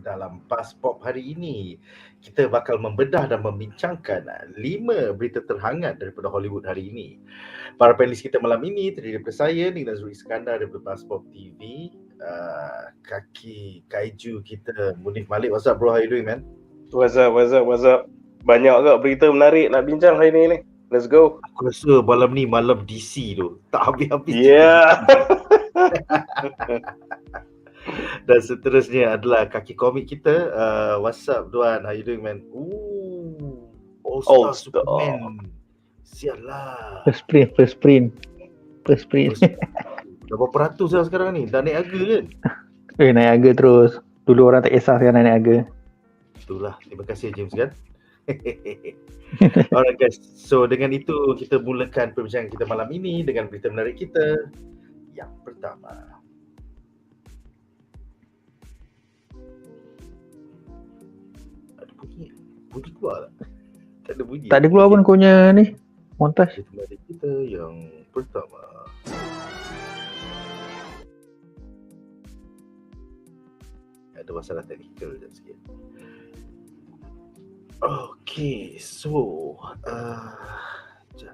dalam BuzzPop hari ini kita bakal membedah dan membincangkan 5 berita terhangat daripada Hollywood hari ini. Para panelis kita malam ini terdiri daripada saya, Nadzru Iskandar daripada BuzzPopTV, Kaki, Kaiju kita, Munif, Malek. What's up bro, how you doing man? What's up? Banyak agak berita menarik nak bincang hari ni. Let's go. Aku rasa malam ni malam DC tu, tak habis-habis. Yeah. Dan seterusnya adalah Kaki komik kita. What's up Duan, how you doing man? All-Star Superman. Zsjl lah. First print. Dah berapa ratus lah sekarang ni? Dah naik harga kan? Naik harga terus. Dulu orang tak kisah, sekarang naik harga. Itulah, terima kasih James kan. Alright guys, so dengan itu kita mulakan perbincangan kita malam ini dengan berita menarik kita. Yang pertama, ada bunyi keluar tak? Tak ada bunyi. Tak ada keluar pun kau punya ni montaj. Berita menarik kita yang pertama. Ada masalah teknikal sekejap sikit. Okay, so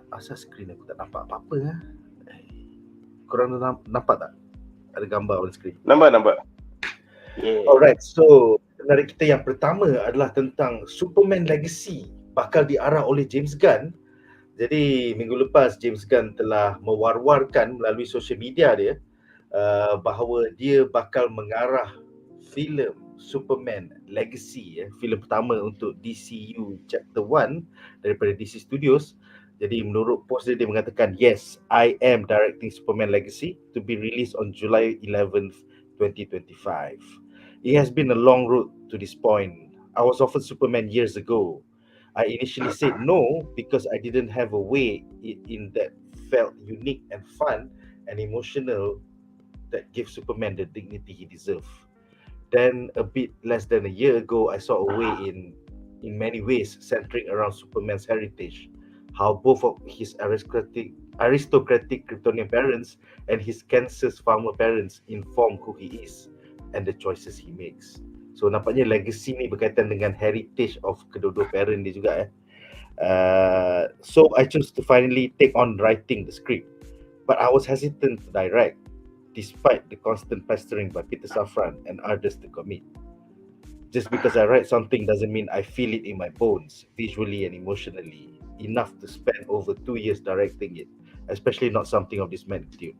asal skrin aku tak nampak apa-apa Korang nampak tak? Ada gambar on skrin? Nampak. Yeah. Alright, so menarik kita yang pertama adalah tentang Superman Legacy bakal diarah oleh James Gunn. Jadi minggu lepas James Gunn telah mewar-warkan melalui social media dia bahawa dia bakal mengarah filem Superman Legacy, filem pertama untuk DCU Chapter 1 daripada DC Studios. Jadi menurut post dia mengatakan, yes, I am directing Superman Legacy to be released on July 11th, 2025. It has been a long road to this point. I was offered Superman years ago. I initially said no because I didn't have a way in that felt unique and fun and emotional that gives Superman the dignity he deserves. Then a bit less than a year ago, I saw a way in many ways centering around Superman's heritage. How both of his aristocratic Kryptonian parents and his Kansas farmer parents inform who he is and the choices he makes. So nampaknya legacy ni berkaitan dengan heritage of kedua-dua parent dia juga So I chose to finally take on writing the script, but I was hesitant to direct despite the constant pestering by Peter Safran and others to commit. Just because I write something doesn't mean I feel it in my bones, visually and emotionally, enough to spend over 2 years directing it, especially not something of this magnitude.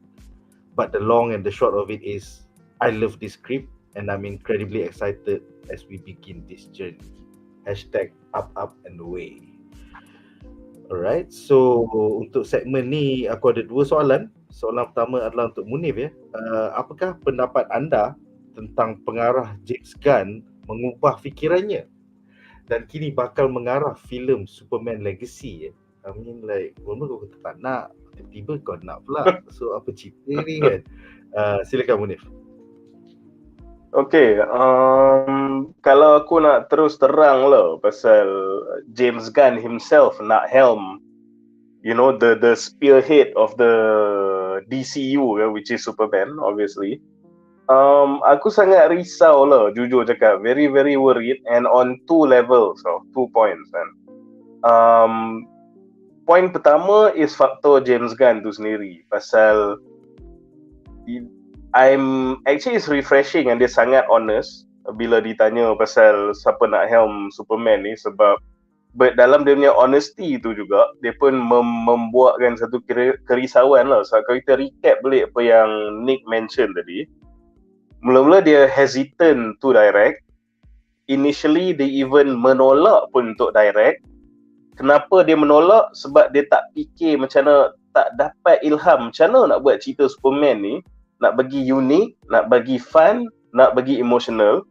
But the long and the short of it is, I love this script and I'm incredibly excited as we begin this journey. #up and away. Alright, so untuk segmen ni aku ada 2 soalan. Soalan pertama adalah untuk Munif apakah pendapat anda tentang pengarah James Gunn mengubah fikirannya dan kini bakal mengarah filem Superman Legacy I mean like, mula kau kata tak nak, tiba-tiba kau nak pula. So apa cerita ni kan? Silakan Munif. Okay, kalau aku nak terus terang lah pasal James Gunn himself nak helm, you know, the spearhead of the DCU, which is Superman, obviously. Aku sangat risau lah, jujur cakap. Very, very worried, and on 2 levels, 2 points. Kan. Point pertama is faktor James Gunn tu sendiri. Pasal it's refreshing and dia sangat honest bila ditanya pasal siapa nak helm Superman ni, sebab dalam dia punya honesty tu juga dia pun membuatkan satu kerisauan lah. So kalau kita recap balik apa yang Nick mention tadi, mula-mula dia hesitant to direct. Initially dia even menolak pun untuk direct. Kenapa dia menolak? Sebab dia tak fikir macam mana, tak dapat ilham macam mana nak buat cerita Superman ni, nak bagi unik, nak bagi fun, nak bagi emotional.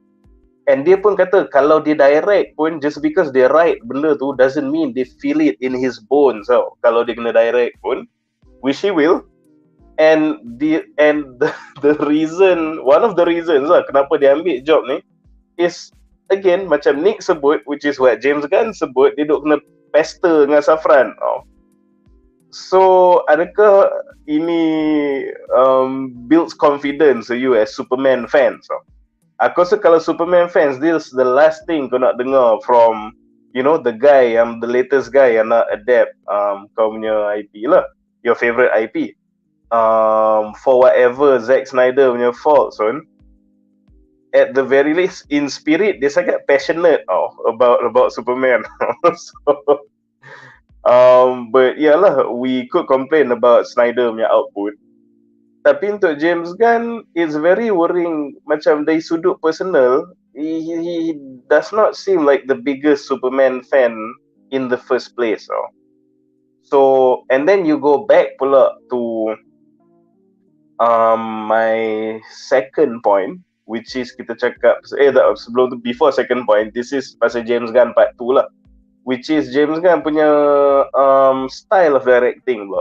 And dia pun kata kalau dia direct pun, just because dia write benda tu doesn't mean they feel it in his bones. Kalau dia kena direct pun, which he will. And the reason, one of the reasons kenapa dia ambil job ni is, again, macam Nick sebut, which is what James Gunn sebut, dia duk kena pester dengan Safran. So adakah ini builds confidence you as Superman fans? Aku rasa kalau Superman fans, this the last thing kau nak dengar from, you know, the guy yang the latest guy yang nak adapt kau punya IP lah, your favorite IP. For whatever Zack Snyder punya fault, son, at the very least in spirit dia sangat passionate about Superman. So, but yalah, we could complain about Snyder punya output. Tapi untuk James Gunn, it's very worrying. Macam dari sudut personal, he does not seem like the biggest Superman fan in the first place. So, and then you go back pula to my second point, which is kita cakap sebelum tu, before second point, this is pasal James Gunn part 2 lah, which is James Gunn punya style of directing pula.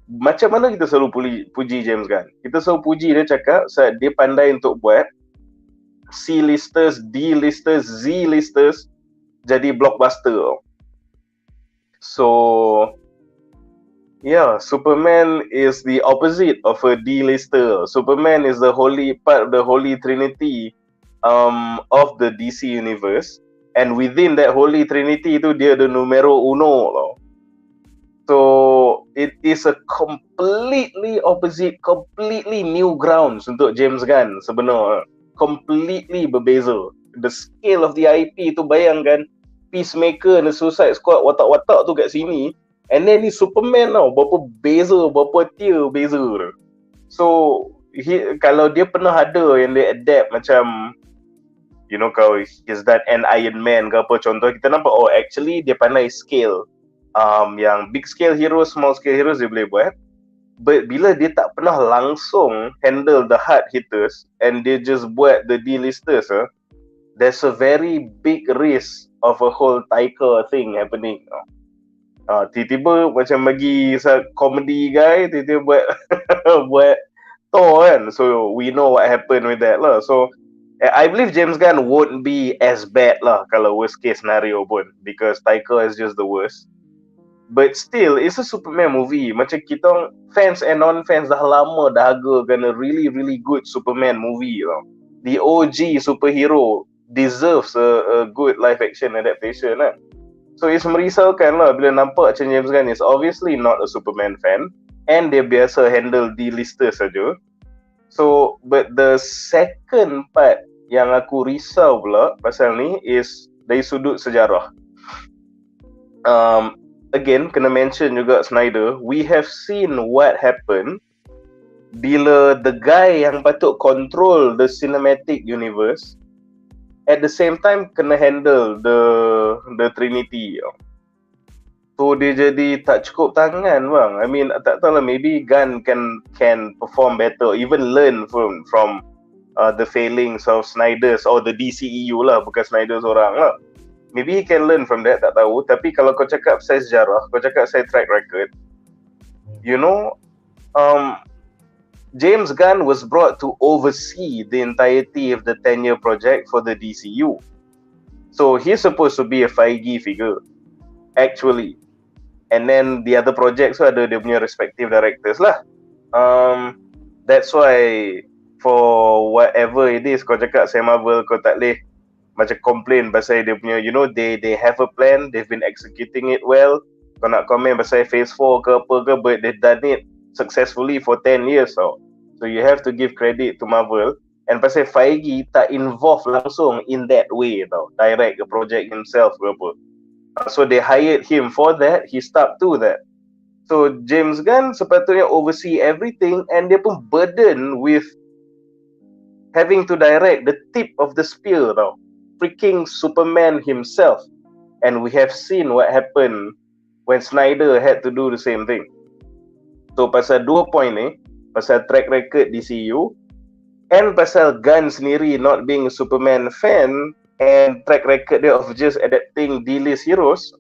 Macam mana kita selalu puji James Gunn? Kita selalu puji dia cakap saat dia pandai untuk buat C-listers, D-listers, Z-listers jadi blockbuster. So, yeah, Superman is the opposite of a D-lister. Superman is the holy part of the holy trinity of the DC universe. And within that holy trinity tu, dia the numero uno tau. So it is a completely opposite, completely new grounds untuk James Gunn sebenarnya. Completely berbeza. The scale of the IP tu, bayangkan Peacemaker dan Suicide Squad watak-watak tu kat sini, and then ni Superman tau, berapa beza, berapa tier beza tu. So kalau dia pernah ada yang dia adapt macam, you know, kalau he's done an Iron Man ke apa contoh, kita nampak actually dia pandai scale. Yang big scale heroes, small scale heroes dia boleh buat. But bila dia tak pernah langsung handle the hard hitters and dia just buat the D-listers, there's a very big risk of a whole Taika thing happening. Tiba-tiba macam bagi comedy guy, tiba-tiba buat buat Thor kan. So we know what happened with that lah. So I believe James Gunn won't be as bad lah kalau worst case scenario pun, because Taika is just the worst. But still, it's a Superman movie. Macam kita fans and non-fans dah lama dah hargakan a really, really good Superman movie. The OG superhero deserves a good live action adaptation lah. So it's merisaukan lah bila nampak macam James Gunn is obviously not a Superman fan, and dia biasa handle D-lister saja. So, but the second part yang aku risau pula pasal ni is dari sudut sejarah. Again, kena mention juga Snyder. We have seen what happened bila the guy yang patut control the cinematic universe at the same time kena handle the Trinity. So dia jadi tak cukup tangan bang. I mean, tak tahu lah, maybe Gunn can perform better, even learn from the failings of Snyder's or the DCEU lah, bukan Snyder seorang lah. Maybe he can learn from that, tak tahu. Tapi kalau kau cakap saya sejarah, kau cakap saya track record, you know, James Gunn was brought to oversee the entirety of the 10-year project for the DCU. So he's supposed to be a Feige figure, actually. And then the other projects ada dia punya respective directors lah. That's why for whatever it is, kau cakap saya Marvel, kau tak boleh macam complain pasal dia punya, you know, they have a plan, they've been executing it well. Kau nak komen pasal phase 4 ke apa ke, but they've done it successfully for 10 years tau. So you have to give credit to Marvel. And pasal Feige tak involved langsung in that way tau, direct the project himself ke apa. So they hired him for that, he stuck to that. So James Gunn sepatutnya oversee everything, and dia pun burden with having to direct the tip of the spear tau, freaking Superman himself. And we have seen what happened when Snyder had to do the same thing. So pasal dua point ni, pasal track record DCU and pasal Gunn sendiri not being a Superman fan and track record dia of just adapting D-list heroes,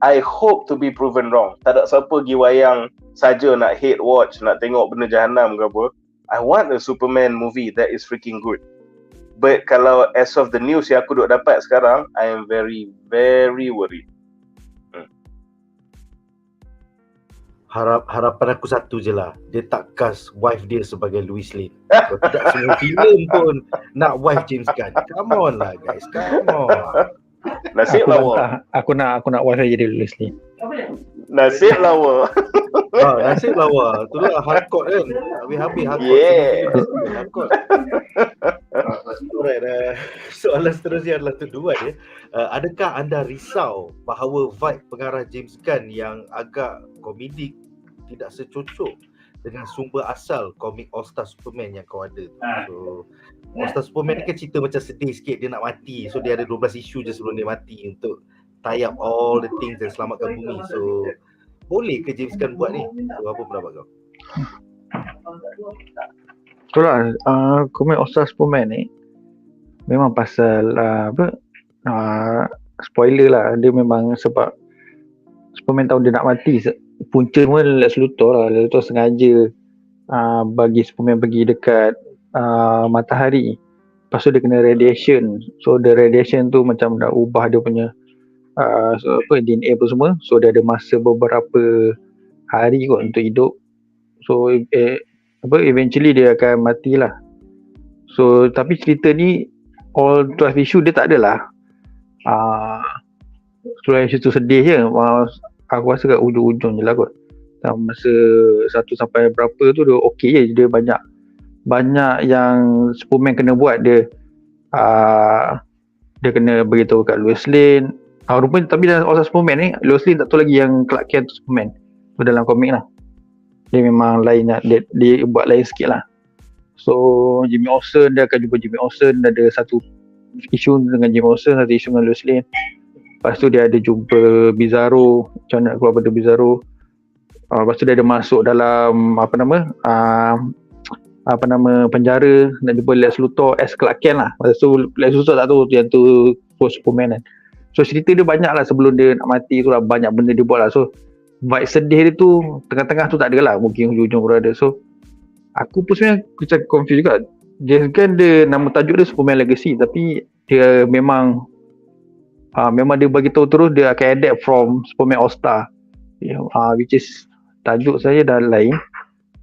I hope to be proven wrong. Tak ada siapa pergi wayang saja nak hate watch, nak tengok benda jahanam ke apa. I want a Superman movie that is freaking good. But kalau as of the news yang aku duk dapat sekarang, I am very, very worried. harapan aku satu je lah. Dia tak cast wife dia sebagai Lois Lane. Kalau tidak semua filem pun nak wife James Gunn. Come on lah guys, come on. Nasib Aku lawa. bantah. Aku nak wife dia jadi Leslie. Nasib lawa. Nasib lawa. Itulah hardcore kan. Habis-habis hardcore. Yeah. Hardcore. Alright, soalan seterusnya adalah tuduhan ya. Adakah anda risau bahawa vibe pengarah James Gunn yang agak komedik tidak secocok dengan sumber asal komik All Star Superman yang kau ada tu? So All Star Superman ni kan cerita macam sedih sikit, dia nak mati. So dia ada 12 isu je sebelum dia mati untuk tie up all the things dan selamatkan bumi. So boleh ke James Gunn buat ni? So apa pendapat kau? Itulah komik All Star Superman ni memang pasal spoiler lah. Dia memang sebab Superman tahu dia nak mati. Punca pun Lex Luthor lah. Lex Luthor sengaja bagi Superman pergi dekat matahari. Lepas tu dia kena radiation. So the radiation tu macam dah ubah dia punya DNA apa semua. So dia ada masa beberapa hari kot untuk hidup. So eventually dia akan matilah. So tapi cerita ni all 12 issue dia tak adalah setelah issue tu sedih je. Aku rasa kat ujung-ujung je lah kot. Masa 1 sampai berapa tu dia okey je. Dia banyak yang Superman kena buat. Dia kena beritahu kat Lois Lane. Rupanya tapi dalam All Star Superman ni Lois Lane tak tahu lagi yang Clark Kent tu Superman dalam komik lah. Dia memang lain lah. Dia buat lain sikit lah. So Jimmy Olsen, dia akan jumpa Jimmy Olsen. Ada satu isu dengan Jimmy Olsen, satu isu dengan Lois Lane. Lepas tu dia ada jumpa Bizarro, macam nak keluar pada Bizarro. Lepas tu dia ada masuk dalam penjara, nak jumpa Lex Luthor as Clark Kent lah. Lepas tu Lex Luthor tak tahu yang tu Superman kan. So cerita dia banyak lah sebelum dia nak mati tu lah, banyak benda dia buat lah. So vibe sedih dia tu tengah-tengah tu tak ada lah, mungkin hujung-hujung berada. So aku pun sebenarnya macam confused juga. James Gunn dia nama tajuk dia Superman Legacy, tapi dia memang dia bagi tahu terus dia akan adapt from Superman All Star, which is tajuk saya dah lain.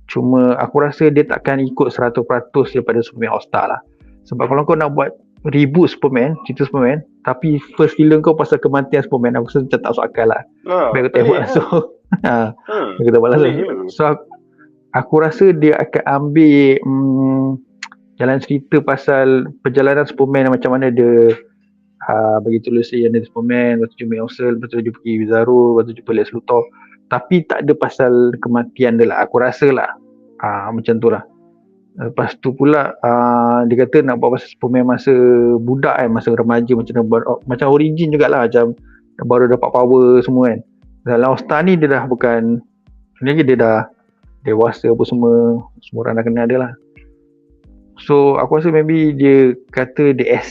Cuma aku rasa dia takkan ikut 100% daripada Superman All Star lah. Sebab kalau kau nak buat reboot Superman, cerita Superman, tapi first film kau pasal kematian Superman, aku rasa macam tak masuk akal lah. Biar aku tembak langsung. Biar aku tembak langsung. So aku rasa dia akan ambil jalan cerita pasal perjalanan Superman, macam mana dia bagi tulis yang ada Superman, lepas tu jumpa Yosel, lepas tu dia pergi Bizarro, lepas tu jumpa Lex Luthor, tapi tak ada pasal kematian dia lah, aku rasa lah. Macam tu lah. Lepas tu pula dia kata nak buat pasal Superman masa budak kan, masa remaja, macam origin jugalah, macam baru dapat power semua kan. Dalam All Star ni dia dah bukan, sebenarnya dia dah dewasa apa semua orang dah kenal dia lah. So aku rasa maybe dia kata dia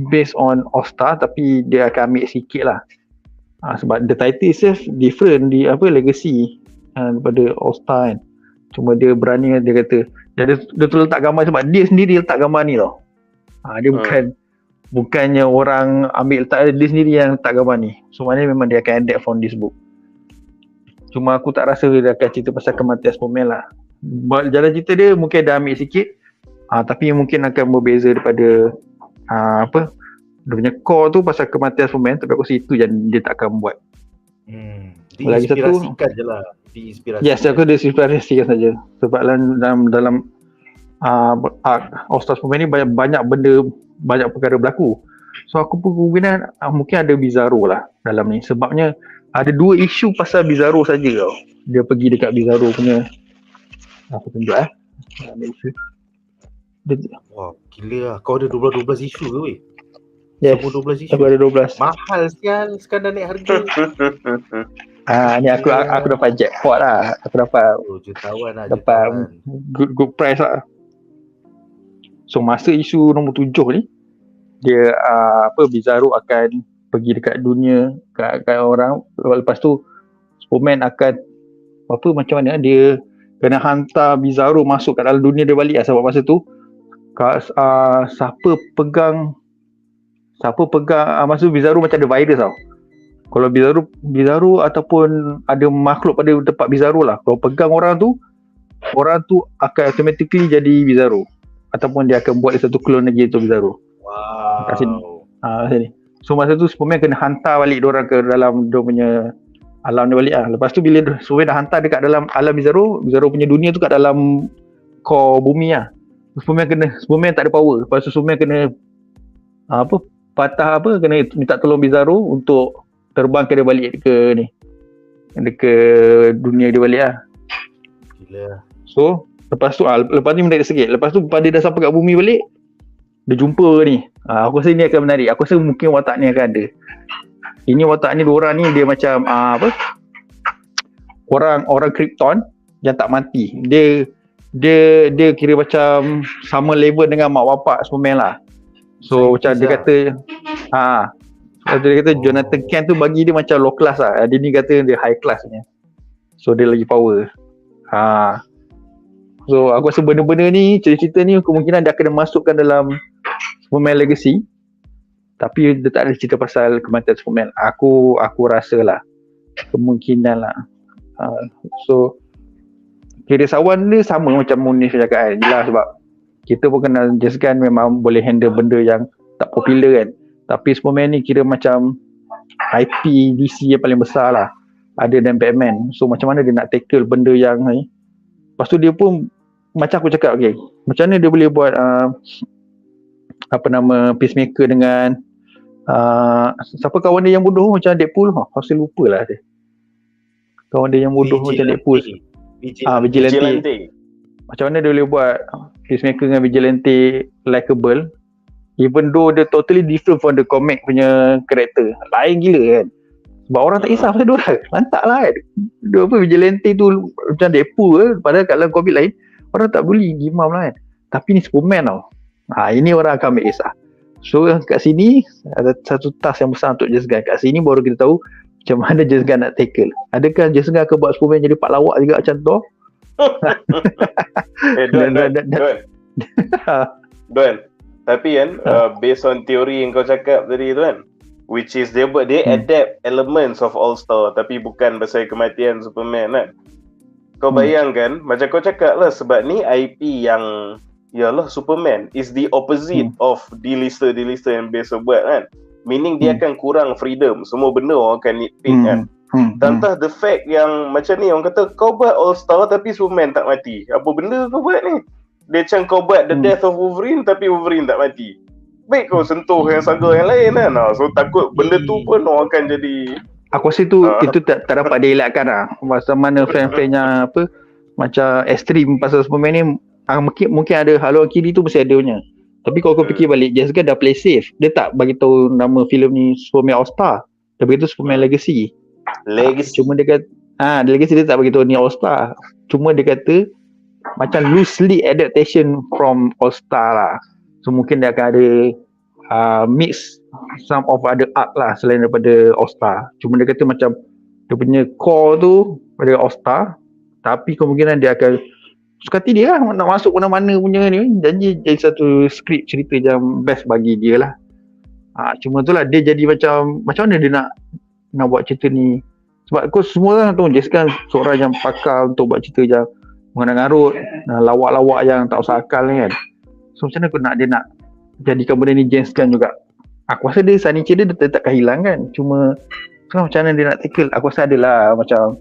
based on All Star, tapi dia akan ambil sikit lah. Sebab the title itself different, di legacy daripada All Star kan. Cuma dia berani, dia kata dia tu letak gambar sebab dia sendiri letak gambar ni tau. Dia bukannya orang ambil letak, dia sendiri yang letak gambar ni. So maknanya memang dia akan adapt from this book. Cuma aku tak rasa dia akan cerita pasal kematian Superman lah. Jalan cerita dia mungkin dah ambil sikit, tapi mungkin akan berbeza daripada dia punya core tu pasal kematian Superman, tapi aku rasa itu yang dia tak akan buat. Diinspirasikan je lah. Yes, aku diinspirasikan saja. Sebab dalam All Star Superman ni banyak benda, banyak perkara berlaku. So aku pun kemungkinan mungkin ada Bizarro lah dalam ni. Sebabnya ada 2 isu pasal Bizarro saja tau. Dia pergi dekat Bizarro punya, aku tunjuk ada isu. Wah, gila lah. Kau ada 12 isu ke weh? Yes, Semua 12 isu. aku ada 12. Mahal sial, Iskandar naik harga. Ni aku dapat jackpot lah. Aku dapat jutawan lah. Dapat good price lah. So masa isu nombor 7 ni, dia Bizarro akan pergi dekat dunia, kat orang. Lepas tu Superman akan macam mana dia kena hantar Bizarro masuk kat dalam dunia dia balik lah. Sebab masa tu siapa pegang masa tu Bizarro macam ada virus tau. Kalau Bizarro ataupun ada makhluk pada tempat Bizarro lah, kalau pegang orang tu akan automatically jadi Bizarro, ataupun dia akan buat satu clone lagi untuk Bizarro. Kat sini. Sini. So masa tu Superman kena hantar balik diorang ke dalam dia punya alam dia balik lah. Lepas tu bila Superman dah hantar dekat dalam alam Bizarro punya dunia tu kat dalam core bumi lah. Superman tak ada power. Lepas tu Superman kena kena minta tolong Bizarro untuk terbang ke dia balik ke dunia dia balik lah. Gila. So lepas ni menarik sikit. Lepas tu pada dia dah sampai kat bumi balik, dia jumpa ni. Aku rasa ni akan menarik. Aku rasa mungkin watak ni akan ada. Ini watak ni, dua orang ni dia macam orang Krypton yang tak mati. Dia kira macam sama level dengan mak bapak Superman lah. So macam dia kata Jonathan Kent tu bagi dia macam low class lah. Dia ni kata dia high class punya. So dia lagi power. So aku rasa benda-benda ni, cerita-cerita ni kemungkinan dia akan masukkan dalam Superman Legacy. Tapi dia tak ada cerita pasal kematian Superman. Aku rasa lah kemungkinan lah. So kerisauan dia sama macam Munif cakap kan. Jelas sebab kita pun kenal Zsjl memang boleh handle benda yang tak popular kan. Tapi Superman ni kira macam IP DC yang paling besar lah, ada dan Batman. So macam mana dia nak tackle benda yang ni. Lepas tu dia pun macam aku cakap, okay, macam mana dia boleh buat Peacemaker dengan siapa kawan dia yang bodoh macam Deadpool. Saya lupa lah dia. Kawan dia yang bodoh macam Deadpool. Vigilante. Macam mana dia boleh buat Peacemaker dengan Vigilante likeable, even though dia totally different from the comic punya karakter. Lain gila kan. Sebab orang tak kisah pasal diorang. Lantak lah kan. Dia Vigilante tu macam Deadpool ke. Padahal kat dalam komik lain orang tak boleh gimam lah kan. Tapi ni Superman tau. Ini orang akan ambil kisah. So kat sini ada satu task yang besar untuk Zsjl. Kat sini baru kita tahu macam mana Zsjl nak tackle. Adakah Zsjl akan buat Superman jadi pak lawak juga macam tu? Duan. Tapi kan based on teori yang kau cakap tadi tu kan, which is dia adapt elements of All Star tapi bukan pasal kematian Superman kan. Kau bayangkan macam kau cakap lah, sebab ni IP yang yalah Superman is the opposite of D-lister yang biasa buat kan. Meaning dia akan kurang freedom. Semua benda orang akan nitpick kan. Tantah the fact yang macam ni orang kata kau buat All Star tapi Superman tak mati. Apa benda kau buat ni? Dia macam kau buat The Death of Wolverine tapi Wolverine tak mati. Baik kau sentuh yang saga yang lain kan. So takut benda tu pun orang akan jadi. Aku rasa itu tak dapat dielakkan lah. Masa mana fan-fannya macam ekstrim pasal Superman ni, mungkin ada haluan kiri tu mesti ada punya. Tapi kalau kau fikir balik, Zsjl dah play safe. Dia tak bagi tahu nama filem ni Superman All Star. Dia bagi tahu Superman Legacy. Cuma dia kata Legacy dia tak bagi tahu ni All Star. Cuma dia kata macam loosely adaptation from All Star lah. So mungkin dia akan ada mix some of other art lah selain daripada All Star. Cuma dia kata macam dia punya core tu pada All Star, tapi kemungkinan dia akan suka hati dia lah nak masuk mana-mana punya ni. Janji jadi satu skrip cerita yang best bagi dia lah. Cuma tu lah dia jadi macam mana dia nak buat cerita ni. Sebab kau semua orang tahu Zsjl seorang yang pakar untuk buat cerita yang mengarut, lawak-lawak yang tak usah akal ni kan. So macam mana dia nak jadikan benda ni Zsjl juga. Aku rasa dia signature dia takkan hilang kan. Cuma macam mana dia nak tackle. Aku rasa ada lah macam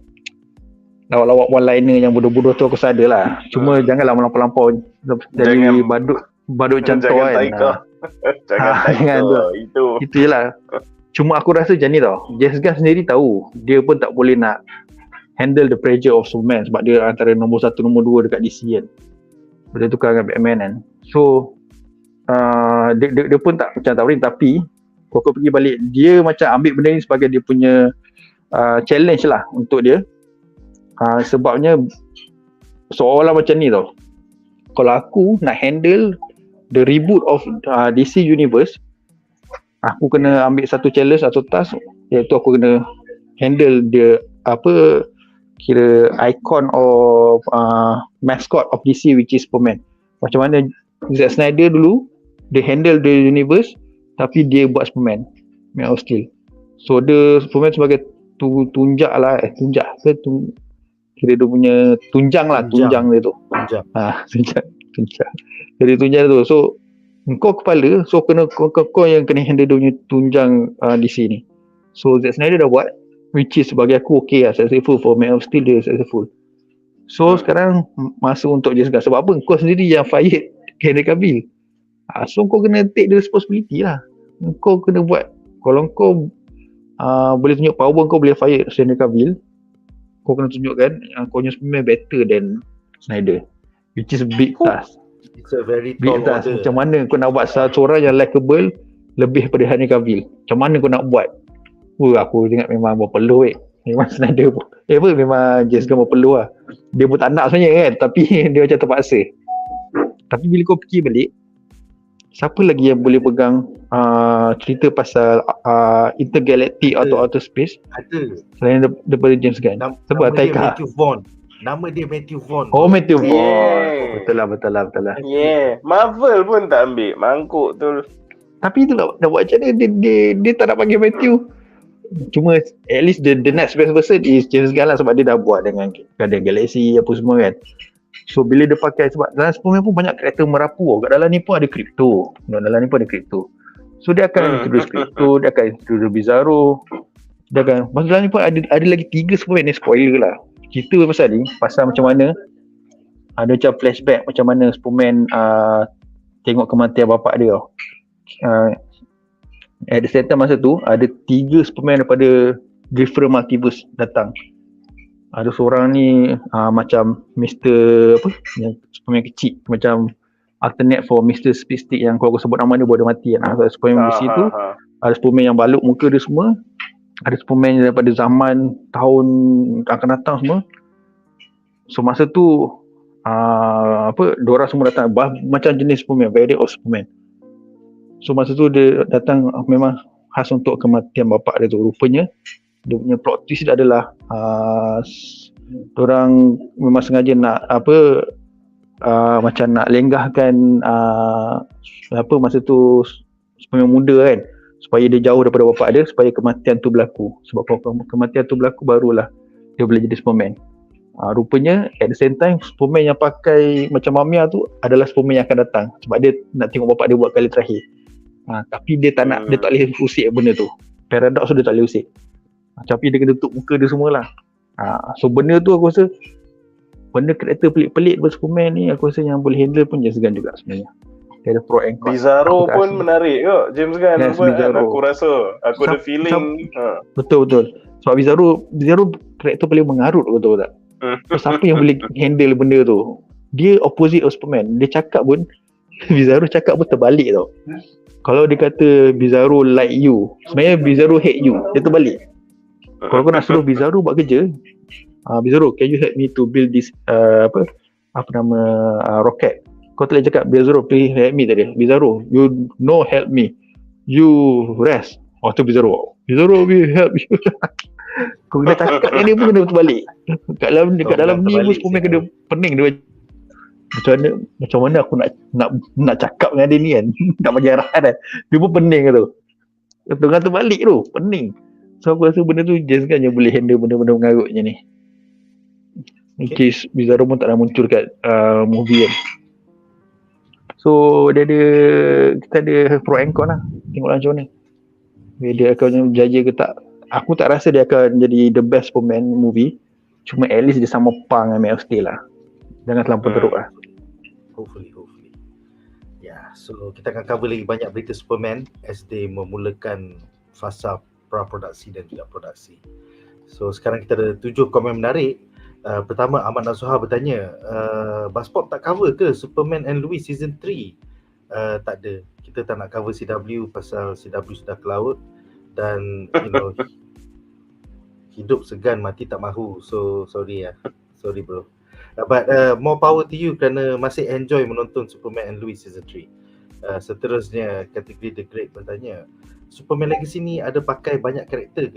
lawak-lawak one-liner yang bodoh-bodoh tu aku rasa ada lah. Cuma janganlah melampau-lampau jadi badut cantor kan. Jangan tu. Itu je lah. Cuma aku rasa macam ni tau, Zsjl sendiri tahu dia pun tak boleh nak handle the pressure of Superman sebab dia antara nombor 1, nombor 2 dekat DC kan. Dia tukar dengan Batman kan. So dia pun tak boleh. Tapi kalau kau pergi balik, dia macam ambil benda ni sebagai dia punya challenge lah untuk dia. Sebabnya seolah macam ni tau, kalau aku nak handle the reboot of DC Universe, aku kena ambil satu challenge atau task, iaitu aku kena handle dia kira icon of mascot of DC, which is Superman. Macam mana Zack Snyder dulu dia handle the universe tapi dia buat Superman, Man of Steel. So dia Superman sebagai tunjak lah, tunjak ke kira dia punya tunjang lah, tunjang dia tu. Tunjang. Tunjang. Jadi tunjang tu. So kau kepala, so kau yang kena handle dia punya tunjang di sini. So Zack Snyder dah buat, which is bagi aku okay lah, successful for Man of Steel, dia successful. So sekarang masa untuk James Gunn. Sebab apa? Kau sendiri yang fired Henry Cavill. So kau kena take the responsibility lah. Kau kena buat. Kalau kau boleh tunjuk power, kau boleh fire Henry Cavill, kau kena tunjukkan kau punya Superman better than Snyder, which is a big task. It's a very Big tall task. order. Macam mana kau nak buat seorang yang likable lebih daripada Henry Cavill? Macam mana kau nak buat? Aku ingat memang berpeluh memang Snyder memang James Gunn berpeluh lah. Dia pun tak nak sebenarnya kan, tapi dia macam terpaksa. Tapi bila kau fikir balik, siapa lagi yang boleh pegang cerita pasal intergalactic atau outer space Ada. selain daripada James Gunn? Sebab Nama dia Taika. Nama dia Matthew Vaughn. Oh, Matthew Vaughn. Yeah. Betul lah. Yeah, Marvel pun tak ambil mangkuk tu. Tapi tu nak buat macam mana, dia tak nak panggil Matthew. Cuma at least the next best person is James Gunn lah, sebab dia dah buat dengan Galaxy apa semua kan. So bila dia pakai, sebab dalam Superman pun banyak karakter merapu. Kat dalam ni pun ada Crypto. So dia akan introduce Crypto, dia akan introduce Bizarro. Dia akan, masa dalam ni pun ada lagi 3 Superman ni, spoiler lah. Cerita pasal ni, pasal macam mana ada macam flashback macam mana Superman tengok kematian bapak dia. At the same time masa tu ada 3 Superman daripada different multiverse datang. Ada seorang ni macam Mr. apa yang Superman kecil, macam alternate for Mr. Speedstick yang kalau aku sebut nama dia boleh mati kan. Ada Superman di situ, ada Superman yang balut muka dia semua, ada Superman daripada zaman tahun akan datang semua. So masa tu diorang semua datang macam jenis Superman, variant of Superman. So masa tu dia datang memang khas untuk kematian bapak dia tu. Rupanya dia punya plot twist adalah diorang memang sengaja nak macam nak lenggahkan masa tu Superman muda kan, supaya dia jauh daripada bapak dia, supaya kematian tu berlaku. Sebab kalau kematian tu berlaku, barulah dia boleh jadi Superman. Rupanya at the same time Superman yang pakai macam Mamiya tu adalah Superman yang akan datang, sebab dia nak tengok bapak dia buat kali terakhir. Tapi dia tak nak, dia tak boleh usik benda tu. Paradox tu dia tak boleh usik. Tapi dia kena tutup muka dia semualah. So benda tu aku rasa, benda karakter pelik-pelik daripada Superman ni, aku rasa yang boleh handle pun James Gunn juga sebenarnya. Dia ada pro and con. Bizarro pun menarik ke James Gunn, yes, buat kan? Bizarro. Aku rasa aku ada feeling Betul. Sebab Bizarro karakter paling mengarut, betul tak? So, siapa yang boleh handle benda tu? Dia opposite of Superman. Dia cakap pun Bizarro cakap pun terbalik tau. Kalau dia kata Bizarro like you, sebenarnya Bizarro hate you. Dia terbalik. Kalau kau nak suruh Bizarro buat kerja, Bizarro, can you help me to build this rocket? Kau tak boleh cakap Bizarro please help me tadi. Bizarro, you no help me, you rest. Tu Bizarro will help you. Kau kena cakap dengan dia pun kena terbalik. Kat dalam ni pun Superman kena pening dia. Macam mana aku nak cakap dengan dia ni kan. Nak bagi arahan kan. Dia pun pening tu. Tengah terbalik tu, pening. So aku rasa benda tu James Gunn yang boleh handle benda-benda mengarut macam ni. In case Bizarro pun tak nak muncul kat movie kan. So kita ada pro and con lah. Tengoklah macam mana dia akan berjaya ke tak. Aku tak rasa dia akan jadi the best Superman movie. Cuma at least dia sama pang dengan Man of Steel lah. Jangan terlampau teruk lah. Hopefully. So kita akan cover lagi banyak berita Superman as they memulakan fasa pra-produksi dan juga produksi. So sekarang kita ada 7 komen menarik. Pertama, Ahmad Nasuha bertanya, BuzzPop tak cover ke Superman and Lois season 3? Tak ada. Kita tak nak cover CW pasal CW sudah ke laut. Dan hidup segan, mati tak mahu. So sorry bro. But more power to you kerana masih enjoy menonton Superman and Lois season 3. Seterusnya, kategori The Great bertanya, Superman Legacy ni ada pakai banyak karakter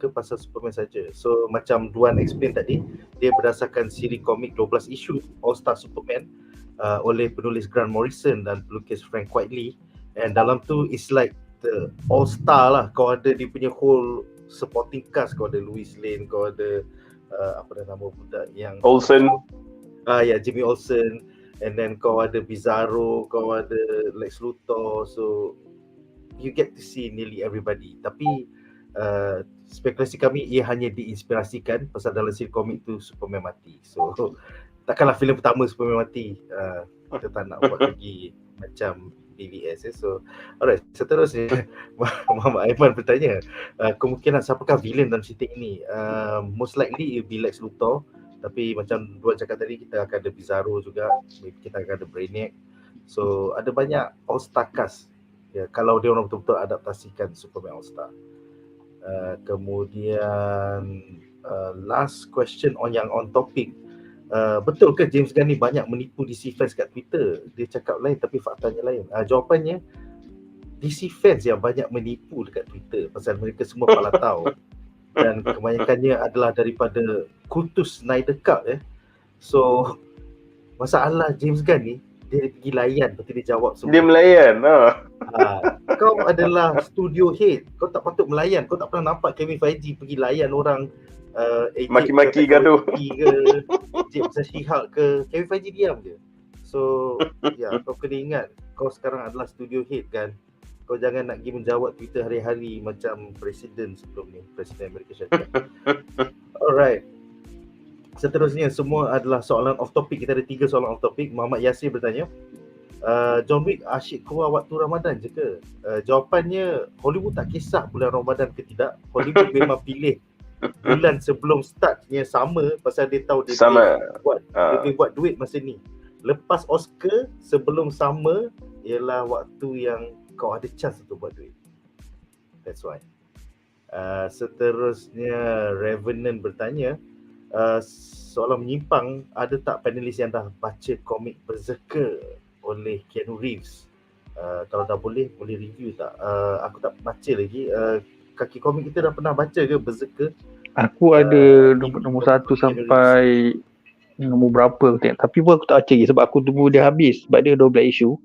ke pasal Superman saja? So macam Duan explain tadi, dia berdasarkan siri komik 12 isu All Star Superman oleh penulis Grant Morrison dan pelukis Frank Quitely. And dalam tu it's like the all star lah. Kau ada dia punya whole supporting cast, kau ada Louis Lane, kau ada apa nama budak yang Olsen. Jimmy Olsen, and then kau ada Bizarro, kau ada Lex Luthor, so you get to see nearly everybody. Tapi spekulasi kami ia hanya diinspirasikan pasal dalam siri komik tu Superman mati. So takkanlah filem pertama Superman mati. Kita tak nak buat lagi macam BVS. So alright, seterusnya Muhammad Aiman bertanya, kemungkinan siapakah villain dalam cerita ini? Most likely it will be Lex Luthor, tapi macam Duan cakap tadi, kita akan ada Bizarro juga, maybe kita akan ada Brainiac. So ada banyak all star cast ya, kalau dia orang betul-betul adaptasikan Superman All Star. Kemudian last question on topic, betul ke James Gunn ni banyak menipu DC fans kat Twitter? Dia cakap lain tapi faktanya lain. Jawapannya, DC fans yang banyak menipu dekat Twitter pasal mereka semua palatau dan kebanyakannya adalah daripada kultus Snyder Cut. So masalah James Gunn ni, dia pergi layan, lepas tu dia jawab semua. Dia melayan. Kau adalah studio head, kau tak patut melayan. Kau tak pernah nampak Kevin Feige pergi layan orang maki-maki gaduh ke cik pasal Zsjl ke. Kevin Feige diam je. So kau kena ingat, kau sekarang adalah studio head kan. Kau jangan nak pergi menjawab Twitter hari-hari macam presiden sebelum ni, Presiden Amerika Syarikat. Alright, seterusnya semua adalah soalan off topic. Kita ada 3 soalan off topic. Muhammad Yasir bertanya, John Wick asyik keluar waktu Ramadan je ke? Jawapannya, Hollywood tak kisah bulan Ramadan ke tidak. Hollywood memang pilih bulan sebelum startnya sama, pasal dia tahu dia boleh buat duit masa ni. Lepas Oscar, sebelum sama ialah waktu yang kau ada chance untuk buat duit. That's why. Seterusnya Revenant bertanya, soalan menyimpang, ada tak panelis yang dah baca komik Berserker oleh Keanu Reeves? Kalau dah boleh review tak? Aku tak baca lagi. Kaki komik kita dah pernah baca ke Berserker? Aku ada nombor 1 sampai nombor berapa aku tengok. Tapi pun aku tak baca lagi sebab aku tunggu dia habis. Sebab dia 12 isu.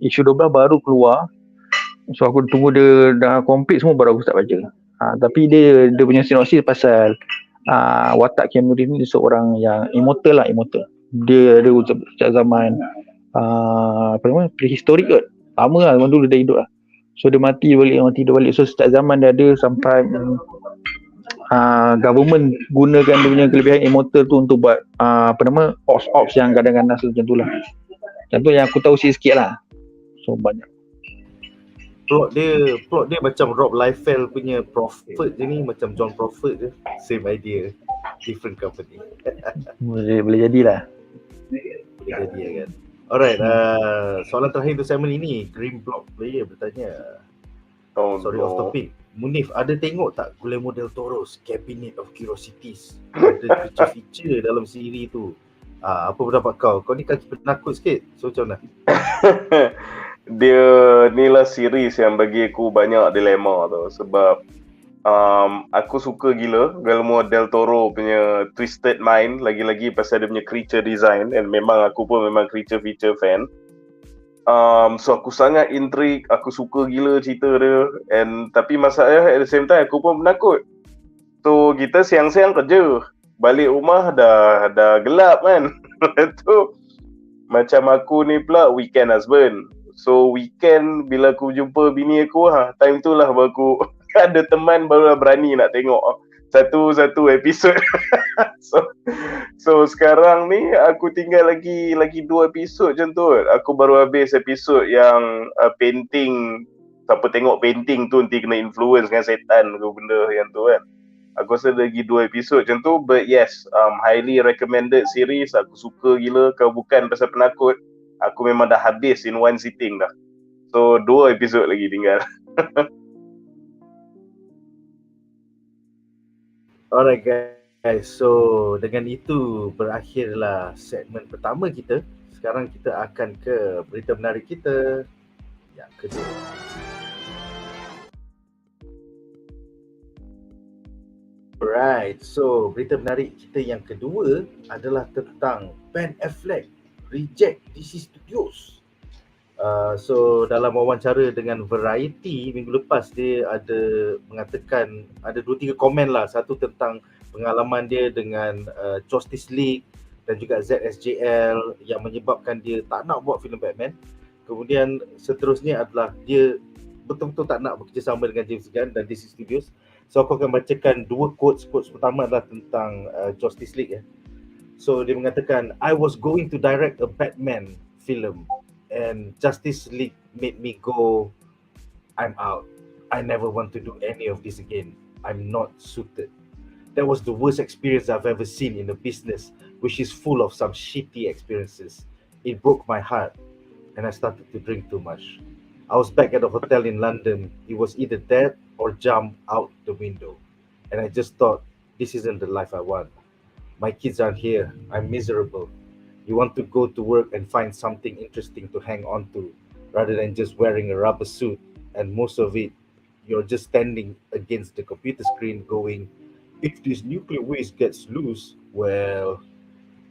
Isu 12 baru keluar. So aku tunggu dia dah complete semua baru aku start baca. Tapi dia punya sinopsis pasal watak Keanu Reeves ni seorang yang immortal. Dia sejak zaman prehistorik kot. Lama lah, zaman dulu dia hidup lah. So dia mati balik. So setiap zaman dia ada sampai government gunakan dia punya kelebihan immortal tu untuk buat ops yang kadang-kadang macam tu lah. Macam tu yang aku tahu sikit lah. So banyak. Plot dia macam Rob Liefeld punya Prophet je ni, macam John Prophet je. Same idea, different company. boleh jadilah. Boleh jadi kan. Alright, soalan terakhir untuk segmen ini, Green Block Player bertanya. Sorry, off topic. Munif, ada tengok tak Guillermo del Toro's Cabinet of Curiosities? Ada feature dalam siri tu. Apa pendapat kau? Kau ni kaki penakut sikit. So macam mana? Dia ni lah series yang bagi aku banyak dilema tau. Sebab aku suka gila Guillermo del Toro punya Twisted Mind, lagi-lagi pasal dia punya creature design, and memang aku pun memang creature feature fan. So aku sangat intrigue, aku suka gila cerita dia, tapi masalahnya at the same time aku pun penakut. So kita siang-siang kerja, balik rumah dah gelap kan. Tu macam aku ni pula weekend husband. So weekend bila aku jumpa bini aku, time tu lah baru aku ada teman, baru berani nak tengok satu episod. So sekarang ni aku tinggal lagi 2 episod macam tu. Aku baru habis episod yang painting. Siapa tengok painting tu nanti kena influence dengan setan ke benda yang tu kan. Aku rasa lagi 2 episod macam tu. But yes, highly recommended series. Aku suka gila. Kalau bukan pasal penakut, aku memang dah habis in one sitting dah. So 2 episod lagi tinggal. Alright guys, so dengan itu berakhirlah segmen pertama kita. Sekarang kita akan ke berita menarik kita yang kedua. Alright, so berita menarik kita yang kedua adalah tentang Ben Affleck reject DC Studios. So dalam wawancara dengan Variety minggu lepas, dia ada mengatakan ada 2-3 komen lah. Satu tentang pengalaman dia dengan Justice League dan juga Zsjl yang menyebabkan dia tak nak buat filem Batman. Kemudian seterusnya adalah dia betul-betul tak nak bekerjasama dengan James Gunn dan DC Studios. So aku akan bacakan 2 quotes. Quotes pertama adalah tentang Justice League ya. So dia mengatakan, I was going to direct a Batman film and Justice League made me go, I'm out. I never want to do any of this again. I'm not suited. That was the worst experience I've ever seen in a business which is full of some shitty experiences. It broke my heart and I started to drink too much. I was back at a hotel in London. It was either that or jump out the window. And I just thought, this isn't the life I want. My kids aren't here. I'm miserable. You want to go to work and find something interesting to hang on to rather than just wearing a rubber suit, and most of it you're just standing against the computer screen going, if this nuclear waste gets loose, well,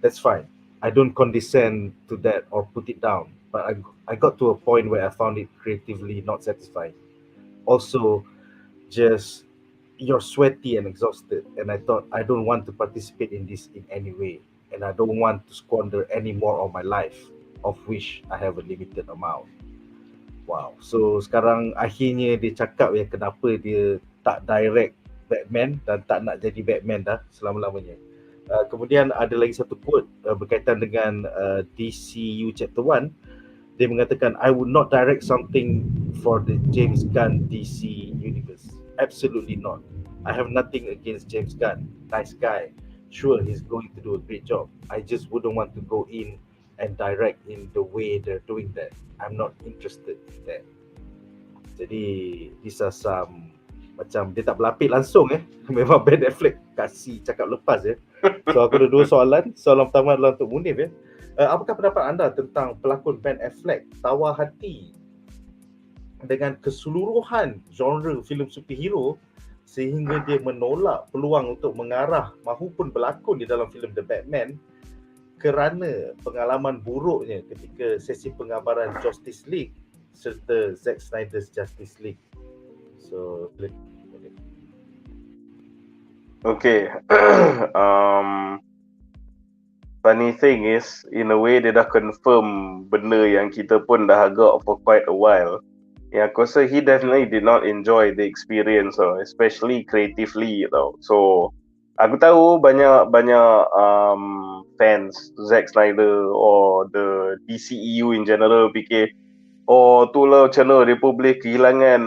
that's fine. I don't condescend to that or put it down, but I got to a point where I found it creatively not satisfying. Also, just you're sweaty and exhausted, and I thought, I don't want to participate in this in any way, and I don't want to squander any more of my life, of which I have a limited amount. Wow. So sekarang akhirnya dia cakap ya kenapa dia tak direct Batman dan tak nak jadi Batman dah selama-lamanya. Kemudian ada lagi satu quote berkaitan dengan DCU Chapter 1. Dia mengatakan, I would not direct something for the James Gunn DC universe. Absolutely not. I have nothing against James Gunn. Nice guy. Sure, he's going to do a great job. I just wouldn't want to go in and direct in the way they're doing that. I'm not interested in that. Jadi, these are some macam dia tak berlapik langsung Memang Ben Affleck kasih cakap lepas So aku ada 2 soalan. Soalan pertama adalah untuk Munif apakah pendapat anda tentang pelakon Ben Affleck tawar hati dengan keseluruhan genre filem superhero sehingga dia menolak peluang untuk mengarah mahupun berlakon di dalam filem The Batman kerana pengalaman buruknya ketika sesi penggambaran Justice League serta Zack Snyder's Justice League. So, Okay. Funny thing is, in a way dia dah confirm benda yang kita pun dah agak for quite a while. Yang aku rasa he definitely did not enjoy the experience, especially creatively tau. So aku tahu banyak fans Zack Snyder or the DCEU in general fikir, oh tu lah macam mana dia pun boleh kehilangan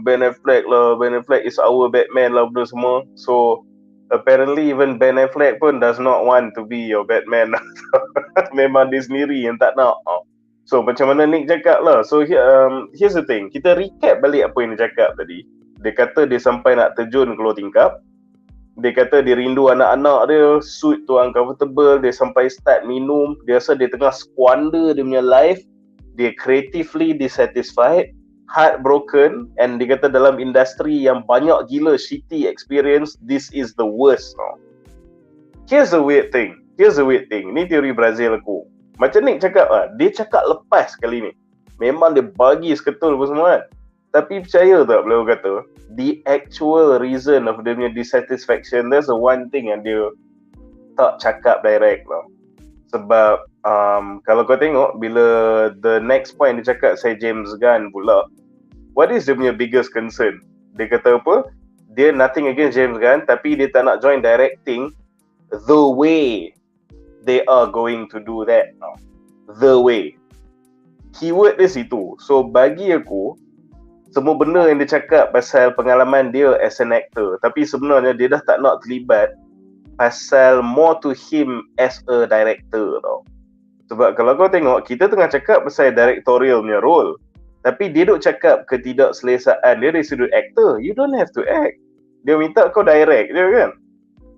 Ben Affleck lah. Ben Affleck is our Batman lah benda semua. So apparently even Ben Affleck pun does not want to be your Batman. Memang dia sendiri yang tak nak. So macam mana Nick cakap lah. So here's the thing. Kita recap balik apa yang dia cakap tadi. Dia kata dia sampai nak terjun keluar tingkap. Dia kata dia rindu anak-anak dia, suit tu uncomfortable, dia sampai start minum, dia rasa dia tengah squander dia punya life, dia creatively dissatisfied, heartbroken, and dia kata dalam industri yang banyak gila shitty experience, this is the worst. Here's the weird thing. Ni teori Brazil aku. Macam Nick cakap dia cakap lepas kali ni. Memang dia bagi seketul apa semua kan. Tapi percaya tak beliau kata, the actual reason of dia punya dissatisfaction, that's the one thing yang dia tak cakap direct lah. Sebab kalau kau tengok, bila the next point dia cakap saya James Gunn pula, what is dia punya biggest concern? Dia kata apa? Dia nothing against James Gunn, tapi dia tak nak join directing the way they are going to do that. The way. Keyword dia situ. So bagi aku, semua benda yang dia cakap pasal pengalaman dia as an actor, tapi sebenarnya dia dah tak nak terlibat pasal more to him as a director tau. Sebab kalau kau tengok, kita tengah cakap pasal directorial punya role, tapi dia duk cakap ketidakselesaan dia dari sudut actor. You don't have to act. Dia minta kau direct je kan.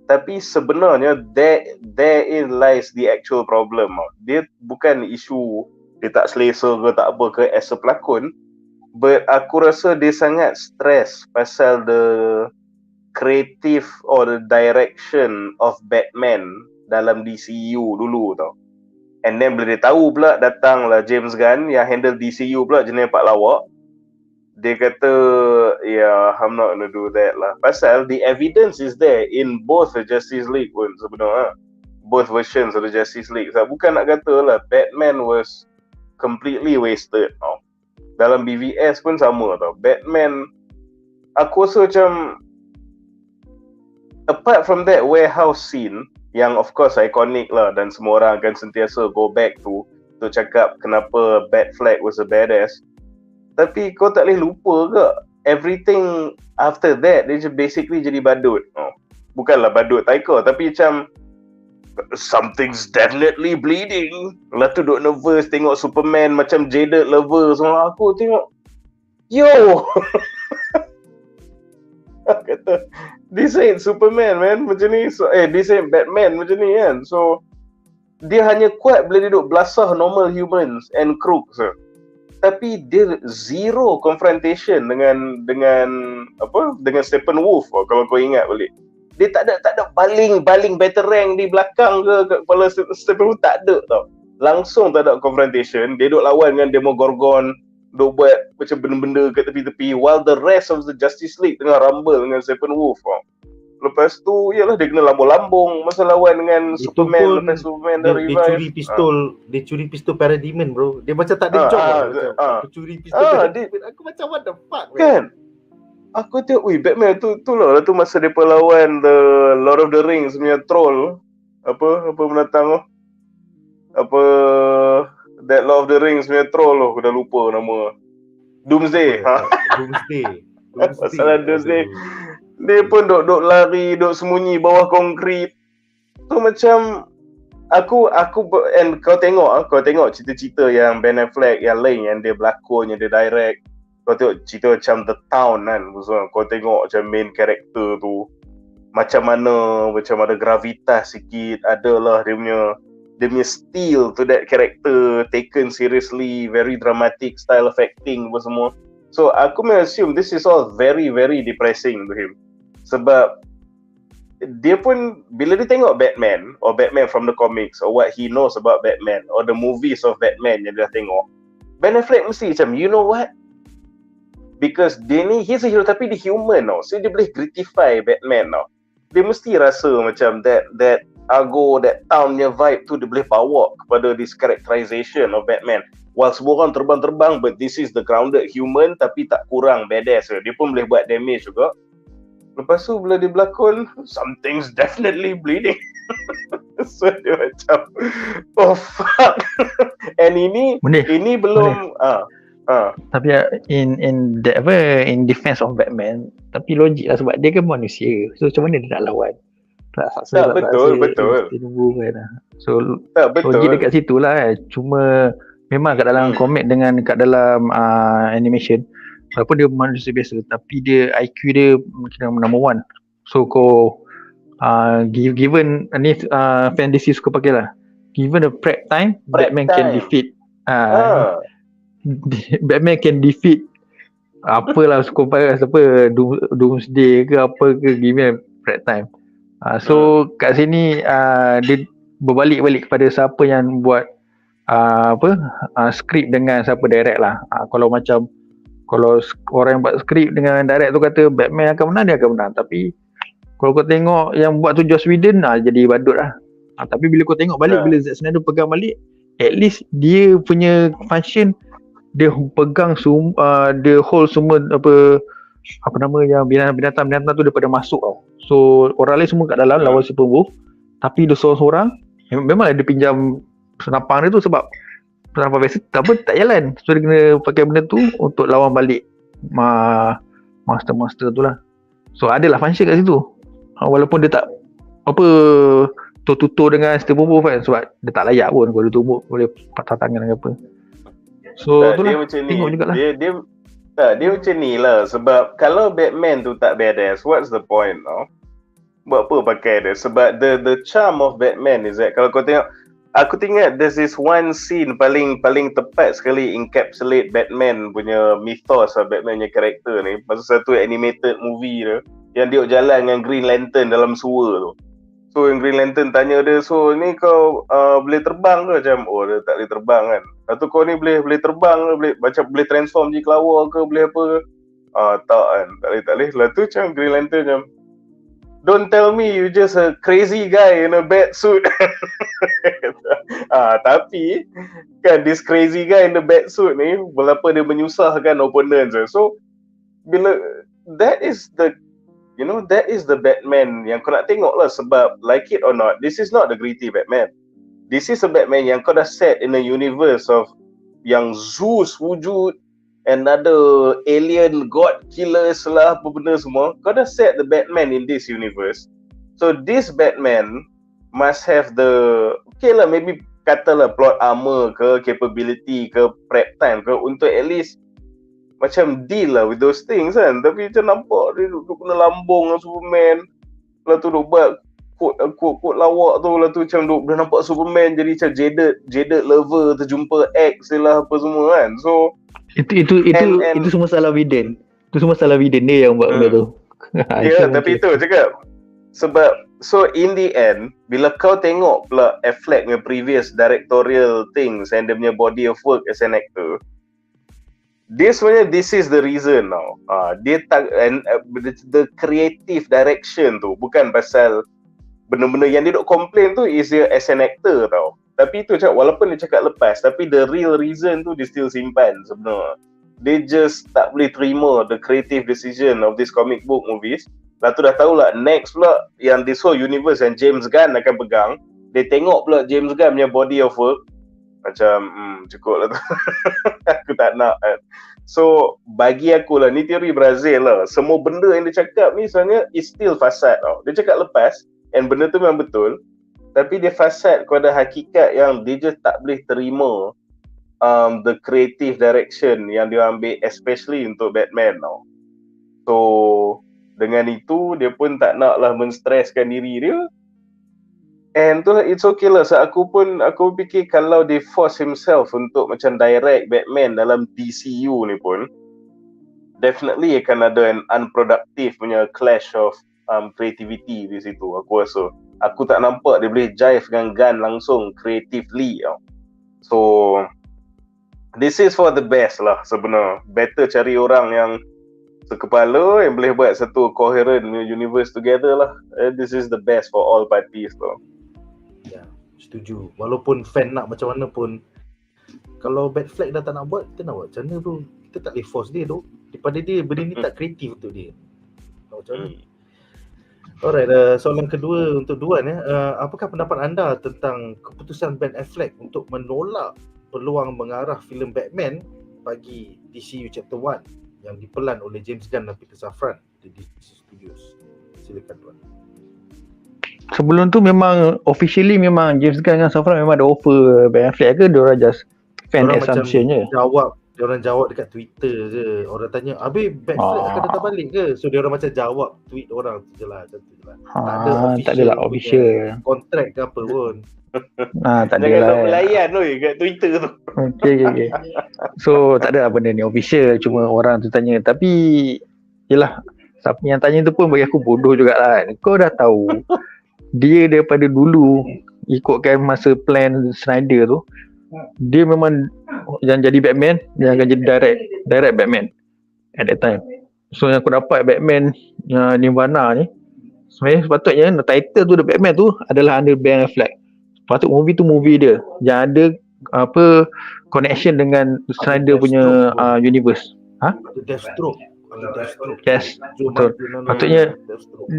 Tapi sebenarnya therein lies the actual problem. Dia bukan isu dia tak selesa ke tak apa ke as a pelakon, but aku rasa dia sangat stress pasal the creative or the direction of Batman dalam DCU dulu tau. And then bila dia tahu pula datanglah James Gunn yang handle DCU pula jenis Pak Lawak. Dia kata, yeah, I'm not gonna do that lah. Pasal the evidence is there in both the Justice League pun sebenarnya. Both versions of the Justice League. So, bukan nak kata lah Batman was completely wasted. Dalam BVS pun sama tau. Batman, aku rasa macam apart from that warehouse scene yang of course iconic lah dan semua orang akan sentiasa go back to cakap kenapa Batfleck was a badass. Tapi kau tak boleh lupa ke everything after that dia basically jadi badut. Bukanlah badut taika tapi macam something's definitely bleeding. Lepas tu duk nervous tengok Superman macam jaded lover semua. Aku tengok yo kata this ain't Superman man macam ni. So, this ain't Batman macam ni kan. So dia hanya kuat bila dia duk belasah normal humans and crooks. Tapi dia zero confrontation dengan Steppenwolf kalau kau ingat balik. Dia tak ada baling batarang di belakang ke kepala Steppenwolf, tak ada tau. Langsung tak ada confrontation. Dia duk lawan dengan Demogorgon, duk buat macam benda-benda kat tepi-tepi while the rest of the Justice League tengah rumble dengan Steppenwolf. Lepas tu ialah dia kena lambung-lambung masa lawan dengan itu Superman. Lepas Superman dah revive. Dia curi pistol Parademon bro. Dia macam tak ada job macam curi pistol Parademon. Aku macam what the fuck kan? Aku tengok Batman tu lah tu masa depa lawan the Lord of the Rings punya troll. Apa penatang that Lord of the Rings punya troll aku dah lupa nama. Doomsday. Masalah Doomsday. Dia pun duk lari, duk sembunyi bawah konkrit. Tu macam aku and kau tengok cerita-cerita yang Ben Affleck yang lain yang dia berlakon, yang dia direct. Kau tengok cerita macam The Town kan. Kau tengok macam main character tu macam mana, macam ada gravitas sikit, adalah dia punya steel to that character taken seriously, very dramatic style of acting apa semua. So aku assume this is all very very depressing to him. Sebab dia pun bila dia tengok Batman or Batman from the comics or what he knows about Batman or the movies of Batman yang dia tengok, Ben Affleck mesti macam, you know what? Because dia ni, he's a hero tapi dia human tau. So dia boleh gratify Batman tau. Dia mesti rasa macam that Argo, that town punya vibe tu dia boleh bawa kepada this characterization of Batman. While semua orang terbang-terbang, but this is the grounded human tapi tak kurang badass. Dia pun boleh buat damage juga. Lepas tu bila dia berlakon, something's definitely bleeding. So dia macam, oh fuck. And ini belum tapi in defense of Batman, tapi logik lah sebab dia kan manusia. So macam mana dia nak lawan? Betul. So logik dekat situ lah. Cuma memang kat dalam komik dengan kat dalam animation, walaupun dia manusia biasa tapi dia IQ dia mungkin number one. So kau given ni fantasy suka pakai lah, given the prep time, Batman can defeat Batman can defeat apalah suka pakai siapa, Doomsday ke apa ke, given prep time. So kat sini dia berbalik-balik kepada siapa yang buat skrip dengan siapa direct lah. Kalau orang yang buat skrip dengan direct tu kata Batman akan menang, dia akan menang. Tapi kalau kau tengok yang buat tu Joss Whedon, jadi badut lah. Tapi bila kau tengok balik, bila Zack Snyder pegang balik, at least dia punya function, dia pegang dia hold semua apa nama yang binatang tu daripada masuk tau. So orang lain semua kat dalam lawan si pembunuh, tapi dia seorang-seorang memanglah dia pinjam senapang dia tu sebab senapang biasa tak jalan. So dia kena pakai benda tu untuk lawan balik master tu lah. So adalah function kat situ. Walaupun dia tak tutur dengan Stephen Wolf kan, sebab dia tak layak pun kalau dia tumbuk boleh patah tangan ke apa. So itulah, tengok jugalah. Dia macam ni lah. Sebab kalau Batman tu tak badass, what's the point? Buat apa pakai dia? Sebab the charm of Batman is that kalau kau tengok, aku ingat there's this one scene paling tepat sekali encapsulate Batman punya mythos lah, Batman punya karakter ni. Masa satu animated movie tu yang dia jalan dengan Green Lantern dalam sewer tu. So yang Green Lantern tanya dia, so ni kau boleh terbang ke? Macam, oh dia tak boleh terbang kan. Lepas tu kau ni boleh terbang ke? Boleh transform je kelawar ke? Boleh apa ke? Tak kan, tak boleh. Lepas tu macam Green Lantern macam, don't tell me you just a crazy guy in a bad suit. Tapi kan this crazy guy in the bad suit ni, berapa dia menyusahkan opponents. So bila that is the Batman yang kau nak tengok lah, sebab like it or not, this is not the gritty Batman. This is a Batman yang kau dah set in a universe of yang Zeus wujud, another alien god killers lah, apa benda semua. Kau dah set the Batman in this universe. So this Batman must have the, okay lah, maybe katalah plot armor ke, capability ke, prep time ke, untuk at least macam deal lah with those things kan. Tapi macam nampak dia duduk kena lambung dengan Superman. Lepas tu duduk buat quote lawak tu. Lepas tu macam dah nampak Superman jadi macam jaded lover, terjumpa ex dia lah, apa semua kan. So itu semua salah Whedon. Itu semua salah Whedon dia yang buat benda tu. Ya, tapi itu cakap. Sebab so in the end, bila kau tengok pula Affleck punya previous directorial things and dia punya body of work as an actor, this is the reason now. Dia tak, and the creative direction tu bukan pasal benda-benda yang dia duk complain tu is dia as an actor tau. Tapi tu cakap, walaupun dia cakap lepas, tapi the real reason tu dia still simpan sebenarnya. Dia just tak boleh terima the creative decision of this comic book movies. Lepas tu dah tahulah next pula yang this whole universe yang James Gunn akan pegang. Dia tengok pula James Gunn punya body of work, macam cukup lah tu. Aku tak nak kan. So bagi aku lah, ni teori Brazil lah. Semua benda yang dia cakap ni sebenarnya is still fasad tau. Dia cakap lepas, and benda tu memang betul, tapi dia fasad kepada hakikat yang dia just tak boleh terima the creative direction yang dia ambil, especially untuk Batman tau. So dengan itu dia pun tak nak lah menstreskan diri dia. And tu lah, it's okay lah. So aku fikir kalau dia force himself untuk macam direct Batman dalam DCU ni pun, definitely akan ada an unproductive punya clash of creativity di situ. Aku rasa aku tak nampak dia boleh jive dengan Gunn langsung creatively tau. So this is for the best lah sebenarnya. Better cari orang yang sekepala yang boleh buat satu coherent universe together lah. This is the best for all parties tau. Ya, setuju. Walaupun fan nak macam mana pun, kalau Batfleck dah tak nak buat, kita nak buat macam mana tu? Kita tak boleh force dia tu. Daripada dia, benda ni tak kreatif untuk dia. Macam mana? Alright, soalan kedua untuk Duan ya. Apakah pendapat anda tentang keputusan Ben Affleck untuk menolak peluang mengarah filem Batman bagi DCU Chapter 1 yang dipelan oleh James Gunn dan Peter Safran di DC Studios? Silakan Duan. Sebelum tu memang officially memang James Gunn dengan Safran memang ada offer Ben Affleck ke, diorang just fan assumption je? Diorang jawab dekat Twitter je. Orang tanya, "Habis Ben Affleck akan datang balik ke?" So diorang macam jawab tweet orang tu je lah, macam tu je lah. Tak adalah official kontrak ke apa pun. Tak ada Jangan lah. nak melayan kat Twitter tu. Okay. So tak ada lah benda ni official, cuma orang tu tanya. Tapi yelah, siapa yang tanya tu pun bagi aku bodoh jugalah. Kau dah tahu dia daripada dulu ikutkan masa plan Snyder tu, dia memang yang jadi Batman, dia akan jadi direct Batman at that time. So yang aku dapat Batman Nirvana ni, sebenarnya sepatutnya title tu The Batman tu adalah under Ben Affleck. Patut movie tu movie dia yang ada connection dengan Snyder punya universe. Deathstroke. Yes, betul. Patutnya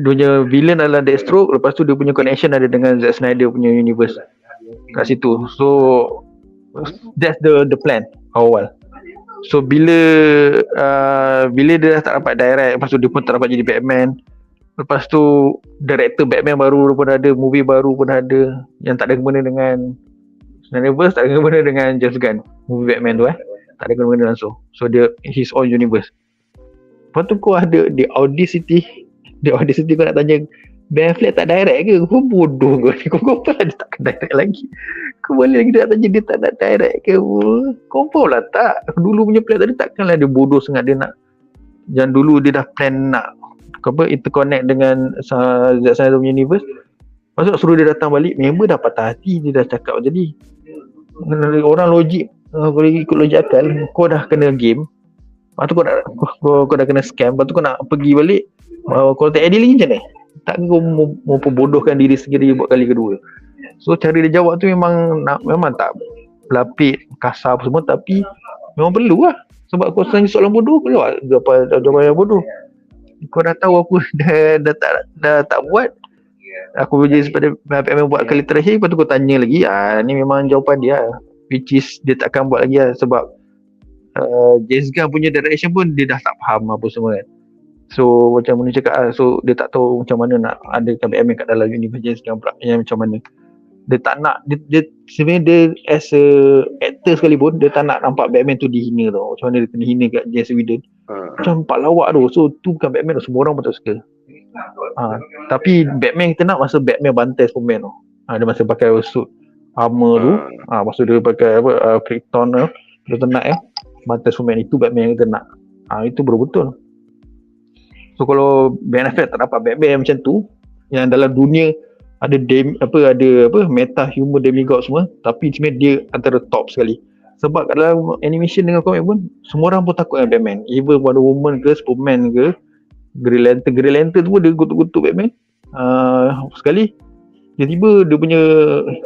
dunia villain adalah Deathstroke, lepas tu dia punya connection ada dengan Zack Snyder punya universe kat situ. So that's the plan awal. So bila dia dah tak dapat direct, lepas tu dia pun tak dapat jadi Batman. Lepas tu director Batman baru pun ada, movie baru pun ada yang tak ada kena dengan Snyderverse, tak ada kena dengan James Gunn movie Batman tu tak ada kena langsung. So dia his own universe. Lepas tu kau ada di Audacity kau nak tanya Ben Affleck tak direct ke? Kau bodoh kau ni. Kau apa lah dia tak direct lagi. Kau boleh lagi nak tanya dia tak nak direct ke? Confirm lah tak. Dulu punya plan tadi takkanlah dia bodoh sangat dia nak. Yang dulu dia dah plan nak interconnect dengan Zack Snyder punya universe. Masuk suruh dia datang balik, member dah patah hati, dia dah cakap jadi orang logik, kalau ikut logik akal, kau dah kena game, lepas tu kau dah kena scam, lepas tu kau nak pergi balik, kau tak adil lagi macam mana? Tak, kau mau perbodohkan diri sendiri buat kali kedua. So cara dia jawab tu memang tak pelapik, kasar apa semua, tapi memang perlu lah. Sebab kau tanya soalan bodoh, kau jawab jawapan yang bodoh. Kau dah tahu aku dah tak buat, aku je sepada Batman buat kali terakhir, lepas tu kau tanya lagi, ni memang jawapan dia, which is dia takkan buat lagi lah. Sebab Zsjl punya direction pun dia dah tak faham apa semua kan. So macam mana cakap so dia tak tahu macam mana nak adakan Batman kat dalam universe Zsjl pula, yang macam mana dia tak nak, dia sebenarnya dia as a actor sekalipun, dia tak nak nampak Batman tu dihina tau. Macam mana dia kena hina kat Joss Whedon, macam nampak lawak tu. So tu bukan Batman tu, semua orang pun tak suka. Tapi Batman kita nak masa Batman bantai Superman tu, dia masa pakai suit armor tu, masa dia pakai Krypton tu, dia tenat bantai Superman, itu Batman yang kita nak. Itu betul-betul. So kalau Ben Affleck tak dapat Batman macam tu, yang dalam dunia ada meta human demigod semua, tapi sebenarnya dia antara top sekali. Sebab kat dalam animation dengan komik pun semua orang pun takut dengan Batman. Even Wonder Woman ke, Superman ke, Green Lantern tu pun dia kutuk-kutuk Batman. Sekali tiba-tiba dia punya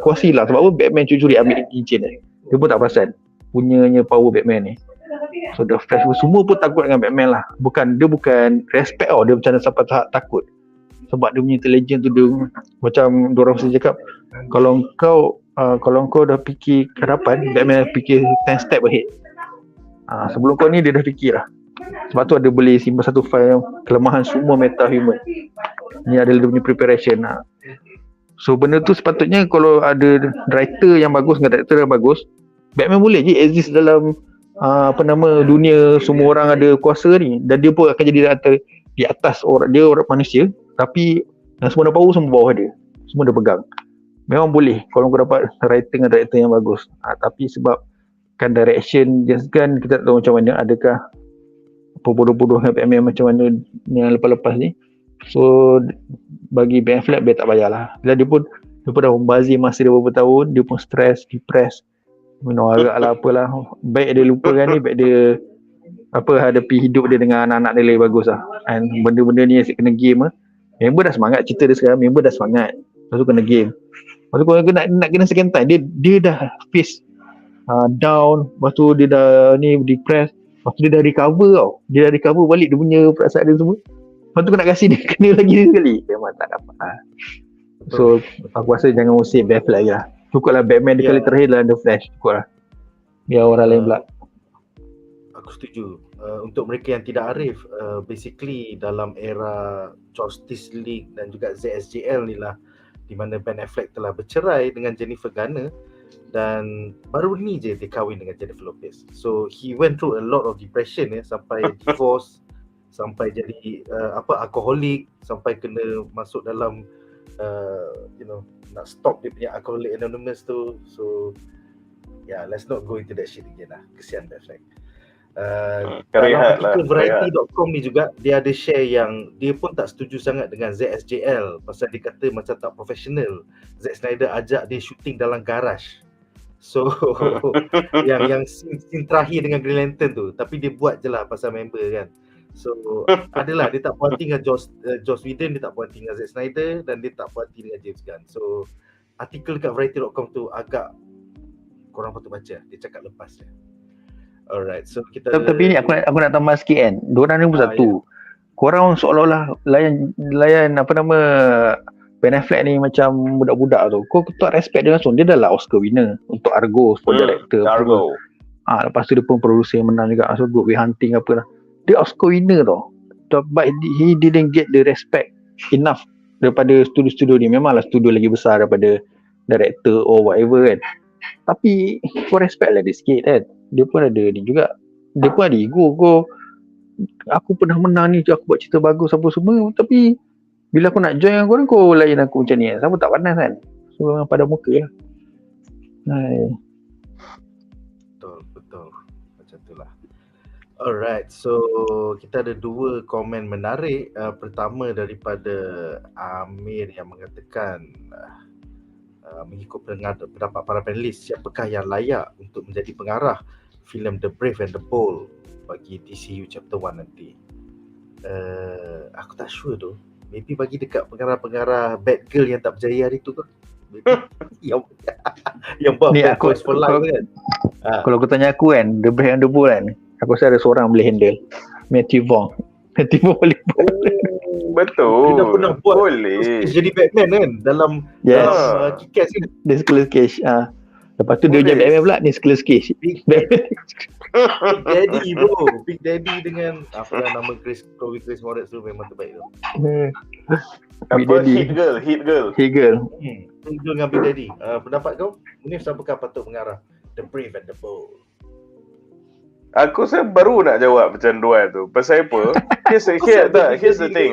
kuasa hilang. Sebab apa? Batman curi-curi ambil cincin dia pun tak perasan punyanya power Batman ni. So The Flash pun semua pun takut dengan Batman lah. Dia bukan respect dia macam sampai takut. Sebab dia punya intelligence tu, dia macam diorang mesti cakap, kalau kau dah fikir ke hadapan, Batman fikir 10 step ahead. Sebelum kau ni dia dah fikir lah. Sebab tu ada boleh simpan satu file kelemahan semua meta human. Ni adalah dia punya preparation. So benda tu sepatutnya kalau ada writer yang bagus dengan director yang bagus, Batman boleh je exist dalam dunia semua orang ada kuasa ni, dan dia pun akan jadi di atas orang, dia orang manusia, tapi yang semua dah power semua bawah dia, semua dia pegang. Memang boleh kalau kau dapat writer dengan director yang bagus. Tapi sebab kan direction Just Gun, kita tak tahu macam mana, adakah apa bodoh-bodoh dengan Batman macam mana yang lepas-lepas ni. So bagi Ben Affleck, dia tak payahlah. Dia pun dah membazir masa dia beberapa tahun, dia pun stres, depressed, agak lah apalah. Baik dia lupakan ni, baik dia hadapi hidup dia dengan anak-anak dia lebih bagus lah. And benda-benda ni asyik kena game lah. Member dah semangat cerita dia sekarang, member dah semangat, lepas tu kena game. Lepas tu kalau nak kena second time, dia dah face down, lepas tu dia dah ni depressed, lepas tu dia dah recover tau. Dia dah recover balik dia punya perasaan dia semua. Lepas tu kau nak kasi dia kena lagi sekali, memang tak dapat. So aku rasa jangan usik Batfleck lagi lah. Cukuplah Batman dia kali terakhir dalam The Flash, cukuplah. Biar orang lain pula. Aku setuju. Untuk mereka yang tidak arif, basically dalam era Justice League dan juga Zsjl ni lah, di mana Ben Affleck telah bercerai dengan Jennifer Garner dan baru ni je dia kahwin dengan Jennifer Lopez. So he went through a lot of depression sampai divorce, sampai jadi alcoholic, sampai kena masuk dalam nak stop dia punya Alcoholic Anonymous tu. So let's not go into that shit again lah. Kesian Batfleck. Dalam artikel Variety.com ni juga dia ada share yang dia pun tak setuju sangat dengan Zsjl pasal dia kata macam tak profesional. Zack Snyder ajak dia shooting dalam garage. So yang scene terakhir dengan Green Lantern tu, tapi dia buat je lah pasal member kan. So adalah dia tak puas hati dengan Joss Whedon, dia tak puas hati dengan Zack Snyder, dan dia tak puas hati dengan James Gunn. So artikel kat Variety.com tu agak korang patut baca, dia cakap lepas je. Alright, so kita tapi ni aku nak tambah sikit kan. Diorang ni pun satu. Korang seolah-olah layan Ben Affleck ni macam budak-budak tu. Kau tak respect dia langsung. Dia dah lah Oscar winner untuk Argo for director. Argo. Lepas tu dia pun producer yang menang juga. So Good Way Hunting apa lah. Dia Oscar winner tau. But he didn't get the respect enough daripada studio-studio ni. Memanglah studio lagi besar daripada director or whatever kan. Tapi kau respect lah dia sikit kan. Dia pun ada ni juga. Dia pun ada ego. Aku pernah menang ni, aku buat cerita bagus apa semua. Tapi bila aku nak join dengan korang, kau lain aku macam ni kan. Siapa tak panas kan. So memang pada muka lah. Betul. Macam tu lah. Alright, so kita ada dua komen menarik. Pertama daripada Amir yang mengatakan mengikut pendapat para panelis, siapakah yang layak untuk menjadi pengarah filem The Brave and the Bold bagi DCU Chapter 1 nanti. Aku tak sure tu. Maybe bagi dekat pengarah-pengarah Bad Girl yang tak berjaya hari tu ke? yang buat Ni Bad aku- Boys for Life kan? Kalau kau tanya aku kan, The Brave and the Bold kan, aku rasa ada seorang boleh handle. Matthew Vaughn boleh buat. Betul. Dia dah pernah buat Boleh. jadi Batman kan dalam Yes. Kick-Ass kan. Nicolas Cage. Lepas tu dia Boleh. jadi Batman pula, Nicolas Cage. Big Daddy bro. Big Daddy dengan apa nama Chris Moritz tu memang terbaik tu. Big Apa Daddy. Hit Girl. Hey girl. Itu dengan Big Daddy. Pendapat kau? Munif, siapakah patut mengarah The Brave and the Bold? Aku saya baru nak jawab macam Duan tu. Pasal apa? Here's the thing.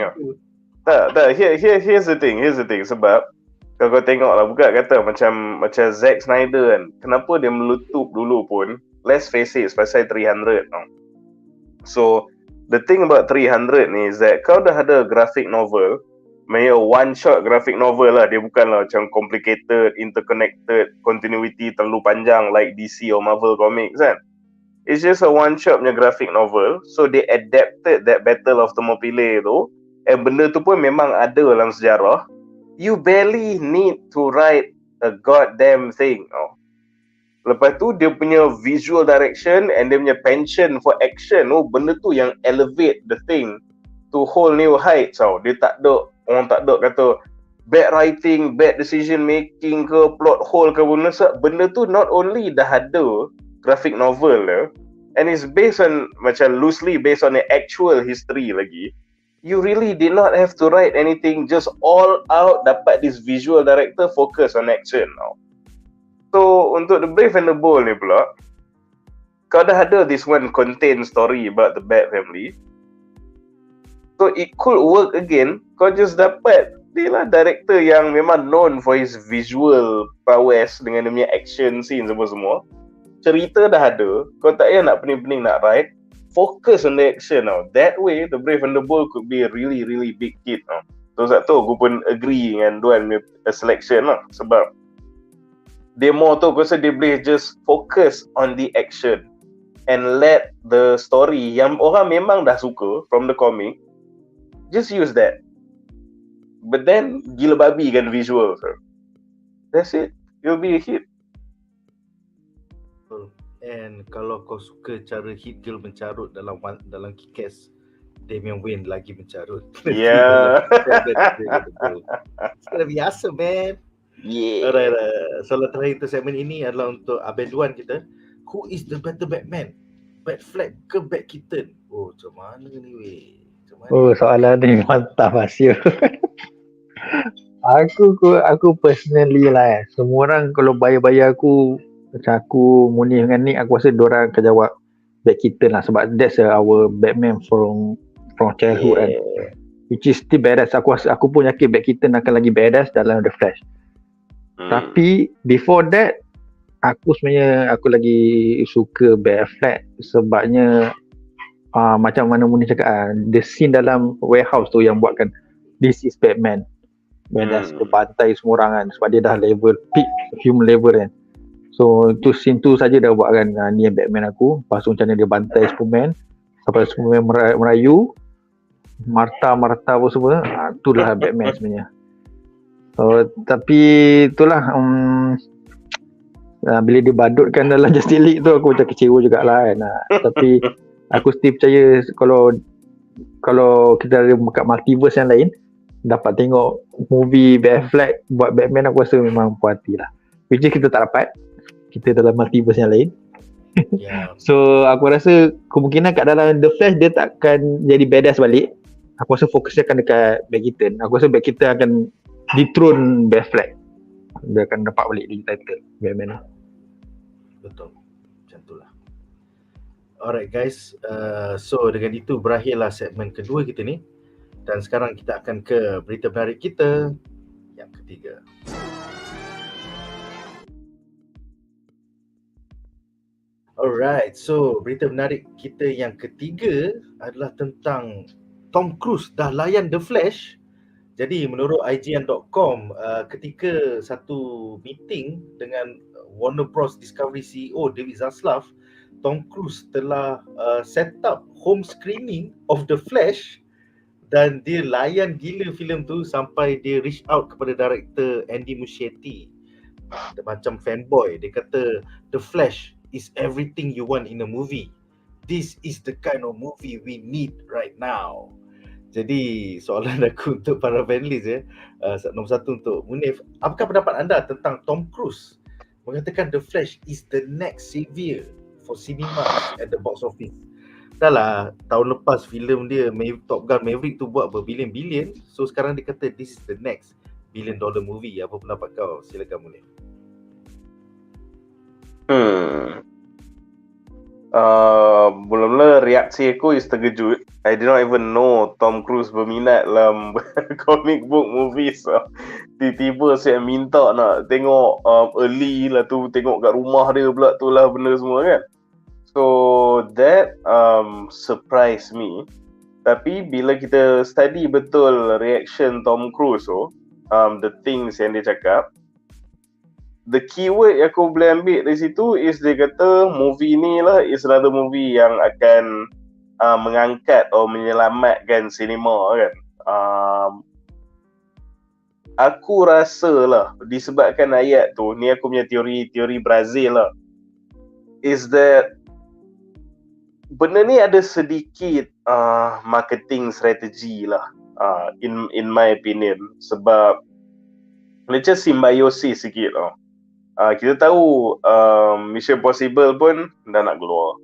Here's the thing. Sebab kalau kau tengok lah, buka kata macam Zack Snyder kan, kenapa dia meletup dulu pun, let's face it, pasal 300 tau. So the thing about 300 ni is that kau dah ada graphic novel, maksudnya one shot graphic novel lah, dia bukanlah macam complicated, interconnected, continuity terlalu panjang like DC or Marvel Comics kan. It's just a one shot punya graphic novel. So they adapted that Battle of Thermopylae tu, and benda tu pun memang ada dalam sejarah. You barely need to write a goddamn thing. Lepas tu dia punya visual direction and dia punya penchant for action, benda tu yang elevate the thing to whole new heights. Dia tak ada, orang tak ada kata bad writing, bad decision making ke, plot hole ke, benda tu not only dah ada graphic novel and it's based on, macam loosely based on the actual history lagi. You really did not have to write anything, just all out dapat this visual director focus on action now. So untuk The Brave and the Bold ni pula, kau dah ada this one contained story about the Bat family, so it could work again. Kau just dapat dia lah director yang memang known for his visual prowess dengan dia punya action scene semua. Cerita dah ada, kau tak payah nak pening-pening nak write, focus on the action now. That way The Brave and the Bold could be a really really big hit now. So satu aku pun agree dengan Duan punya selection lah, sebab demo tu aku rasa dia boleh just focus on the action and let the story yang orang memang dah suka from the comic, just use that, but then gila babi kan visual. So that's it, it'll be a hit. And kalau kau suka cara Hit Girl mencarut dalam Kick-Ass, Damian Wayne lagi mencarut. Yeah. It's gonna be awesome, man. Yeah. Alright. Soalan terakhir untuk segmen ini adalah untuk Abang Duan kita. Who is the better Batman? Batfleck ke Bat Kitten? Oh, macam mana ni weh? Soalan ni mantap Asyik. Aku personally lah, semua orang kalau bayar aku, macam aku, Munif dengan Nick, aku rasa diorang akan jawab Bat Kitten lah, sebab that's our Batman from childhood kan, which is still badass. Aku pun yakin Bat Kitten akan lagi badass dalam The Flash. Tapi before that, aku lagi suka Batfleck sebabnya macam mana Munif cakap, the scene dalam warehouse tu yang buatkan this is Batman, badass, dia bantai semua orang kan, sebab dia dah level peak human level kan. So tu scene tu saja dah buatkan ni yang Batman aku. Lepas tu macam mana dia bantai Superman sampai Superman merayu, Martha apa semua, itulah Batman sebenarnya. Tapi itulah bila dia badutkan dalam Justice League tu, aku macam kecewa jugalah kan. Tapi aku still percaya kalau kita ada kat multiverse yang lain, dapat tengok movie Batfleck buat Batman, aku rasa memang puas hati lah. Which is kita tak dapat, kita dalam multiverse yang lain. So aku rasa kemungkinan kat dalam The Flash dia takkan jadi badass balik. Aku rasa fokusnya akan dekat Bat Kitten. Aku rasa Bat Kitten akan dethrone Batfleck. Dia akan dapat balik di title Batman. Betul, macam itulah. Alright guys, so dengan itu berakhirlah segmen kedua kita ni. Dan sekarang kita akan ke berita menarik kita yang ketiga. Alright, so berita menarik kita yang ketiga adalah tentang Tom Cruise dah layan The Flash. Jadi menurut IGN.com, ketika satu meeting dengan Warner Bros Discovery CEO David Zaslav, Tom Cruise telah set up home screening of The Flash dan dia layan gila filem tu sampai dia reach out kepada director Andy Muschietti. Dia macam fanboy, dia kata The Flash is everything you want in a movie. This is the kind of movie we need right now. Jadi soalan aku untuk para panelis nombor satu untuk Munif, apakah pendapat anda tentang Tom Cruise mengatakan The Flash is the next savior for cinemas at the box office? Dah lah, tahun lepas filem dia Top Gun Maverick tu buat berbilion-bilion, so sekarang dia kata this is the next $1 billion movie. Apa pendapat kau? Silakan Munif. Mula-mula reaksi aku is terkejut. I did not even know Tom Cruise berminat dalam comic book movies. Tiba-tiba saya minta nak tengok early lah tu, tengok kat rumah dia pula tu lah benda semua kan. So that surprised me. Tapi bila kita study betul reaction Tom Cruise tu, the things yang dia cakap, the keyword yang aku boleh ambil dari situ is dia kata movie ni lah is another movie yang akan mengangkat atau menyelamatkan sinema kan. Aku rasa lah disebabkan ayat tu, ni aku punya teori Brazil lah, is that benda ni ada sedikit marketing strategi lah, in my opinion. Sebab macam simbiosis sikit lah. Kita tahu Mission Possible pun dah nak keluar,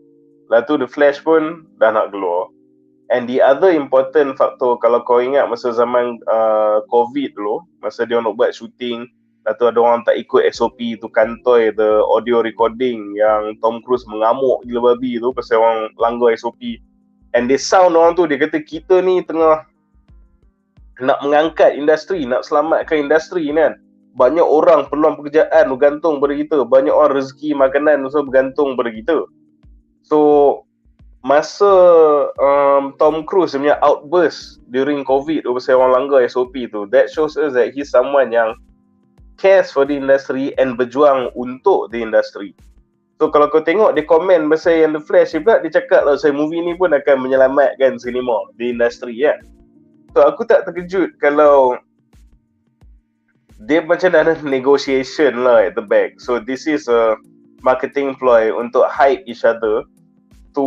lepas tu The Flash pun dah nak keluar. And the other important factor, kalau kau ingat masa zaman COVID dulu, masa dia nak buat shooting, lepas tu ada orang tak ikut SOP tu, kantoi the audio recording yang Tom Cruise mengamuk gila babi tu pasal orang langgar SOP. And the sound orang tu, dia kata kita ni tengah nak mengangkat industri, nak selamatkan industri ni kan. Banyak orang peluang pekerjaan bergantung pada kita, banyak orang rezeki makanan semua bergantung pada kita. So masa Tom Cruise punya outburst during COVID tu pasal orang langgar SOP tu, that shows us that he's someone yang cares for the industry and berjuang untuk the industry. So kalau kau tengok dia komen pasal yang The Flash, dia cakap lah saya movie ni pun akan menyelamatkan sinema, the industry kan. So aku tak terkejut kalau dia macam ada negotiation lah at the back. So this is a marketing ploy untuk hype each other to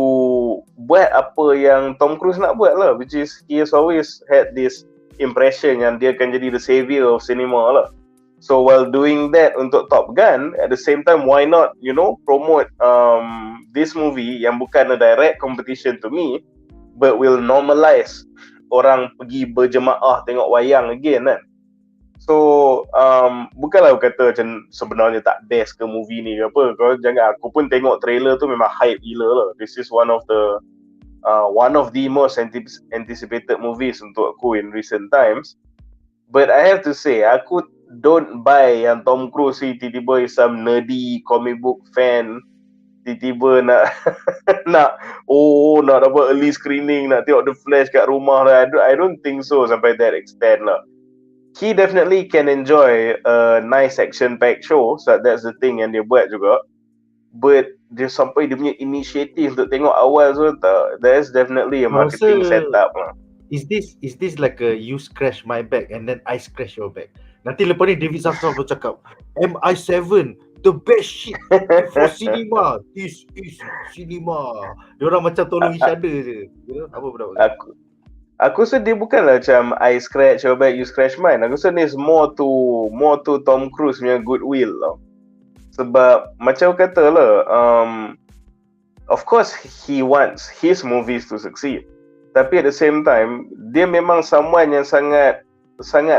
buat apa yang Tom Cruise nak buat lah, which is he has always had this impression yang dia akan jadi the savior of cinema lah. So while doing that untuk Top Gun, at the same time why not, you know, promote this movie yang bukan a direct competition to me, but will normalize orang pergi berjemaah tengok wayang again kan. So bukanlah aku kata macam sebenarnya tak best ke movie ni ke apa. Kau jangan, aku pun tengok trailer tu memang hype gila lah. This is one of the most anticipated movies untuk aku in recent times. But I have to say, aku don't buy yang Tom Cruise ni tiba-tiba is some nerdy comic book fan, tiba-tiba nak nak dapat early screening, nak tengok The Flash kat rumah lah. I don't think so sampai that extent lah. He definitely can enjoy a nice action-packed show, so that's the thing yang dia buat juga. But dia sampai dia punya initiative untuk tengok awal tu, there's definitely a marketing setup lah. Is this like a you scratch my back and then I scratch your back? Nanti lepas ni David Zaslav bercakap MI7 the best shit for cinema. This is cinema. Diorang macam tolong each other je. Apa pendapat? Aku rasa dia bukanlah macam I scratch your back, you scratch mine. Aku rasa ni is more to Tom Cruise punya goodwill lah. Sebab macam kata lah, of course he wants his movies to succeed. Tapi at the same time, dia memang someone yang sangat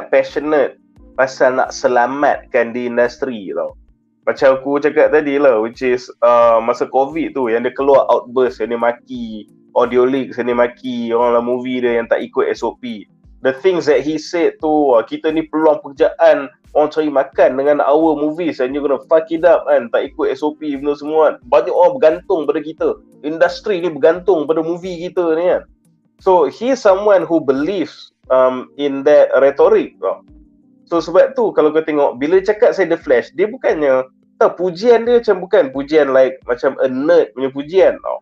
passionate pasal nak selamatkan di industri tau. Macam aku cakap tadi lah, which is masa COVID tu yang dia keluar outburst, yang dia maki audio leaks, yang dia maki orang dalam movie dia yang tak ikut SOP. the things that he said tu, kita ni peluang pekerjaan, orang cari makan dengan our movies and you're gonna fuck it up kan, tak ikut SOP benda semua kan. Banyak orang bergantung pada kita, industri ni bergantung pada movie kita ni kan. So he is someone who believes in that rhetoric tau. So sebab tu kalau kau tengok bila cakap saya The Flash, dia bukannya pujian dia macam bukan pujian like macam a nerd punya pujian tau.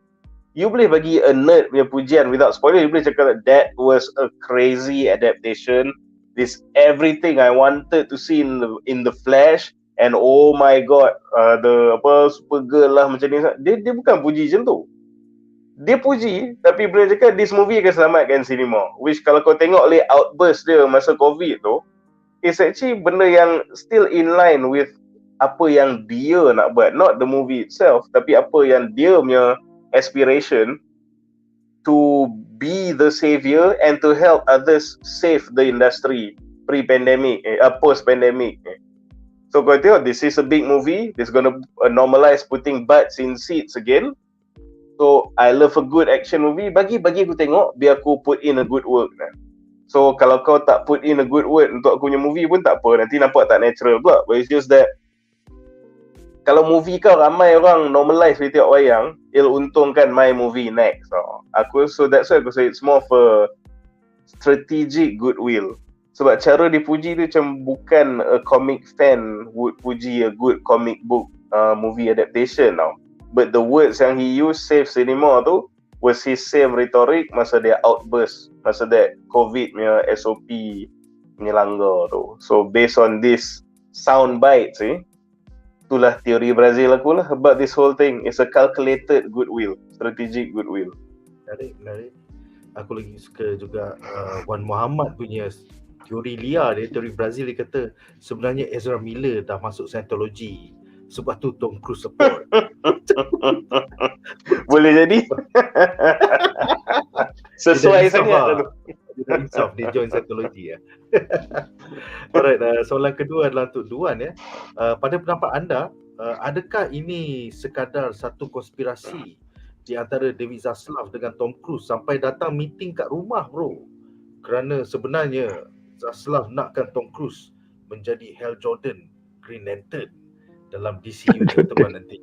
You boleh bagi a nerd punya pujian without spoiler. You boleh cakap that was a crazy adaptation. This everything I wanted to see in the Flash, and oh my god, the Supergirl lah macam ni. Dia bukan puji macam tu. Dia puji, tapi bila cakap this movie akan selamatkan cinema, which kalau kau tengok outburst dia masa COVID tu, it's actually benda yang still in line with apa yang dia nak buat, not the movie itself, tapi apa yang dia punya aspiration to be the savior and to help others save the industry pre-pandemic, post-pandemic. So kau tengok, this is a big movie. This gonna normalize putting butts in seats again. So I love a good action movie. Bagi aku tengok, biar aku put in a good work. So kalau kau tak put in a good word untuk aku punya movie pun tak apa, nanti nampak tak natural pula. But it's just that kalau movie kau ramai orang normalize dia tengok wayang, it'll untungkan my movie next. So that's why aku say it's more of a strategic goodwill. Sebab cara dia puji tu macam bukan a comic fan would puji a good comic book movie adaptation tau. But the words yang he used save cinema tu was his same rhetoric masa dia outburst, masa that COVID punya SOP punya langgar tu. So based on this sound bites itulah teori Brazil aku lah about this whole thing. It's a calculated goodwill, strategic goodwill. Menarik. Aku lagi suka juga Wan Muhammad punya teori liar dia, teori Brazil. Dia kata sebenarnya Ezra Miller dah masuk Scientology, sebab tu Tom Cruise support. Boleh jadi. Sesuai sangat. Dia join Scientology ya. Alright, soalan kedua adalah untuk Duan ya. Pada pendapat anda, adakah ini sekadar satu konspirasi di antara Dewi Zsjl dengan Tom Cruise sampai datang meeting kat rumah bro? Kerana sebenarnya Zsjl nakkan Tom Cruise menjadi Hal Jordan Green Lantern dalam DCU teman nanti.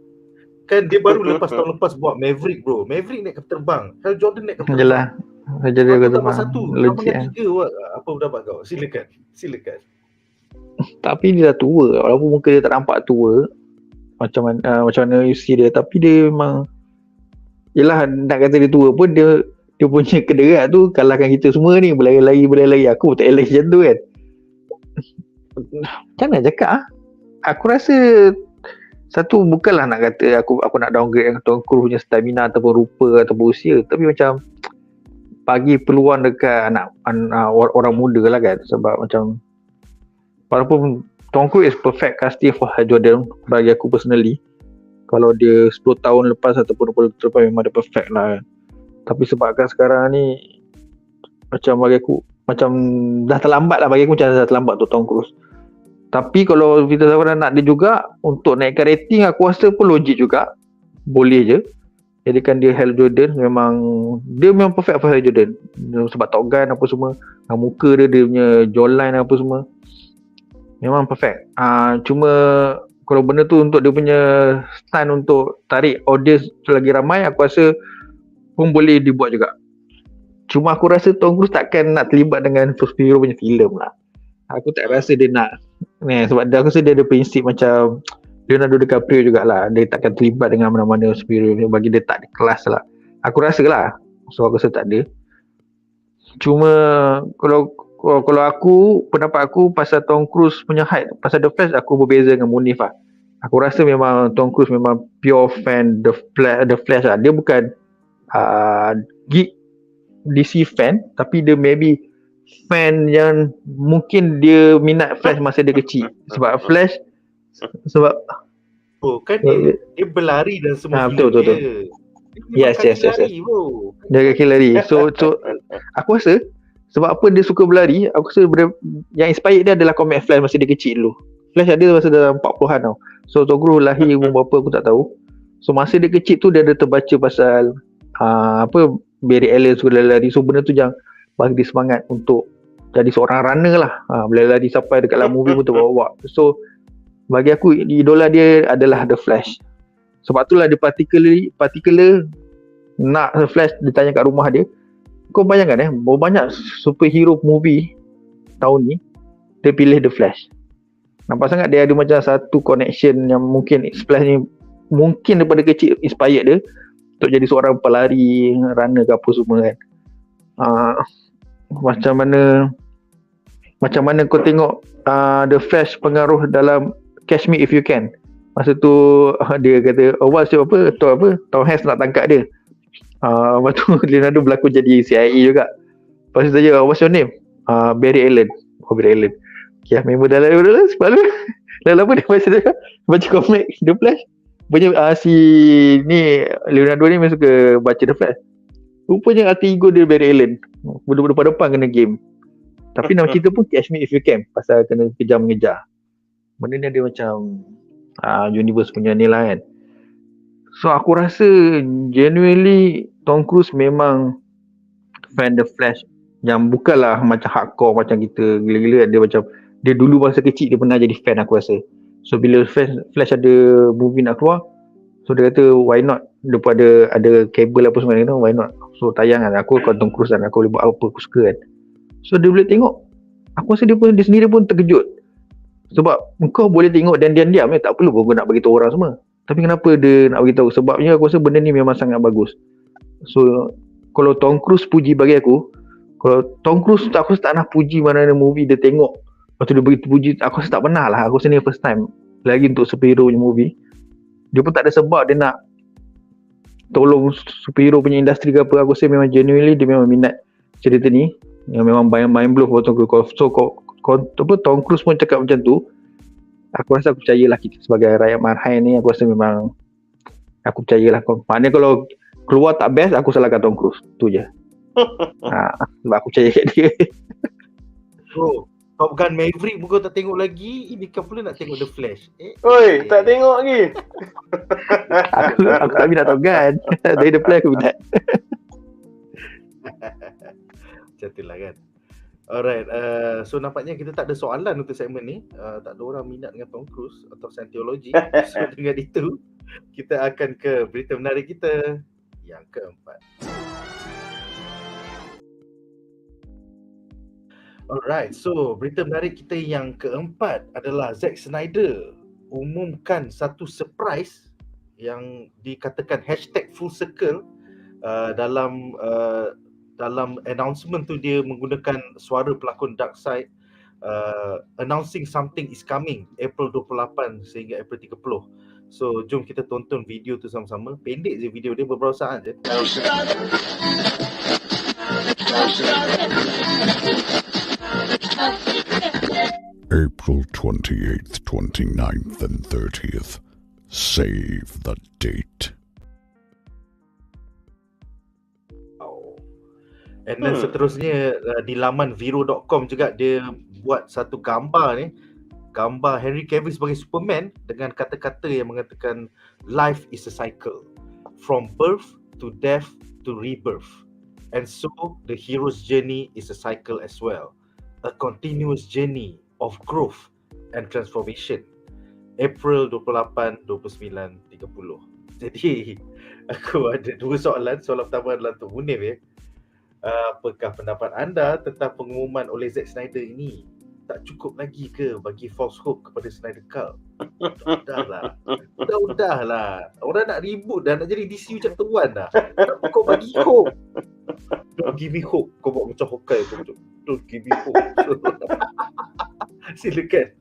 Kan dia baru tahun lepas buat Maverick bro. Maverick naik kapal terbang, Hal Jordan naik kapal terbang. Jelah. Jadi aku tambah satu, tambah tiga. Apa pendapat kau? Silakan. Tapi dia dah tua, walaupun muka dia tak nampak tua macam mana you see dia, tapi dia memang, yelah, nak kata dia tua pun dia punya kederat tu kalahkan kita semua ni. Berlari-lari aku tak elok macam tu kan. Macam mana cakap aku rasa satu, bukanlah nak kata aku nak downgrade Tom Cruise punya stamina ataupun rupa ataupun usia, tapi macam bagi peluang dekat anak orang muda lah kan. Sebab macam walaupun Tom Cruise is perfect casting for Hal Jordan bagi aku personally, kalau dia 10 tahun lepas ataupun 20 tahun lepas memang dia perfect lah kan. Tapi sebabkan sekarang ni macam bagi aku macam dah terlambat lah, bagi aku macam dah terlambat tu Tom Cruise. Tapi kalau kita sekarang nak dia juga untuk naikkan rating, aku rasa pun logik juga, boleh je jadikan dia Hal Jordan. Dia memang perfect for Hal Jordan sebab Top Gun apa semua, muka dia punya jawline apa semua memang perfect. Cuma kalau benda tu untuk dia punya stand untuk tarik audience lagi ramai, aku rasa pun boleh dibuat juga. Cuma aku rasa Tom Cruise takkan nak terlibat dengan superhero punya filem lah. Aku tak rasa dia nak sebab aku rasa dia ada prinsip macam Leonardo DiCaprio jugalah. Dia takkan terlibat dengan mana-mana superhero, bagi dia tak ada kelas lah, aku rasa lah. So aku rasa tak ada. Cuma kalau aku, pendapat aku pasal Tom Cruise punya hype pasal The Flash, aku berbeza dengan Munif lah. Aku rasa memang Tom Cruise memang pure fan The Flash lah. Dia bukan geek DC fan, tapi dia maybe fan yang mungkin dia minat Flash masa dia kecil. Sebab Flash kan dia berlari dan semua betul. Dia Yes. Dia kaki lari. So aku rasa sebab apa dia suka berlari, aku rasa yang inspired dia adalah komik Flash masa dia kecil dulu. Flash ada masa dalam 40-an tau. So Tom Cruise lahir umur berapa aku tak tahu. So masa dia kecil tu dia ada terbaca pasal Barry Allen suka lari. So benda tu yang bagi dia semangat untuk jadi seorang runner lah. Bila lari sampai dekat dalam movie pun terbawa. So bagi aku idola dia adalah The Flash. Sebab itulah dia particular nak The Flash, dia tanya kat rumah dia. Kau bayangkan banyak superhero movie tahun ni dia pilih The Flash. Nampak sangat dia ada macam satu connection yang mungkin Flash ni mungkin daripada kecil inspired dia untuk jadi seorang pelari, runner ke apa semua kan. Macam mana kau tengok The Flash pengaruh dalam Catch Me If You Can. Masa tu dia kata Tom Hanks nak tangkap dia. Lepas tu Leonardo berlakon jadi CIA juga. Lepas tu tanya, what's your name? Barry Allen. Barry Allen. Okay, member dalam sebab lama dia baca komik The Flash. Rupanya si ni Leonardo ni memang suka baca The Flash. Rupanya alter ego dia Barry Allen. Depan kena game. Tapi nama cerita pun Catch Me If You Can, pasal kena kejar-mengejar. Benda ni ada macam universe punya ni lah kan. So aku rasa genuinely Tom Cruise memang fan The Flash yang bukanlah macam hardcore macam kita gila-gila. Dia macam, dia dulu masa kecil dia pernah jadi fan aku rasa. So bila Flash ada movie nak keluar, so dia kata why not, lepas ada kabel apa semua kan, why not. So tayang kan, aku Tom Cruise kan, aku boleh buat apa aku suka kan. So dia boleh tengok. Aku rasa dia sendiri pun terkejut. Sebab kau boleh tengok dan diam-diam tak perlu pun kau nak beritahu orang semua. Tapi kenapa dia nak beritahu? Sebabnya aku rasa benda ni memang sangat bagus. So kalau Tom Cruise puji bagi aku, kalau Tom Cruise aku tak nak puji mana-mana movie dia tengok, lepas tu dia begitu puji, aku rasa tak pernah lah. Aku rasa ni first time. Lagi untuk superhero punya movie, dia pun tak ada sebab dia nak tolong superhero punya industri ke apa. Aku rasa memang genuinely dia memang minat cerita ni, yang memang mind blow for Tom Cruise. So Tom Cruise pun cakap macam tu, aku rasa aku percayalah kita sebagai rakyat marhain ni, aku rasa memang aku percayalah. Maknanya kalau keluar tak best, aku salahkan Tom Cruise, tu je. Sebab aku percaya kat dia. Bro, Top Gun Maverick pun kau tak tengok lagi, ini kan pula nak tengok The Flash. Oi, tak tengok lagi. aku tak minat Top Gun. Dari The Flash aku minat. Macam tu lah kan. Alright, so nampaknya kita tak ada soalan untuk segmen ni. Tak ada orang minat dengan Tom Cruise atau Scientology. So dengan itu, kita akan ke berita menarik kita yang keempat. Alright, so berita menarik kita yang keempat adalah Zack Snyder umumkan satu surprise yang dikatakan #full circle dalam announcement tu. Dia menggunakan suara pelakon Darkseid, announcing something is coming April 28 sehingga April 30. So jom kita tonton video tu sama-sama. Pendek je video dia, beberapa saat je. April 28th, 29th and 30th. Save the date. And then seterusnya di laman viro.com juga dia buat satu gambar ni, gambar Henry Cavill sebagai Superman dengan kata-kata yang mengatakan life is a cycle, from birth to death to rebirth, and so the hero's journey is a cycle as well, a continuous journey of growth and transformation. April 28, 29, 30. Jadi aku ada dua soalan. Soalan pertama adalah untuk Munif ya. Apakah pendapat anda tentang pengumuman oleh Zack Snyder ini? Tak cukup lagi ke bagi false hope kepada Snyder Cult? Udahlah. Orang nak reboot dah, nak jadi DC macam tuan dah. Tak kau bagi hope. Don't give me hope. Kau buat macam Hawkeye tu. Don't give me hope. Silakan.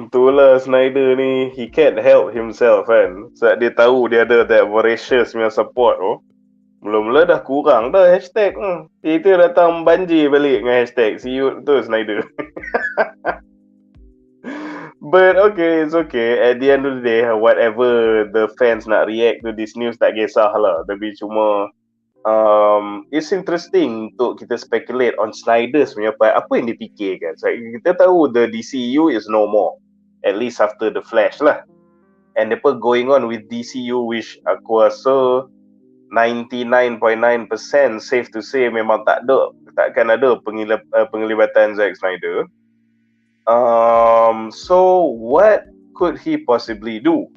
Itulah Snyder ni, he can't help himself kan. Sebab dia tahu dia ada that voracious punya support tu. Mula-mula dah kurang dah hashtag. Kita datang banjir balik dengan hashtag. See you tu Snyder. But okay, it's okay. At the end of the day, whatever the fans nak react to this news tak kisah lah. Tapi cuma it's interesting untuk kita speculate on Snyder sebenarnya apa yang dia fikirkan. So, kita tahu the DCU is no more, at least after the Flash lah. And apa going on with DCU, which aku rasa 99.9% safe to say memang tak takkan ada penglibatan Zack Snyder. So what could he possibly do?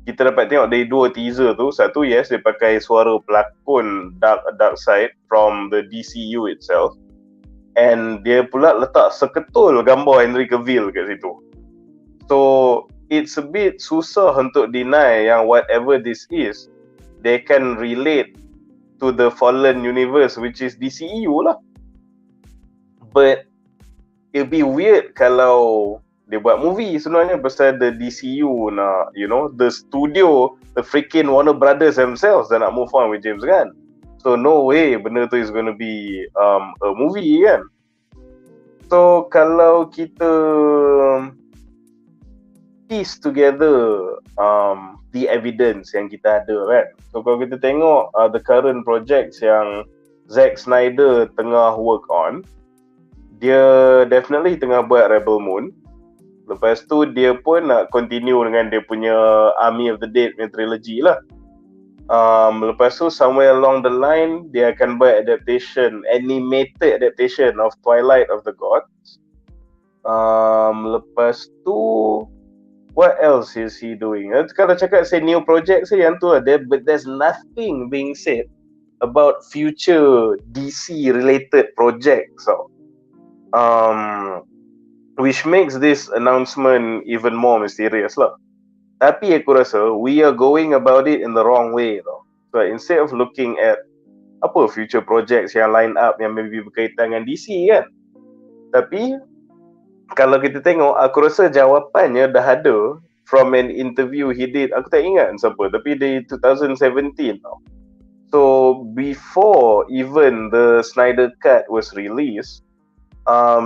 Kita dapat tengok dari 2 teaser tu. Satu, yes, dia pakai suara pelakon Darkseid from the DCU itself, and dia pula letak seketul gambar Henry Cavill kat situ. So it's a bit susah untuk deny yang whatever this is, they can relate to the fallen universe, which is DCU lah. But it'll be weird kalau dia buat movie sebenarnya pasal the DCU nak, you know, the studio, the freaking Warner Brothers themselves dah nak move on with James Gunn. So no way benda tu is going to be a movie kan. So kalau kita piece together the evidence yang kita ada kan. So kalau kita tengok the current projects yang Zack Snyder tengah work on, dia definitely tengah buat Rebel Moon. Lepas tu dia pun nak continue dengan dia punya Army of the Dead punya trilogy lah. Lepas tu somewhere along the line dia akan buat animated adaptation of Twilight of the Gods. Lepas tu what else is he doing? Kalau cakap say new project saya yang tu ada, but there's nothing being said about future DC related projects. So which makes this announcement even more mysterious lah. Tapi aku rasa we are going about it in the wrong way tau. So instead of looking at apa future projects yang line up yang maybe berkaitan dengan DC kan, tapi kalau kita tengok, aku rasa jawapannya dah ada from an interview he did. Aku tak ingat siapa, tapi di 2017 tau. So before even the Snyder Cut was released,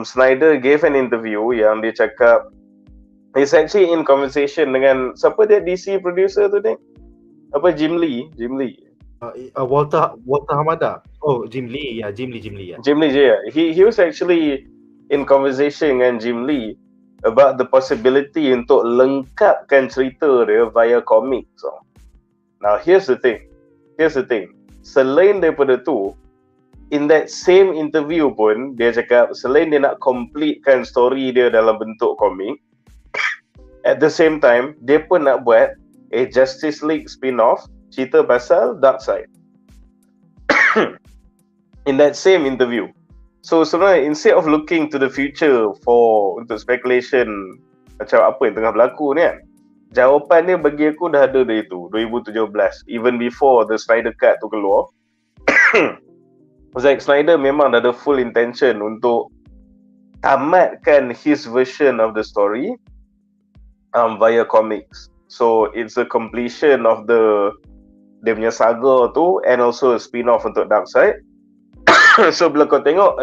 Snyder gave an interview yang dia cakap he's actually in conversation dengan siapa dia DC producer tu ni? Apa Jim Lee? Walter Hamada. Oh, Jim Lee ya. Jim Lee je ya. He was actually in conversation dengan Jim Lee about the possibility untuk lengkapkan cerita dia via komik. So, now here's the thing. Selain daripada tu, in that same interview pun dia cakap selain dia nak completekan story dia dalam bentuk komik, at the same time dia pun nak buat a Justice League spin-off cerita pasal Darkseid. In that same interview. So sebenarnya instead of looking to the future untuk speculation macam apa yang tengah berlaku ni kan, jawapan dia bagi aku dah ada dari tu 2017, even before the Snyder Cut tu keluar. Zack Snyder memang dah ada full intention untuk tamatkan his version of the story via comics. So it's a completion of dia punya saga tu and also a spin-off untuk Darkseid. So bila kau tengok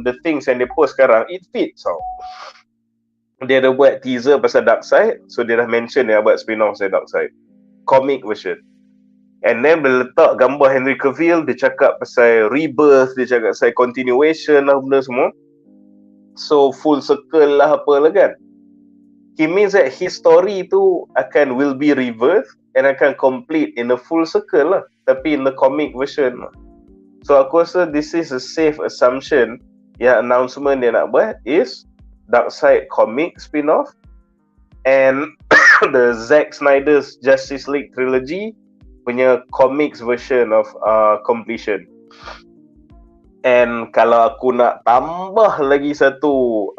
the things yang dia post sekarang, it fits. So dia ada buat teaser pasal Darkseid, so dia dah mention dia buat spin-off pasal Darkseid comic version. And then bila letak gambar Henry Cavill, dia cakap pasal rebirth, dia cakap pasal continuation lah benda semua. So full circle lah apalah kan. It means that his story tu will be rebirth and akan complete in a full circle lah, tapi in the comic version lah. So aku rasa this is a safe assumption yang announcement dia nak buat is Darkseid comic spin-off and the Zack Snyder's Justice League trilogy punya comics version of completion. And kalau aku nak tambah lagi satu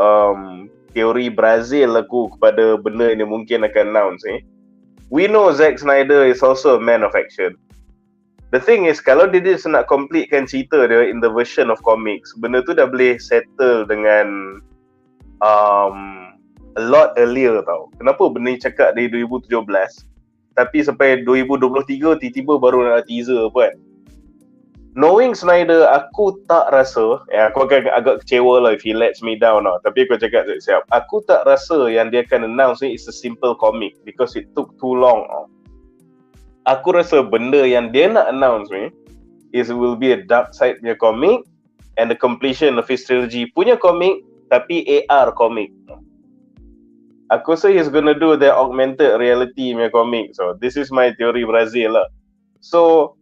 teori Brazil aku kepada benda ini mungkin akan announce we know Zack Snyder is also a man of action. The thing is, kalau dia nak completekan cerita dia in the version of comics, benda tu dah boleh settle dengan a lot earlier tau. Kenapa benda ni cakap dari 2017 tapi sampai 2023 tiba-tiba baru nak teaser apa kan. Knowing Snyder, aku tak rasa, aku akan agak kecewa lah if he lets me down lah. Tapi aku cakap siap, aku tak rasa yang dia akan announce ni is a simple comic because it took too long. Aku rasa benda yang dia nak announce ni will be a Darkseid punya comic and the completion of his trilogy punya comic, tapi AR comic. Aku rasa he's gonna do the augmented reality punya comic. So this is my teori Brazil lah. So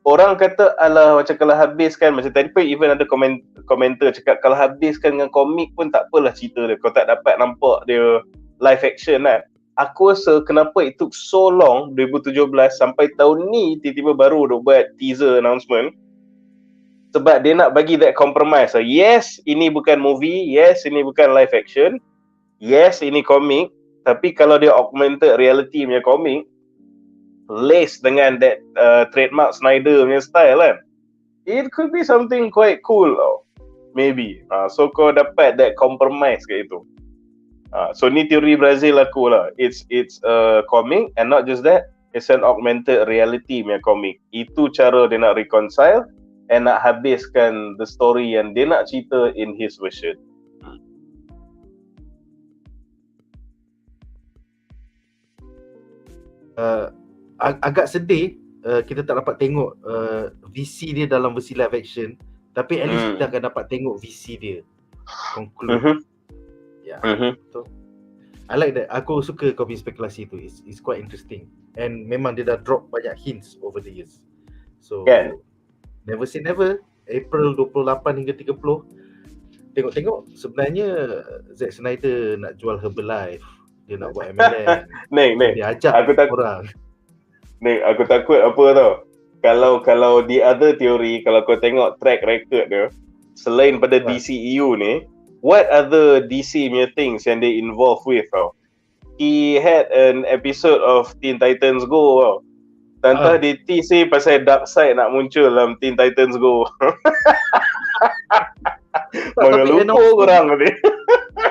orang kata alah macam kalau habiskan, macam tadi pun even ada komentar cakap kalau habiskan dengan komik pun tak apalah cerita dia, kau tak dapat nampak dia live action kan. Aku rasa kenapa it took so long 2017 sampai tahun ni tiba-tiba baru dia buat teaser announcement, sebab dia nak bagi that compromise. So, yes, ini bukan movie, yes, ini bukan live action, yes, ini komik, tapi kalau dia augmented reality punya komik, lace dengan that trademark Snyder punya style kan, it could be something quite cool tau, maybe. So kau dapat that compromise kat itu. So ni teori Brazil aku lah. It's a comic, and not just that, it's an augmented reality punya komik. Itu cara dia nak reconcile and nak habiskan the story yang dia nak cerita in his version. Agak sedih kita tak dapat tengok VC dia dalam versi live action, tapi at least kita akan dapat tengok VC dia conclude. Betul. I like that. Aku suka komik spekulasi tu. It's quite interesting, and memang dia dah drop banyak hints over the years. So never say never. April 28 hingga 30, tengok-tengok sebenarnya Zack Snyder nak jual Herbalife, dia nak buat MLM. Dia ajak orang. Aku takut apa tau, kalau the other theory, kalau kau tengok track record dia, selain pada DCEU ni, what other DC punya things yang dia involved with tau. He had an episode of Teen Titans Go tau. Tantah dia tease pasal Darkseid nak muncul dalam Teen Titans Go. Mana lupa korang ni.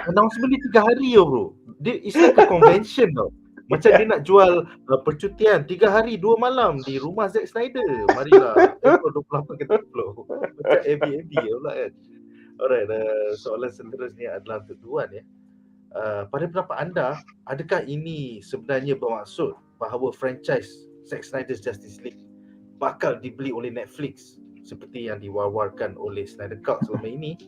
Announcement ni 3 hari bro. It's like a convention tau. Macam dia nak jual percutian 3 hari 2 malam di rumah Zack Snyder. Marilah, April 28 ke 30. Macam Airbnb pula kan. Alright, soalan seterusnya adalah untuk Duan ya. Pada pendapat anda, adakah ini sebenarnya bermaksud bahawa franchise Zack Snyder's Justice League bakal dibeli oleh Netflix seperti yang diwar-warkan oleh Snyder Cut selama ini,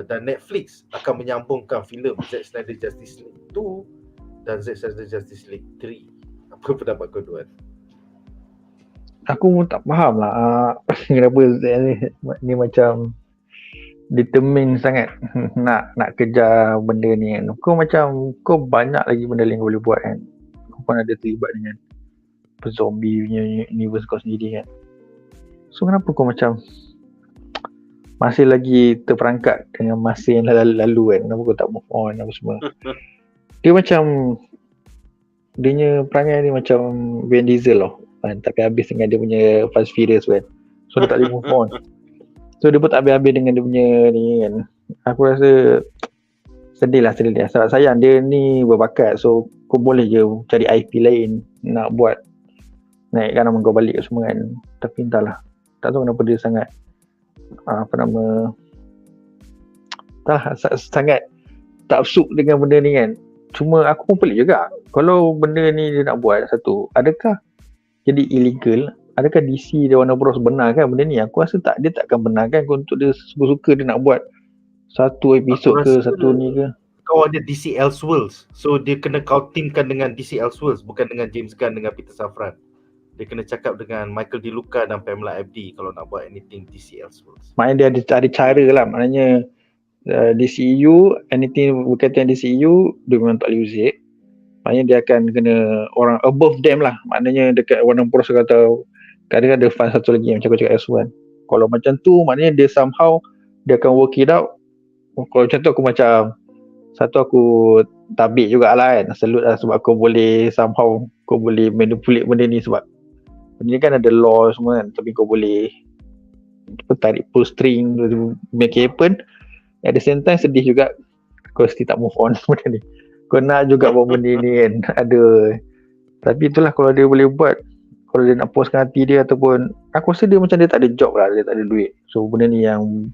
dan Netflix akan menyambungkan filem Zack Snyder Justice League 2 dan Zack Snyder Justice League 3. Apa pendapat kau Duan? Aku pun tak faham lah kenapa ni macam determine sangat nak kejar benda ni kan. Kau banyak lagi benda yang kau boleh buat kan. Kau pun ada terlibat dengan zombie punya universe kau sendiri kan. So kenapa kau macam masih lagi terperangkap dengan masa yang lalu kan. Kenapa kau tak move on apa semua. Dia macam dia punya perangai ni macam Vin Diesel lah kan? Tapi habis dengan dia punya Fast Furious kan. So dia tak boleh move on. So dia pun tak habis-habis dengan dia punya ni kan. Aku rasa sedih lah. Sebab sayang dia ni berbakat. So kau boleh je cari IP lain nak buat, naikkan nama kau balik semua kan. Tapi entahlah, tak tahu kenapa dia sangat sangat tak suka dengan benda ni kan. Cuma aku pun pelik juga, kalau benda ni dia nak buat satu, adakah jadi illegal? Adakah DC dan Warner Bros benarkan benda ni? Aku rasa tak, dia takkan benarkan untuk dia suka-suka dia nak buat satu episod ke satu ni ke. Kau ada DC Elseworlds, so dia kena countingkan dengan DC Elseworlds, bukan dengan James Gunn dengan Peter Safran. Dia kena cakap dengan Michael Di Luca dan Pamela Abdi kalau nak buat anything DC Elseworlds. Maknanya dia ada cara lah. Maknanya DCEU, anything berkaitan DCEU, dia memang tak boleh use it. Maknanya dia akan kena orang above them lah. Maknanya dekat Warner Bros kata kadang-kadang ada fund satu lagi macam aku cakap S1. Kalau macam tu maknanya dia somehow dia akan work it out. Kalau macam tu aku macam satu aku tabik jugalah kan. Salute lah sebab kau boleh somehow kau boleh manipulate benda ni, sebab benda ni kan ada law semua kan. Tapi kau boleh tarik pull string, make it happen. At the same time sedih juga kau still tak move on benda ni. Kau nak juga buat benda ni kan. Ada. Tapi itulah kalau dia boleh buat, kalau dia nak puaskan hati dia, ataupun aku rasa dia macam dia tak ada job lah, dia tak ada duit. So benda ni yang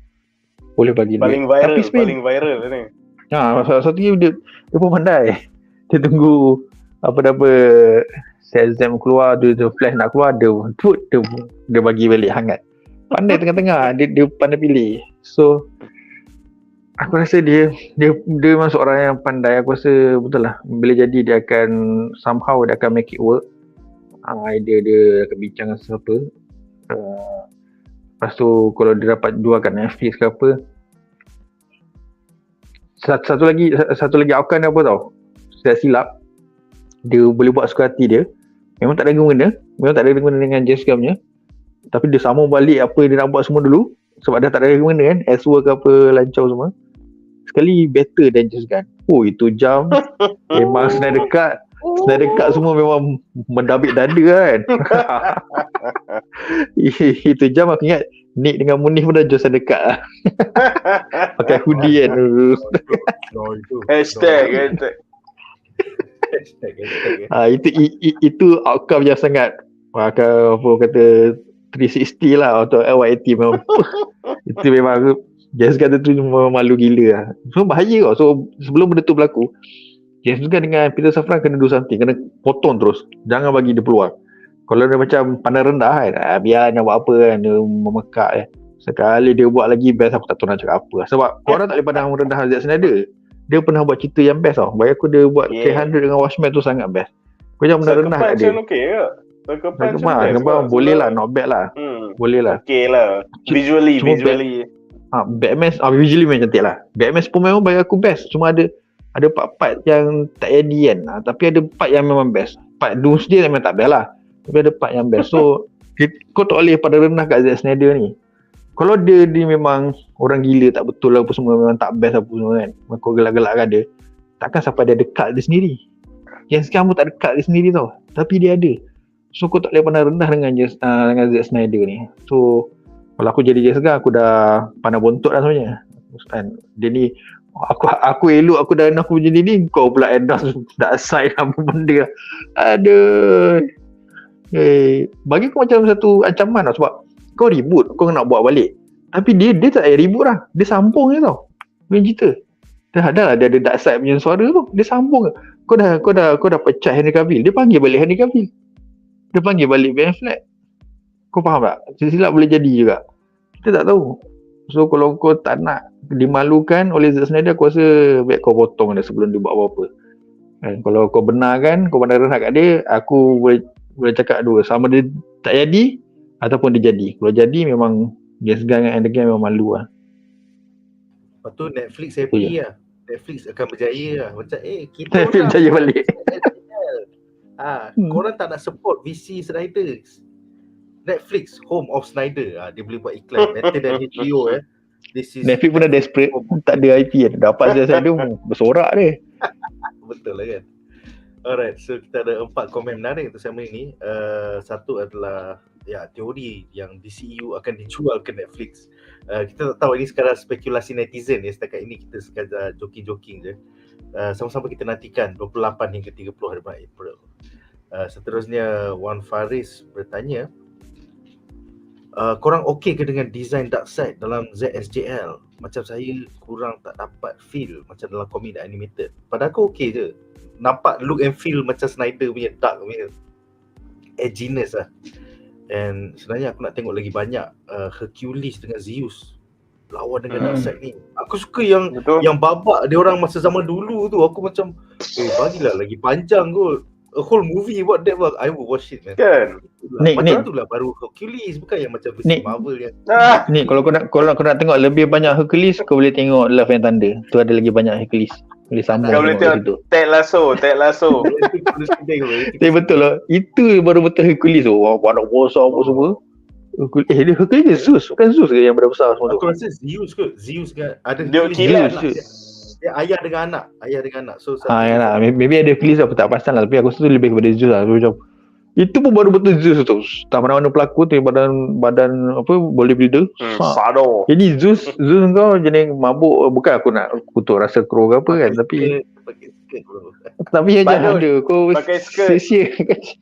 boleh bagi paling duit. viral, paling viral ni. Satu lagi dia pun pandai. Dia tunggu apa-apa Shazam keluar, dia Flash nak keluar, dia bagi balik hangat. Pandai tengah-tengah, dia pandai pilih. So aku rasa dia memang seorang yang pandai. Aku rasa betul lah, bila jadi dia akan somehow dia akan make it work. Idea dia akan bincang dengan siapa, Lepas tu kalau dia dapat jual kat Netflix ke apa. Satu lagi outcome dia apa tau? Saya silap. Dia boleh buat suka hati dia. Memang tak ada guna dengan Jessica punya. Tapi dia sambung balik apa dia nak buat semua dulu. Sebab dah tak ada guna kan. As-work ke apa lancau semua. Sekali better than Jessica. Oh itu jam. Memang Snyder Cut semua memang mendabik dada kan. Itu jam aku ingat Nick dengan Munif pun dah jual Snyder Cut lah. Pakai hoodie kan. Hashtag. Itu outcome yang sangat apa kata 360 lah atau LYT memang. Itu memang Jessica tu memang malu gila lah. So bahaya tau. So sebelum benda tu berlaku, Jessica dengan Peter Safran kena do something, kena potong terus. Jangan bagi dia peluang. Kalau dia macam pandang rendah kan, biar nak buat apa kan, dia memekak kan. Sekali dia buat lagi best, aku tak tahu nak cakap apa. Sebab korang tak boleh pandang rendah Zack Snyder. Dia pernah buat cerita yang best tau. Bagi aku dia buat K100 dengan Watchmen tu sangat best. Kau jangan pandang rendah kat dia. Sakepan boleh lah, not bad lah. Boleh lah. Okay lah. Visually. Batman visually memang cantik lah. Batman Superman pun bagi aku best. Cuma ada part-part yang tak jadi kan. Tapi ada part yang memang best. Part Doomsday memang tak best lah. Tapi ada part yang best. So kau tak boleh pada rendah kat Zack Snyder ni. Kalau dia memang orang gila tak betul lah apa semua, memang tak best apa semua kan, kau gelak-gelakkan dia, takkan sampai dia ada cut dia sendiri. Yang sekarang pun tak ada cut dia sendiri tau. Tapi dia ada. So kau tak boleh pandang rendah dengan Zack Snyder ni. So kalau aku jadi Jessica, aku dah pandang bontot lah sebenarnya kan. Dia ni aku elok, aku dah nak aku jadi ni, kau pula endorse Darkseid apa benda. Aduh. Bagi aku macam satu ancaman lah. Sebab kau reboot, kau nak buat balik. Tapi dia tak payah reboot lah. Dia sambung je tau. Dia cerita. Dah ada Darkseid punya suara tu. Dia sambung. Kau dah pecah Henry Cavill. Dia panggil balik Henry Cavill. Dia panggil balik Batfleck. Kau faham tak? Silap boleh jadi juga. Kita tak tahu. So kalau kau tak nak dimalukan oleh Zack Snyder, aku rasa baik kau potong dia sebelum dia buat apa-apa. Kalau kau benarkan, kau pandang rendah kat dia, aku boleh cakap dua. Sama dia tak jadi ataupun dia jadi. Kalau jadi memang Jessica dengan Endgame memang malu lah. Lepas tu Netflix happy lah. Netflix akan berjaya lah. Macam kita Netflix berjaya balik. Korang tak nak support VC Snyder. Netflix home of Snyder. Dia boleh buat iklan better than HBO Netflix pun dah desperate. Tak ada IP kan. Dapat Snyder bersorak dia. Betul lah kan. Alright, so kita ada 4 komen menarik untuk segmen ini. Satu adalah teori yang DCU akan dijual ke Netflix. Kita tak tahu, ini sekadar spekulasi netizen ya. Setakat ini kita sekadar joking-joking je. Sama-sama kita nantikan 28 hingga 30 hari bulan April. Seterusnya Wan Faris bertanya, korang okey ke dengan design Darkseid dalam Zsjl? Macam saya kurang tak dapat feel macam dalam komik dan animated. Pada aku okey je. Nampak look and feel macam Snyder punya dark punya edginess lah. And sebenarnya aku nak tengok lagi banyak Hercules dengan Zeus lawan dengan Darkseid ni. Aku suka yang babak dia orang masa zaman dulu tu. Aku macam bagilah lagi panjang kot. A whole movie about that, I will watch it man. Kan? Macam tu lah baru Hercules, bukan yang macam versi Marvel yang ni kalau kau nak tengok lebih banyak Hercules, kau boleh tengok Love and Thunder. Tu ada lagi banyak Hercules. Boleh sambung. Kau boleh tengok Ted Lasso. Tapi betul lah. Itu baru betul Hercules tu. Badak besar apa semua. Dia Hercules ke Zeus? Bukan Zeus ke yang besar semua tu? Aku rasa Zeus kot. Zeus kan ada dia dia ayah dengan anak. So yalah. Maybe ada Hercules aku tak pasal lah. Tapi aku rasa tu lebih kepada Zeus lah. Macam itu pun baru betul Zeus tu. Tak mana-mana pelakon tu badan apa bodybuilder. Sado. Jadi Zeus kau jenis mabuk, bukan aku nak kutuk rasa crow ke apa kan, tapi tapi aja ada kau sia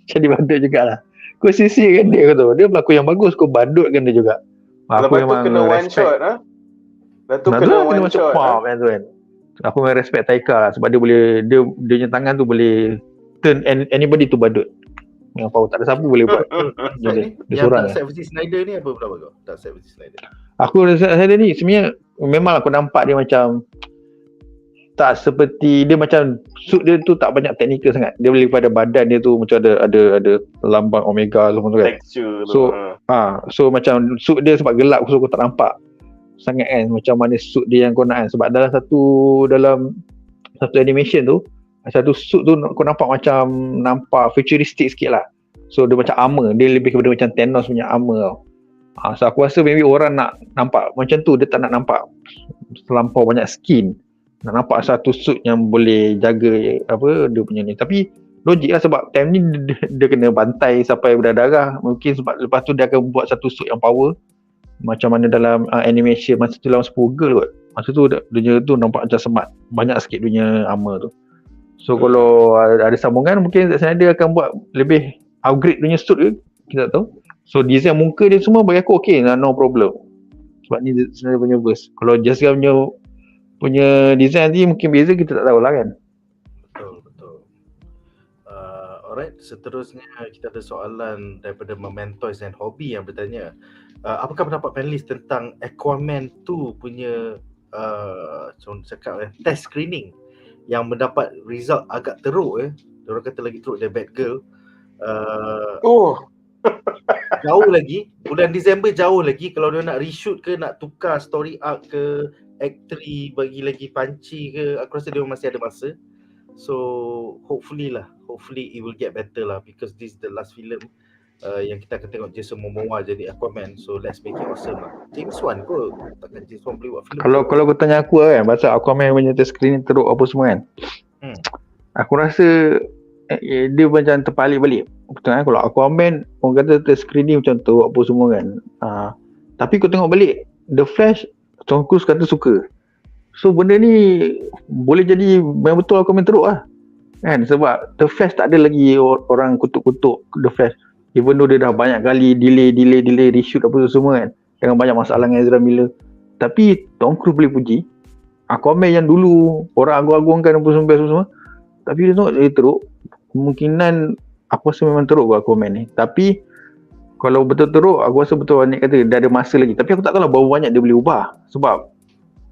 jadi badut jugalah. Kau sia-siakan dia kau tu. Dia pelakon yang bagus, kau badutkan dia juga. Aku memang kena one shot kena one shot kan tu kan. Aku memang respect Taika lah sebab dia punya tangan tu boleh turn anybody to badut. Yang power tak ada siapa boleh buat. Dia seorang. Darkseid versi Snyder ni apa pula kau? Darkseid versi Snyder. Aku rasa Snyder ni sebenarnya memang aku nampak dia macam tak seperti dia, macam suit dia tu tak banyak teknikal sangat. Dia boleh pada badan dia tu macam ada lambang omega semua tu kan. Texture so So macam suit dia sebab gelap, so kau tak nampak sangat kan macam mana suit dia yang kau nak kan. Sebab dalam satu animation tu, satu suit tu kau nampak nampak futuristic sikit lah. So dia macam armor, dia lebih kepada macam Thanos punya armor tau. So aku rasa maybe orang nak nampak macam tu, dia tak nak nampak terlampau banyak skin, nak nampak satu suit yang boleh jaga dia punya ni. Tapi logik lah sebab time ni dia kena bantai sampai berdarah. Mungkin sebab lepas tu dia akan buat satu suit yang power macam mana dalam animation masa tu dalam Spookgirl kot. Masa tu dunia tu nampak macam semat, banyak sikit dunia armor tu. So kalau ada sambungan mungkin dia akan buat lebih upgrade dunia suit ke, kita tak tahu. So design muka dia semua bagi aku okay, no problem. Sebab ni sebenarnya punya verse. Kalau Zsjl punya design ni mungkin beza, kita tak tahu lah kan. Betul. Alright, seterusnya kita ada soalan daripada Mementoys and Hobby yang bertanya, apakah pendapat panelis tentang Aquaman 2 punya test screening yang mendapat result agak teruk Diorang kata lagi teruk dari Batgirl. Jauh lagi, bulan Disember jauh lagi. Kalau dia nak reshoot ke, nak tukar story arc ke, act 3 bagi lagi panci ke, aku rasa dia masih ada masa. So hopefully it will get better lah, because this is the last film yang kita akan tengok Jason Momoa jadi Aquaman. So let's make it awesome lah. James Wan kot, takkan James Wan boleh buat film. Kalau kau tanya aku kan, pasal Aquaman punya test screening teruk apa semua kan, aku rasa dia macam terbalik balik. Betul kan, kalau Aquaman orang kata test screening macam teruk apa semua kan, tapi kau tengok balik The Flash, Tom Cruise kata suka. So benda ni boleh jadi memang betul Aquaman teruk lah kan, sebab The Flash tak ada lagi orang kutuk-kutuk The Flash, even though dia dah banyak kali delay reshoot apa semua kan, dengan banyak masalah dengan Ezra Miller. Tapi Tom Cruise boleh puji Aquaman yang dulu orang agung-agungkan apa semua, tapi dia tengok dia teruk. Kemungkinan aku rasa memang teruk buat Aquaman ni. Tapi kalau betul teruk, aku rasa betul Anik kata dia ada masa lagi. Tapi aku tak tahu lah berapa banyak dia boleh ubah, sebab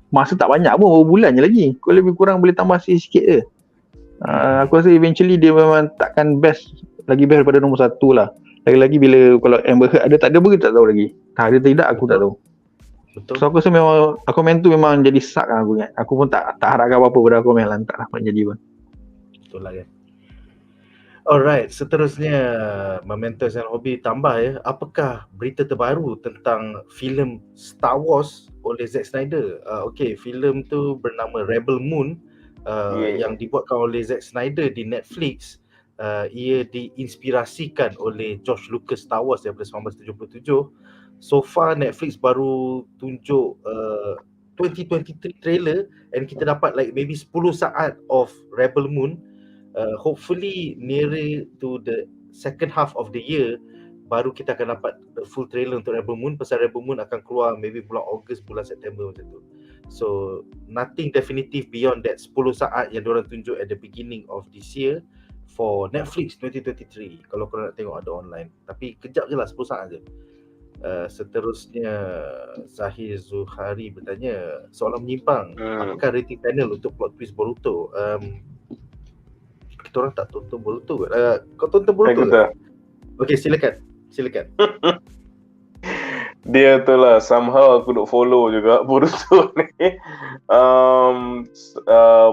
masa tak banyak pun, berapa bulan je lagi. Kau lebih kurang boleh tambah sikit je. Aku rasa eventually dia memang takkan lagi best daripada nombor 1 lah. Lagi-lagi bila kalau Amber Heard ada tak ada pun kita tak tahu lagi. Ada tidak aku tak tahu. Betul. So aku rasa memang Aquaman tu memang jadi sak lah aku ingat. Aku pun tak harapkan apa-apa pada Aquaman lah, tak lah jadi pun. Betul lah kan. Alright, seterusnya Mementos and Hobby tambah apakah berita terbaru tentang filem Star Wars oleh Zack Snyder? Filem tu bernama Rebel Moon, yang dibuatkan oleh Zack Snyder di Netflix. Ia diinspirasikan oleh George Lucas Star Wars daripada 1977. So far Netflix baru tunjuk 2023 trailer, and kita dapat like maybe 10 saat of Rebel Moon. Hopefully nearer to the second half of the year baru kita akan dapat the full trailer untuk Rebel Moon. Pasal Rebel Moon akan keluar maybe bulan Ogos, bulan September macam tu. So nothing definitive beyond that 10 saat yang diorang tunjuk at the beginning of this year for Netflix 2023. Kalau korang nak tengok ada online, tapi kejap je lah, 10 saat je. Seterusnya Zahir Zuhari bertanya, soalan menyimpang, apakah rating panel untuk plot twist Boruto? Kita orang tak tonton Boruto kot. Kau tonton Boruto ke? Okay, silakan. Dia tu lah, somehow aku duk follow juga Boruto ni.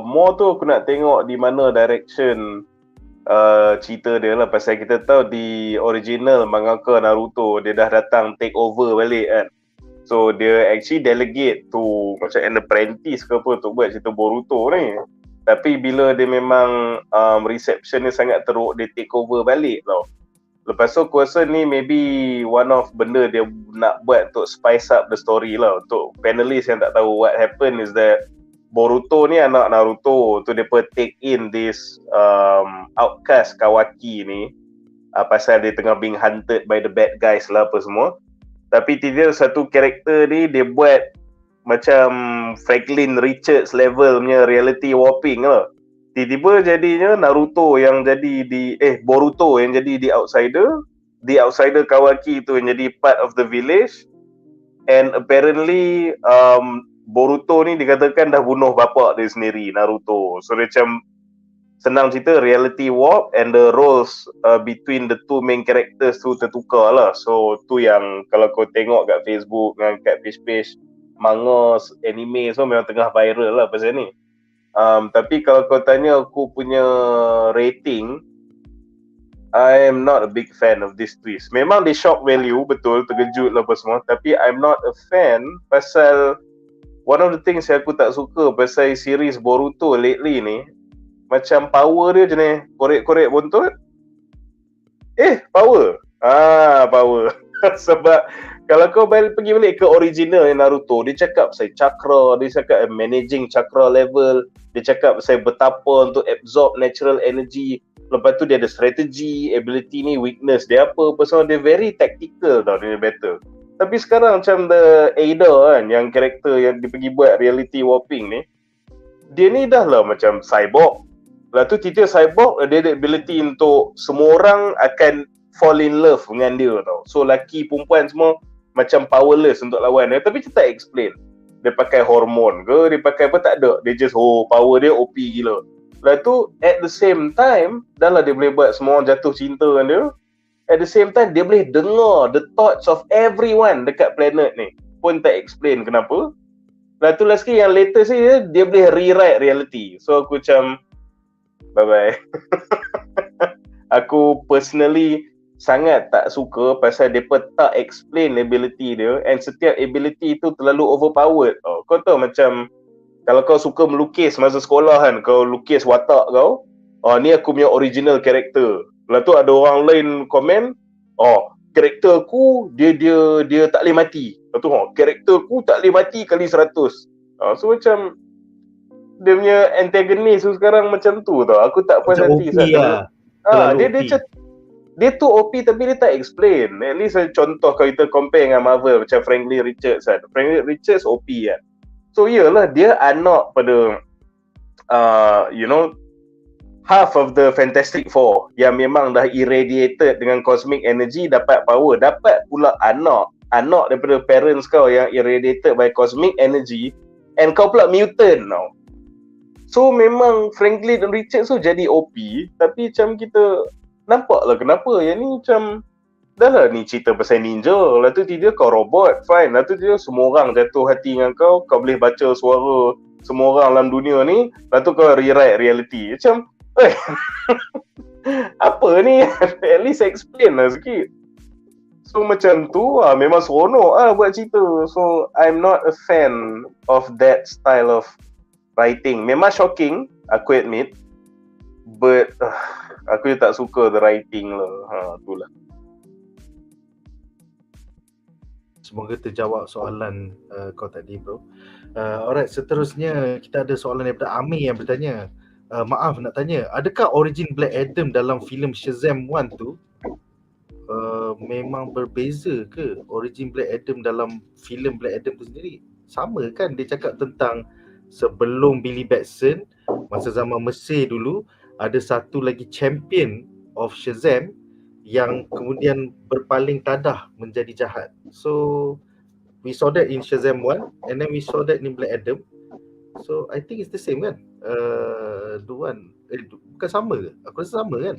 More tu aku nak tengok di mana direction cerita dia lah. Pasal kita tahu di original mangaka Naruto, dia dah datang take over balik kan. So dia actually delegate to macam an apprentice ke apa untuk buat cerita Boruto ni. Tapi bila dia memang reception dia sangat teruk, dia take over balik tau. Lepas tu aku rasa ni maybe one of benda dia nak buat untuk spice up the story lah. Untuk panelists yang tak tahu what happened is that Boruto ni anak Naruto tu, dia take in this outcast Kawaki ni, pasal dia tengah being hunted by the bad guys lah apa semua. Tapi tiba-tiba satu karakter ni dia buat macam Franklin Richards level punya reality warping lah. Tiba-tiba jadinya Naruto yang jadi Boruto yang jadi the outsider Kawaki tu yang jadi part of the village. And apparently Boruto ni dikatakan dah bunuh bapak dia sendiri, Naruto. So dia macam senang cerita reality warp and the roles between the two main characters tu tertukar lah. So tu yang kalau kau tengok kat Facebook dengan kat page-page manga, anime semua memang tengah viral lah pasal ni. Tapi kalau kau tanya aku punya rating, I am not a big fan of this twist. Memang dia shock value, betul, terkejut lah apa semua. Tapi I'm not a fan pasal one of the things yang aku tak suka pasal series Boruto lately ni, macam power dia je ni, korek-korek buntut. Power. Power. Sebab kalau kau pergi balik ke original Naruto, dia cakap pasal chakra, dia cakap managing chakra level, dia cakap pasal betapa untuk absorb natural energy. Lepas tu dia ada strategi, ability ni, weakness dia apa semua, dia very tactical tau, dia battle. Tapi sekarang macam the Ada kan, yang karakter yang dia pergi buat reality warping ni, dia ni dah lah macam cyborg. Lepas tu tiba cyborg, dia ada ability untuk semua orang akan fall in love dengan dia tau. So lelaki, perempuan semua macam powerless untuk lawan dia. Tapi dia tak explain dia pakai hormon ke, dia pakai apa, tak ada. Dia just power dia OP gila. Lepas tu at the same time, dah lah dia boleh buat semua orang jatuh cinta dengan dia. At the same time, dia boleh dengar the thoughts of everyone dekat planet ni. Pun tak explain kenapa. Lepas tu last sekali yang latest ni, dia boleh rewrite reality. So aku macam bye-bye. Aku personally sangat tak suka pasal mereka tak explain ability dia, and setiap ability tu terlalu overpowered. Kau tahu macam kalau kau suka melukis masa sekolah kan, kau lukis watak kau, ni aku punya original character. Lepas tu ada orang lain komen, karakter aku dia tak boleh mati. Lepas tu karakter aku tak boleh mati kali 100. So macam dia punya antagonis tu sekarang macam tu tau. Aku tak puas hati sangat. Dia tu OP tapi dia tak explain. At least contoh kalau kita compare dengan Marvel macam Franklin Richards kan. Franklin Richards OP kan. So iyalah dia anak pada half of the Fantastic Four yang memang dah irradiated dengan cosmic energy, dapat power. Dapat pula anak daripada parents kau yang irradiated by cosmic energy, and kau pula mutant tau. So memang Franklin Richards tu jadi OP, tapi macam kita nampaklah kenapa yang ni macam dah lah ni cerita pasal ninja, lepas tu tiba kau robot, fine, lepas tu tiba semua orang jatuh hati dengan kau boleh baca suara semua orang dalam dunia ni, lepas tu kau rewrite reality. Macam apa ni? At least explain lah sikit. So macam tu memang seronok buat cerita. So I'm not a fan of that style of writing. Memang shocking, aku admit, but aku tak suka the writing lah. Itulah. Semoga terjawab soalan kau tadi, bro. Alright, seterusnya kita ada soalan daripada Amir yang bertanya, maaf nak tanya, adakah origin Black Adam dalam filem Shazam 1 tu memang berbeza ke? Origin Black Adam dalam filem Black Adam tu sendiri sama kan? Dia cakap tentang sebelum Billy Batson, masa zaman Mesir dulu, ada satu lagi champion of Shazam yang kemudian berpaling tadah menjadi jahat. So we saw that in Shazam 1 and then we saw that in Black Adam. So I think it's the same kan? Duan bukan sama ke? Aku rasa sama kan?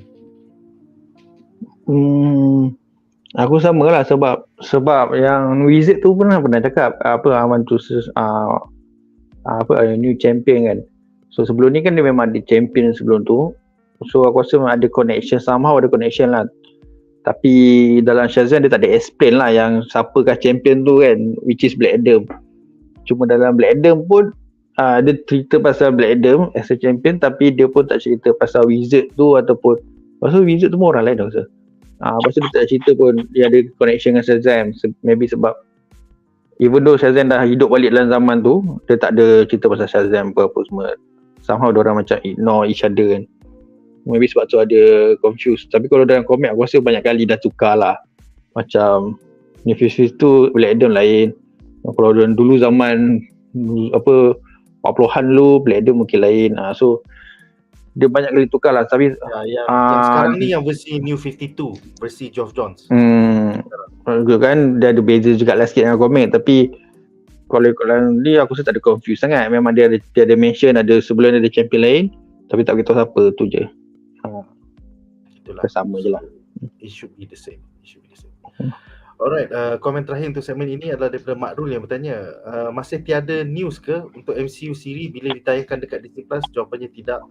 Aku sama lah sebab yang Wizard tu pernah cakap I want to new champion kan. So sebelum ni kan dia memang ada champion sebelum tu. So aku rasa memang ada connection, somehow ada connection lah. Tapi dalam Shazam dia tak ada explain lah yang siapakah champion tu kan, which is Black Adam. Cuma dalam Black Adam pun dia cerita pasal Black Adam as a champion, tapi dia pun tak cerita pasal Wizard tu ataupun pasal Wizard tu pun orang lain dah rasa. Pasal dia tak cerita pun dia ada connection dengan Shazam. Maybe sebab even though Shazam dah hidup balik dalam zaman tu, dia tak ada cerita pasal Shazam apa semua. Somehow diorang macam ignore each other kan. Maybe sebab tu ada confused. Tapi kalau dalam komik aku rasa banyak kali dah tukar lah. Macam Nemesis tu Black Adam lain. Kalau dulu zaman 40-an dulu Black Adam mungkin lain. So dia banyak kali tukar lah. Tapi yang sekarang ni yang versi New 52, versi Geoff Johns. Kan dia ada beza juga lah sikit dengan komik. Tapi kalau ni aku rasa tak ada confused sangat. Memang dia ada mention, ada sebelum ada champion lain, Tapi tak beritahu siapa tu je. Itulah. Sama je lah. It should be the same. Alright, komen terakhir untuk segmen ini adalah daripada Makrul yang bertanya, masih tiada news ke untuk MCU siri bila ditayangkan dekat Disney Plus? Jawapannya tidak.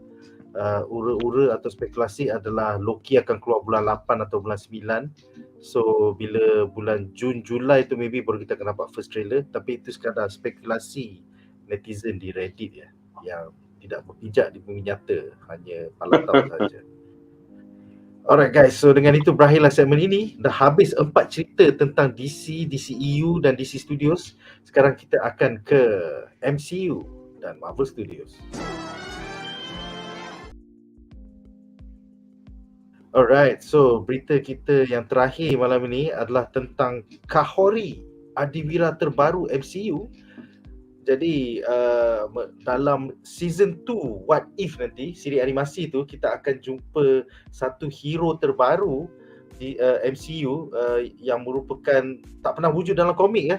Ura-ura atau spekulasi adalah Loki akan keluar bulan 8 atau bulan 9. So bila bulan Jun, Julai tu maybe baru kita akan nampak first trailer. Tapi itu sekadar spekulasi netizen di Reddit ya, yang tidak berpijak di bumi nyata, hanya palatau saja. Alright guys, so dengan itu berakhirlah segmen ini. Dah habis 4 cerita tentang DC, DCEU dan DC Studios. Sekarang kita akan ke MCU dan Marvel Studios. Alright, so berita kita yang terakhir malam ini adalah tentang Kahhori, adiwira terbaru MCU. Jadi dalam season 2 What If nanti, siri animasi tu, kita akan jumpa satu hero terbaru di MCU yang merupakan tak pernah wujud dalam komik ya.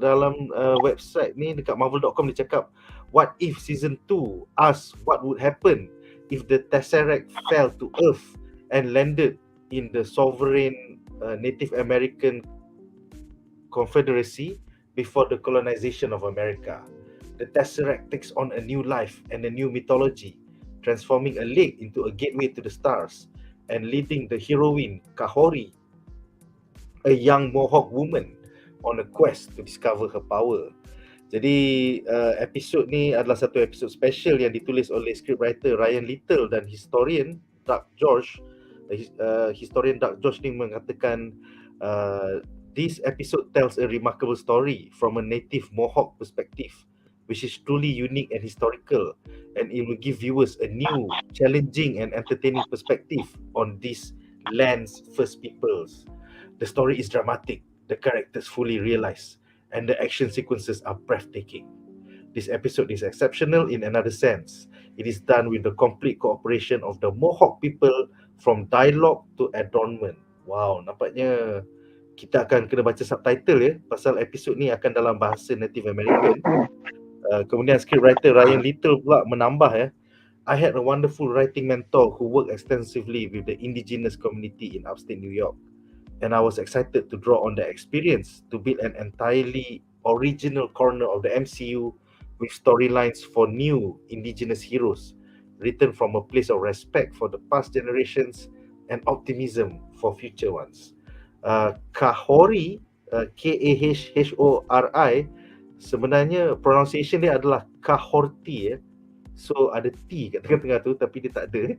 Dalam website ni dekat marvel.com dia cakap, what if season 2 asks what would happen if the Tesseract fell to Earth and landed in the sovereign Native American Confederacy before the colonization of America. The Tesseract takes on a new life and a new mythology, transforming a lake into a gateway to the stars and leading the heroine Kahhori, a young Mohawk woman, on a quest to discover her power. Jadi episod ni adalah satu episod special yang ditulis oleh scriptwriter Ryan Little dan historian Dark George. Historian Dark George ni mengatakan this episode tells a remarkable story from a native Mohawk perspective, which is truly unique and historical, and it will give viewers a new, challenging and entertaining perspective on this land's first peoples. The story is dramatic, the characters fully realized, and the action sequences are breathtaking. This episode is exceptional in another sense. It is done with the complete cooperation of the Mohawk people, from dialogue to adornment. Wow, nampaknya kita akan kena baca subtitle ya, pasal episod ni akan dalam bahasa Native American. Kemudian scriptwriter Ryan Little pula menambah ya, I had a wonderful writing mentor who worked extensively with the indigenous community in upstate New York, and I was excited to draw on that experience to build an entirely original corner of the MCU with storylines for new indigenous heroes, written from a place of respect for the past generations and optimism for future ones. Kahhori, Kahhori, sebenarnya pronunciation dia adalah Kahhori ya. So ada T kat tengah-tengah tu tapi dia tak ada.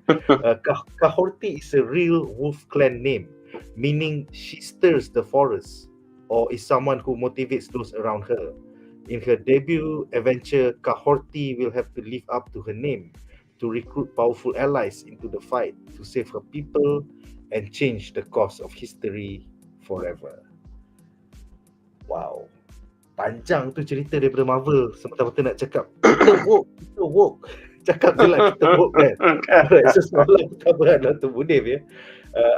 Kahhori is a real wolf clan name, meaning she stirs the forest or is someone who motivates those around her. In her debut adventure, Kahhori will have to live up to her name to recruit powerful allies into the fight to save her people and change the course of history forever. Wow, panjang tu cerita daripada Marvel. Semata-mata nak cakap kita woke. Cakap je lah kita woke kan. Alright, so semalam pertama adalah tu Munif ya.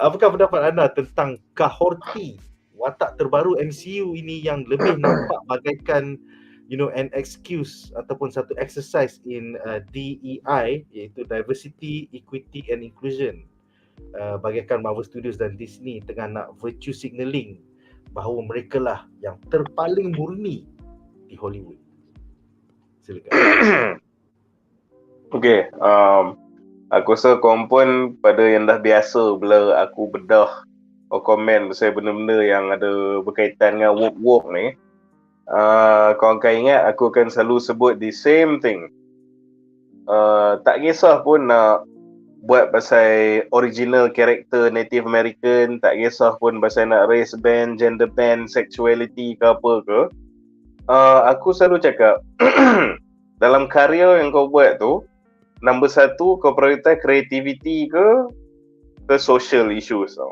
Apakah pendapat anda tentang Kahhori, watak terbaru MCU ini yang lebih nampak bagaikan an excuse ataupun satu exercise in DEI, iaitu diversity, equity and inclusion. Bagaikan Marvel Studios dan Disney tengah nak virtue signaling bahawa mereka lah yang terpaling murni di Hollywood. Silakan. Okay, aku rasa korang pun pada yang dah biasa bila aku bedah komen pasal benda-benda yang ada berkaitan dengan woke ni. Korang akan ingat aku akan selalu sebut the same thing. Tak kisah pun nak buat pasal original character Native American, tak kisah pun pasal nak race band, gender band, sexuality ke apa ke. Aku selalu cakap dalam karya yang kau buat tu, number satu kau prioritize creativity ke social issues tau.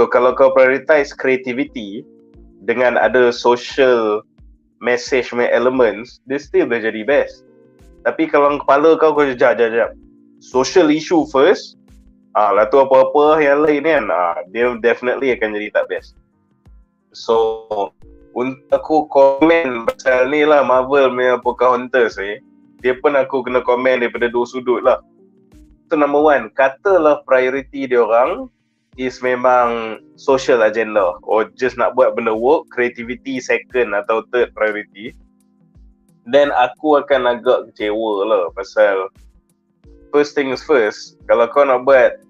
So kalau kau prioritize creativity dengan ada social message elements, dia still boleh jadi best. Tapi kalau kepala kau jap social issue first, lah tu apa-apa yang lain kan, dia definitely akan jadi tak best. So untuk aku komen pasal ni lah Marvel punya Pocahontas dia pun aku kena komen daripada dua sudut lah. So number one, katalah priority dia orang is memang social agenda or just nak buat benda work, creativity second atau third priority, then aku akan agak kecewa lah pasal first things first, kalau kau nak buat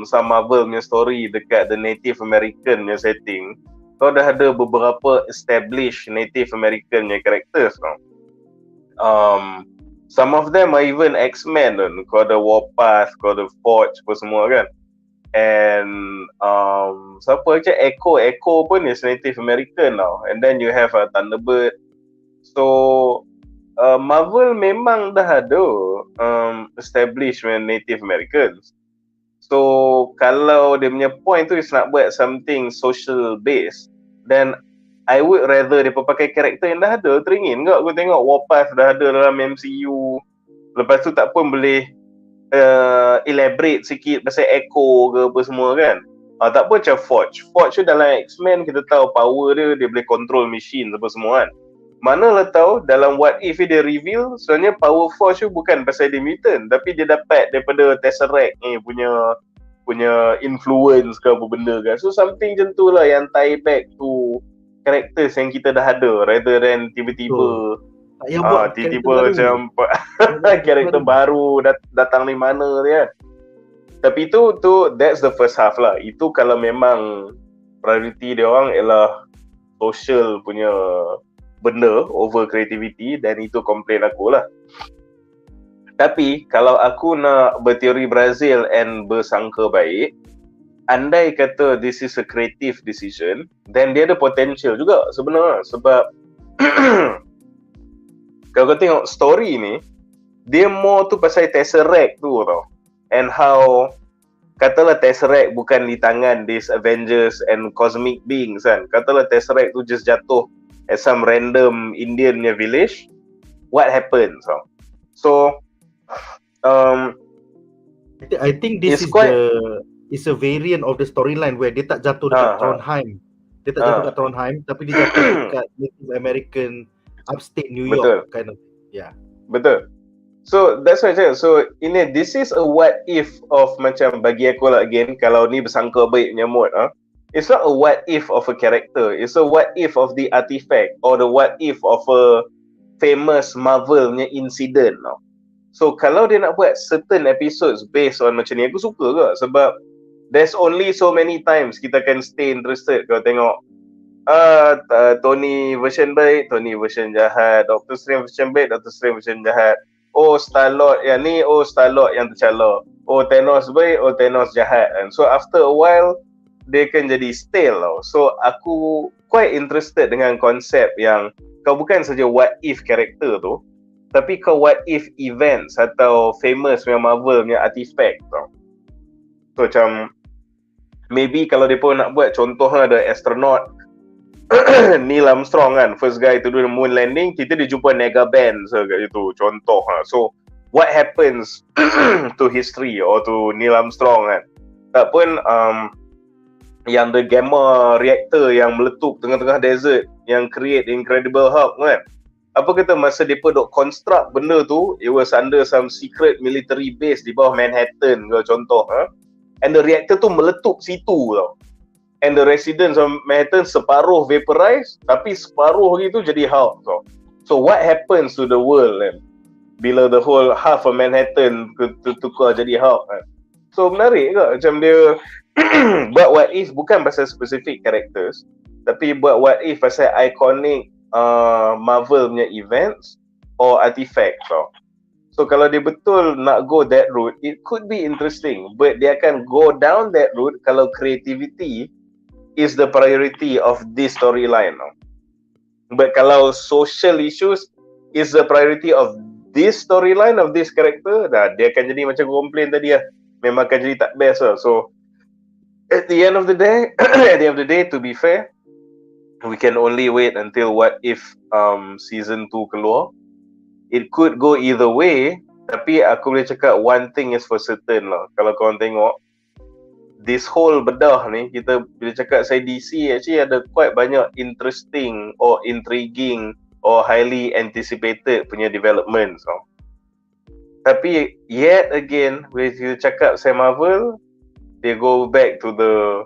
some Marvel punya story dekat the Native American punya setting, kau dah ada beberapa established Native American punya characters tau. Some of them are even X-Men kan. Kau ada Warpath, kau ada Forge apa semua kan. And siapa je Echo pun is Native American tau. And then you have Thunderbird. So Marvel memang dah ada established Native Americans. So kalau dia punya point tu is nak buat something social based, then I would rather dia pakai karakter yang dah ada. Teringin tak aku tengok Warpath dah ada dalam MCU. Lepas tu tak pun boleh elaborate sikit pasal Echo ke apa semua kan. Tak pun macam Forge tu dalam X-Men kita tahu power dia boleh control machine apa semua kan. Manalah tahu dalam What If dia reveal sebenarnya power Forge tu bukan pasal dia mutant, tapi dia dapat daripada Tesseract ni punya influence ke apa benda kan. So something macam tu lah yang tie back to characters yang kita dah ada rather than tiba-tiba tiba-tiba macam karakter baru datang dari mana dia. Tapi tu that's the first half lah. Itu kalau memang priority dia orang ialah social punya benda over creativity, dan itu komplain aku lah. Tapi kalau aku nak berteori Brazil and bersangka baik, andai kata this is a creative decision, then dia ada potential juga sebenarnya. Sebab kalau kau tengok story ni, dia more tu pasal Tesseract tu tau. And how katalah Tesseract bukan di tangan these Avengers and cosmic beings kan. Katalah Tesseract tu just jatuh at some random Indian punya village, what happens tau. So I think this is a variant of the storyline where dia tak jatuh dekat Trondheim. Dia tak jatuh dekat Trondheim, tapi dia jatuh dekat Native American upstate New York. Betul. Kind of. Yeah. Betul. So that's why I say, so ini this is a what if of macam bagi aku lah again, kalau ni bersangka baik punya mood it's not a what if of a character, it's a what if of the artifact or the what if of a famous Marvel punya incident tau. So kalau dia nak buat certain episodes based on macam ni, aku suka ke, sebab there's only so many times kita can stay interested kalau tengok Tony version baik, Tony version jahat, Doctor Strange version baik, Doctor Strange version jahat. Oh Star-Lord yang ni, oh Star-Lord yang tercela. Oh Thanos baik, oh Thanos jahat. And so after a while dia kan jadi stale tau. So aku quite interested dengan konsep yang kau bukan saja what if character tu, tapi kau what if events atau famous punya Marvel punya artifact tau. So macam maybe kalau dia pun nak buat contohnya ada astronaut Neil Armstrong kan, first guy to do the moon landing, kita dia jumpa Negaband kat situ, contoh so what happens to history or to Neil Armstrong kan. Tak pun yang the gamma reactor yang meletup tengah-tengah desert yang create Incredible Hulk kan. Apa kata masa mereka duk construct benda tu, it was under some secret military base di bawah Manhattan ke contoh and the reactor tu meletup situ tau. And the residents of Manhattan separuh vaporize, tapi separuh gitu jadi Hulk tau. So what happens to the world kan, bila the whole half of Manhattan tukar jadi Hulk kan. So menarik ke macam dia buat what if bukan pasal specific characters, tapi buat what if pasal iconic Marvel punya events or artifacts tau. So kalau dia betul nak go that route, it could be interesting, but dia akan go down that route kalau creativity is the priority of this storyline. But kalau social issues is the priority of this storyline of this character, dia akan jadi macam komplain tadi lah. Memang akan jadi tak best lah. So at the end of the day, to be fair, we can only wait until what if season 2 keluar. It could go either way, tapi aku boleh cakap one thing is for certain lah. Kalau korang tengok this whole bedah ni, kita bila cakap saya DC actually ada quite banyak interesting or intriguing or highly anticipated punya developments. Tapi yet again, when you cakap pasal Marvel, they go back to the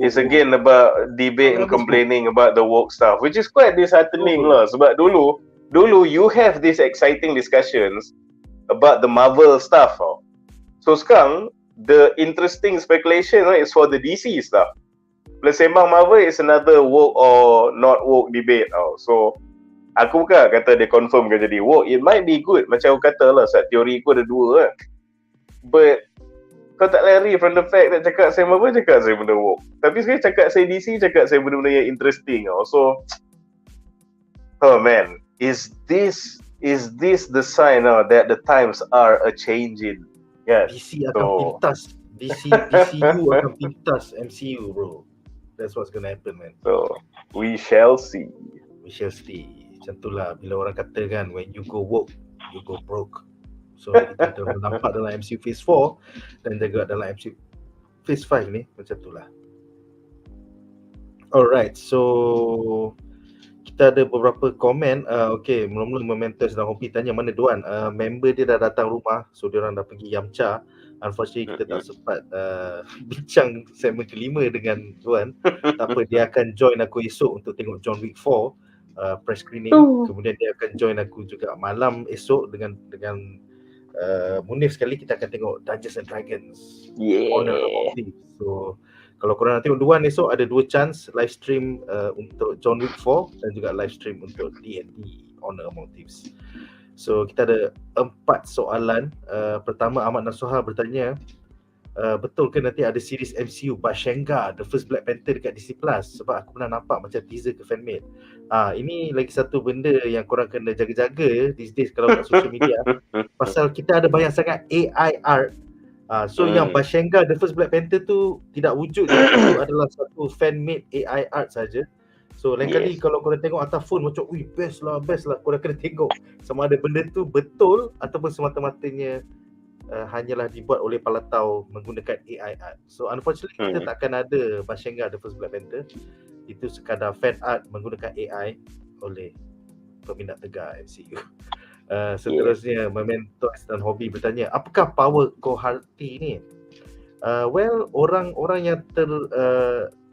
it's again about debate and complaining about the woke stuff, which is quite disheartening lah. Sebab dulu you have these exciting discussions about the Marvel stuff. So sekarang the interesting speculation is for the DC stuff. Bila sembang Marvel is another woke or not woke debate. So aku bukan kata dia confirm kan jadi woke. It might be good. Macam aku kata lah, teori aku ada dua kan. But kau tak lari from the fact that cakap saya Marvel, cakap saya benda woke. Tapi sekarang cakap saya DC, cakap saya benda-benda yang interesting. So, oh man, is this the sign that the times are a changing? Yes. DC akan pintas. DCU akan pintas MCU, bro. That's what's gonna happen, man. So, we shall see. We shall see. Macam itulah bila orang kata kan, when you go woke, you go broke. So kita dah nampak dalam MCU Phase 4 dan juga dalam MCU Phase 5 ni macam itulah. Alright, so kita ada beberapa komen. Okay, mula-mula Momentous dan Hopi tanya mana Duan. Member dia dah datang rumah, so dia orang dah pergi Yamcha. Unfortunately kita tak sempat bincang segmen kelima dengan Duan. Tak apa, dia akan join aku esok untuk tengok John Wick 4 press screening. Kemudian dia akan join aku juga malam esok dengan Munif sekali kita akan tengok Dungeons and Dragons. Honor of Thieves. So kalau korang nak tengok Duan esok ada 2 chance live stream untuk John Wick 4 dan juga live stream untuk D&D Honor Among Thieves. So kita ada 4 soalan. Pertama Ahmad Nasuha bertanya, betul ke nanti ada series MCU Bashenga The First Black Panther dekat Disney Plus? Sebab aku pernah nampak macam teaser ke fanmade. Ini lagi satu benda yang korang kena jaga-jaga these days kalau kat social media. Pasal kita ada banyak sangat AI art. So yang Bashenga The First Black Panther tu tidak wujud. Itu adalah satu fan-made AI art saja. So lain kali kalau korang tengok atas phone macam best lah. Korang kena tengok sama ada benda tu betul ataupun semata-matanya hanyalah dibuat oleh palatau menggunakan AI art. So unfortunately kita takkan ada Bashenga The First Black Panther. Itu sekadar fan art menggunakan AI oleh peminat tegar MCU. Seterusnya Mementos dan Hobi bertanya, apakah power Kahhori ni? Well, orang-orang yang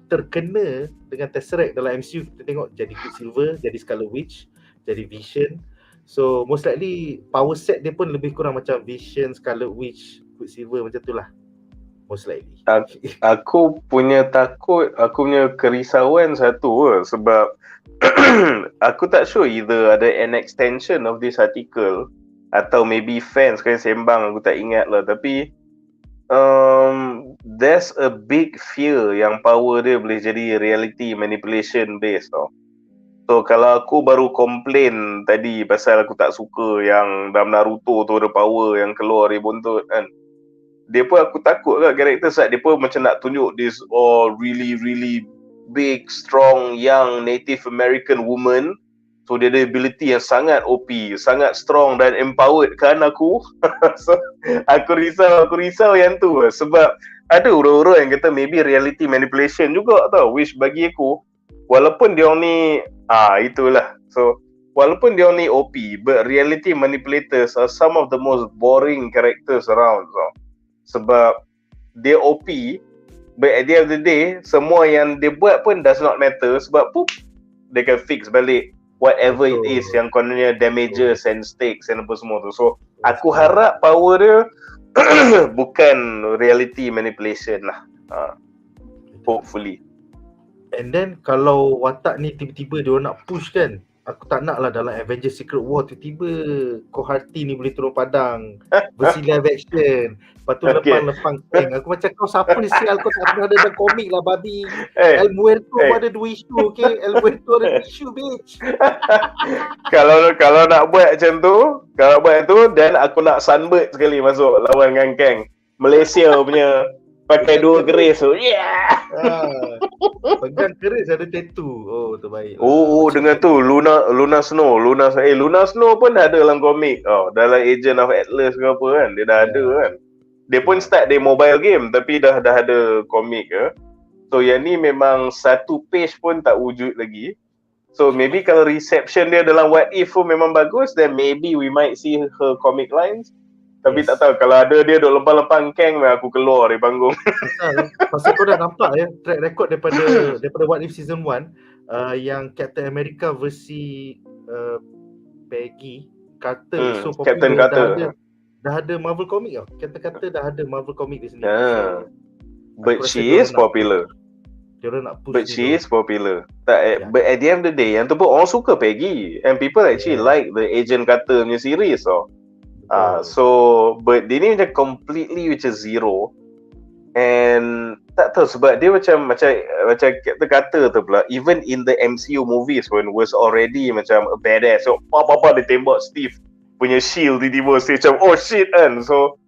terkena dengan Tesseract dalam MCU kita tengok jadi Quicksilver, jadi Scarlet Witch, jadi Vision. So most likely power set dia pun lebih kurang macam Vision, Scarlet Witch, Quicksilver macam tu lah. Most likely. Aku punya kerisauan satu sebab aku tak sure either ada an extension of this article atau maybe fans kan sembang, aku tak ingat lah, tapi there's a big fear yang power dia boleh jadi reality manipulation based tau. So kalau aku baru complain tadi pasal aku tak suka yang dalam Naruto tu ada power yang keluar dari buntut kan, dia pun aku takut lah karakter dia pun macam nak tunjuk this really really big, strong, young Native American woman. So dia ada ability yang sangat OP, sangat strong dan empowered kan aku. So aku risau yang tu sebab ada orang-orang yang kata maybe reality manipulation juga tau, which bagi aku walaupun dia ni itulah. So walaupun dia ni OP, but reality manipulators are some of the most boring characters around. So sebab dia OP, but at the end of the day semua yang dia buat pun does not matter sebab they can fix balik whatever it is yang kononnya damages and stakes and apa semua tu. So aku harap power dia bukan reality manipulation lah. Hopefully. And then kalau watak ni tiba-tiba dia orang nak push kan, aku tak nak lah dalam Avengers Secret War tiba-tiba Kahhori ni boleh turun padang versi live action. Lepas tu lepang tank. Aku macam kau siapa ni sial, kau tak pernah ada dalam komik lah babi. El Muerto ada 2 isu, okay? El Muerto ada 2 isu, bitch. Kalau nak buat macam tu, dan aku nak Sunbird sekali masuk lawan dengan Kang. Malaysia punya pakai 2 keris tu. Pegang keris ada tattoo. Oh, terbaik. Dengan tu Luna Snow pun ada dalam komik. Dalam Agent of Atlas ke apa kan, dia dah ada kan. Dia pun start dari mobile game tapi dah ada komik ke. So yang ni memang satu page pun tak wujud lagi. So maybe kalau reception dia dalam What If pun memang bagus, then maybe we might see her comic lines. Tapi Yes. tak tahu, kalau ada dia duk lempang-lempang keng, aku keluar dari panggung. Pasal kau dah nampak ya track record daripada What If Season 1 yang Captain America versi Peggy Carter is so Captain popular, Carter. dah ada Marvel Komik tau. Captain Carter dah ada Marvel Komik dia sendiri. Ah. Aku But rasa she is diorang nak popular. Diorang nak push But ni she tu. is popular. Tak, Yeah. But at the end of the day, yang tu pun orang suka Peggy. And people actually Yeah. like the Agent Carter punya series tau. Betul. So, but dia ni macam completely macam zero. And tak tahu sebab dia macam Captain Carter tu pula, even in the MCU movies when was already macam a badass. So, apa-apa dia tembak Steve punya shield tiba-tiba dia macam oh shit kan. So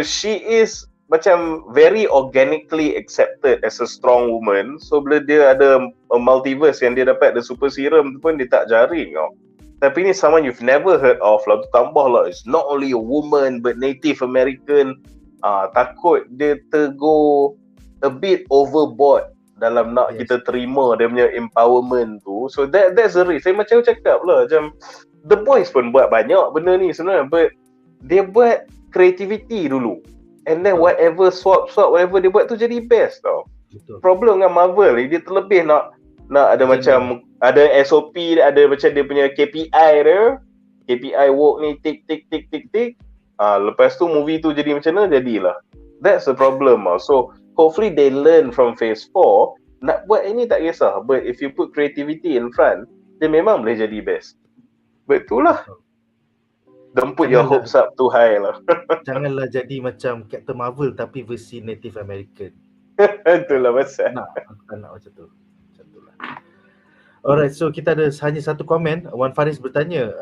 she is macam very organically accepted as a strong woman. So bila dia ada a multiverse yang dia dapat the super serum tu pun dia tak jaring tau. Tapi ni someone you've never heard of lah. Tambah lah, it's not only a woman but Native American. Takut dia tergo a bit overboard dalam nak kita terima dia punya empowerment tu. So that's the risk. Saya macam cakap lah, macam The Boys pun buat banyak benda ni sebenarnya, but dia buat creativity dulu. And then whatever swap whatever dia buat tu jadi best tau. Betul. Problem dengan Marvel ni, dia terlebih nak ada macam ada SOP, ada macam dia punya KPI dia. KPI work ni tik. Lepas tu movie tu jadi macam mana, jadilah. That's the problem tau. So hopefully they learn from phase 4. Nak buat ini tak kisah, but if you put creativity in front, dia memang boleh jadi best. Betul lah. Don't put your hopes up too high lah. Janganlah jadi macam Captain Marvel tapi versi Native American. Itulah pasal. Aku tak nak macam tu. Macam tu lah. Alright, so kita ada hanya satu komen. Wan Faris bertanya,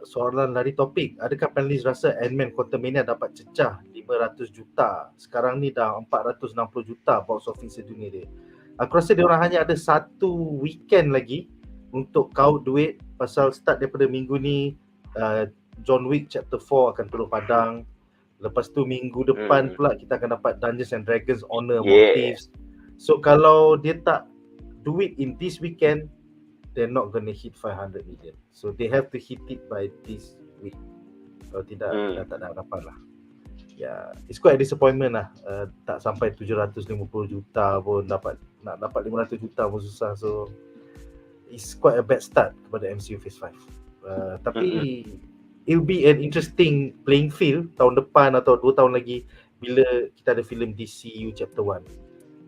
soalan dari topik, adakah panelis rasa Ant-Man Quantumania dapat cecah 500 juta? Sekarang ni dah 460 juta box office sedunia dia. Aku rasa dia orang hanya ada satu weekend lagi untuk kaut duit, pasal start daripada minggu ni John Wick Chapter 4 akan turun padang. Lepas tu minggu depan pula kita akan dapat Dungeons and Dragons Honor Among Thieves. So kalau dia tak do it in this weekend, they're not gonna hit 500 million. So they have to hit it by this week. Kalau tidak, dah tak ada harapan lah. Yeah, it's quite a disappointment lah. Tak sampai 750 juta pun nak dapat 500 juta pun susah. So it's quite a bad start kepada MCU Phase 5. Tapi it'll be an interesting playing field tahun depan atau 2 tahun lagi bila kita ada filem DCU Chapter 1.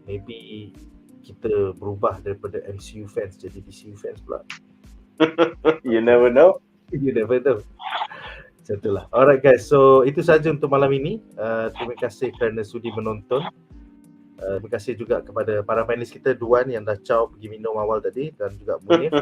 Maybe kita berubah daripada MCU fans jadi DCU fans pula. You never know. You never know. Macam itulah. Alright guys, so itu saja untuk malam ini. Terima kasih kerana sudi menonton. Terima kasih juga kepada para panelis kita, Duan yang dah caw pergi minum awal tadi, dan juga Munif.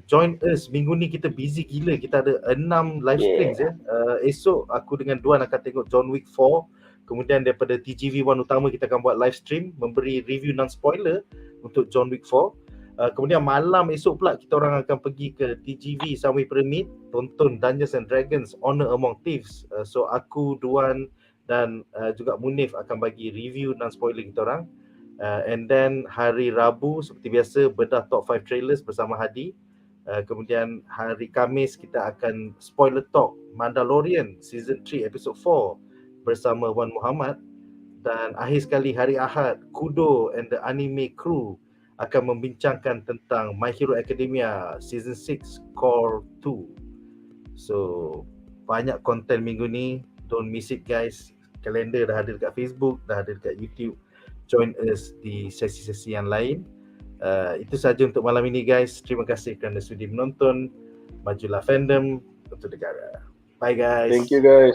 Join us, minggu ni kita busy gila. Kita ada 6 live streams ya. Esok aku dengan Duan akan tengok John Wick 4. Kemudian daripada TGV1 utama kita akan buat live stream memberi review non-spoiler untuk John Wick 4. Kemudian malam esok pula kita orang akan pergi ke TGV Sunway Pyramid tonton Dungeons and Dragons Honor Among Thieves. So aku, Duan dan juga Munif akan bagi review non-spoiler kita orang. And then hari Rabu seperti biasa bedah top 5 trailers bersama Hadi. Kemudian hari Khamis kita akan spoiler talk Mandalorian season 3 episode 4 bersama Wan Muhammad. Dan akhir sekali hari Ahad, Kudo and the Anime Crew akan membincangkan tentang My Hero Academia season 6 Core 2. So banyak konten minggu ni, don't miss it guys. Kalender dah ada dekat Facebook, dah ada dekat YouTube. Join us di sesi-sesi yang lain. Itu saja untuk malam ini guys. Terima kasih kerana sudi menonton. Majulah fandom untuk negara. Bye guys. Thank you guys.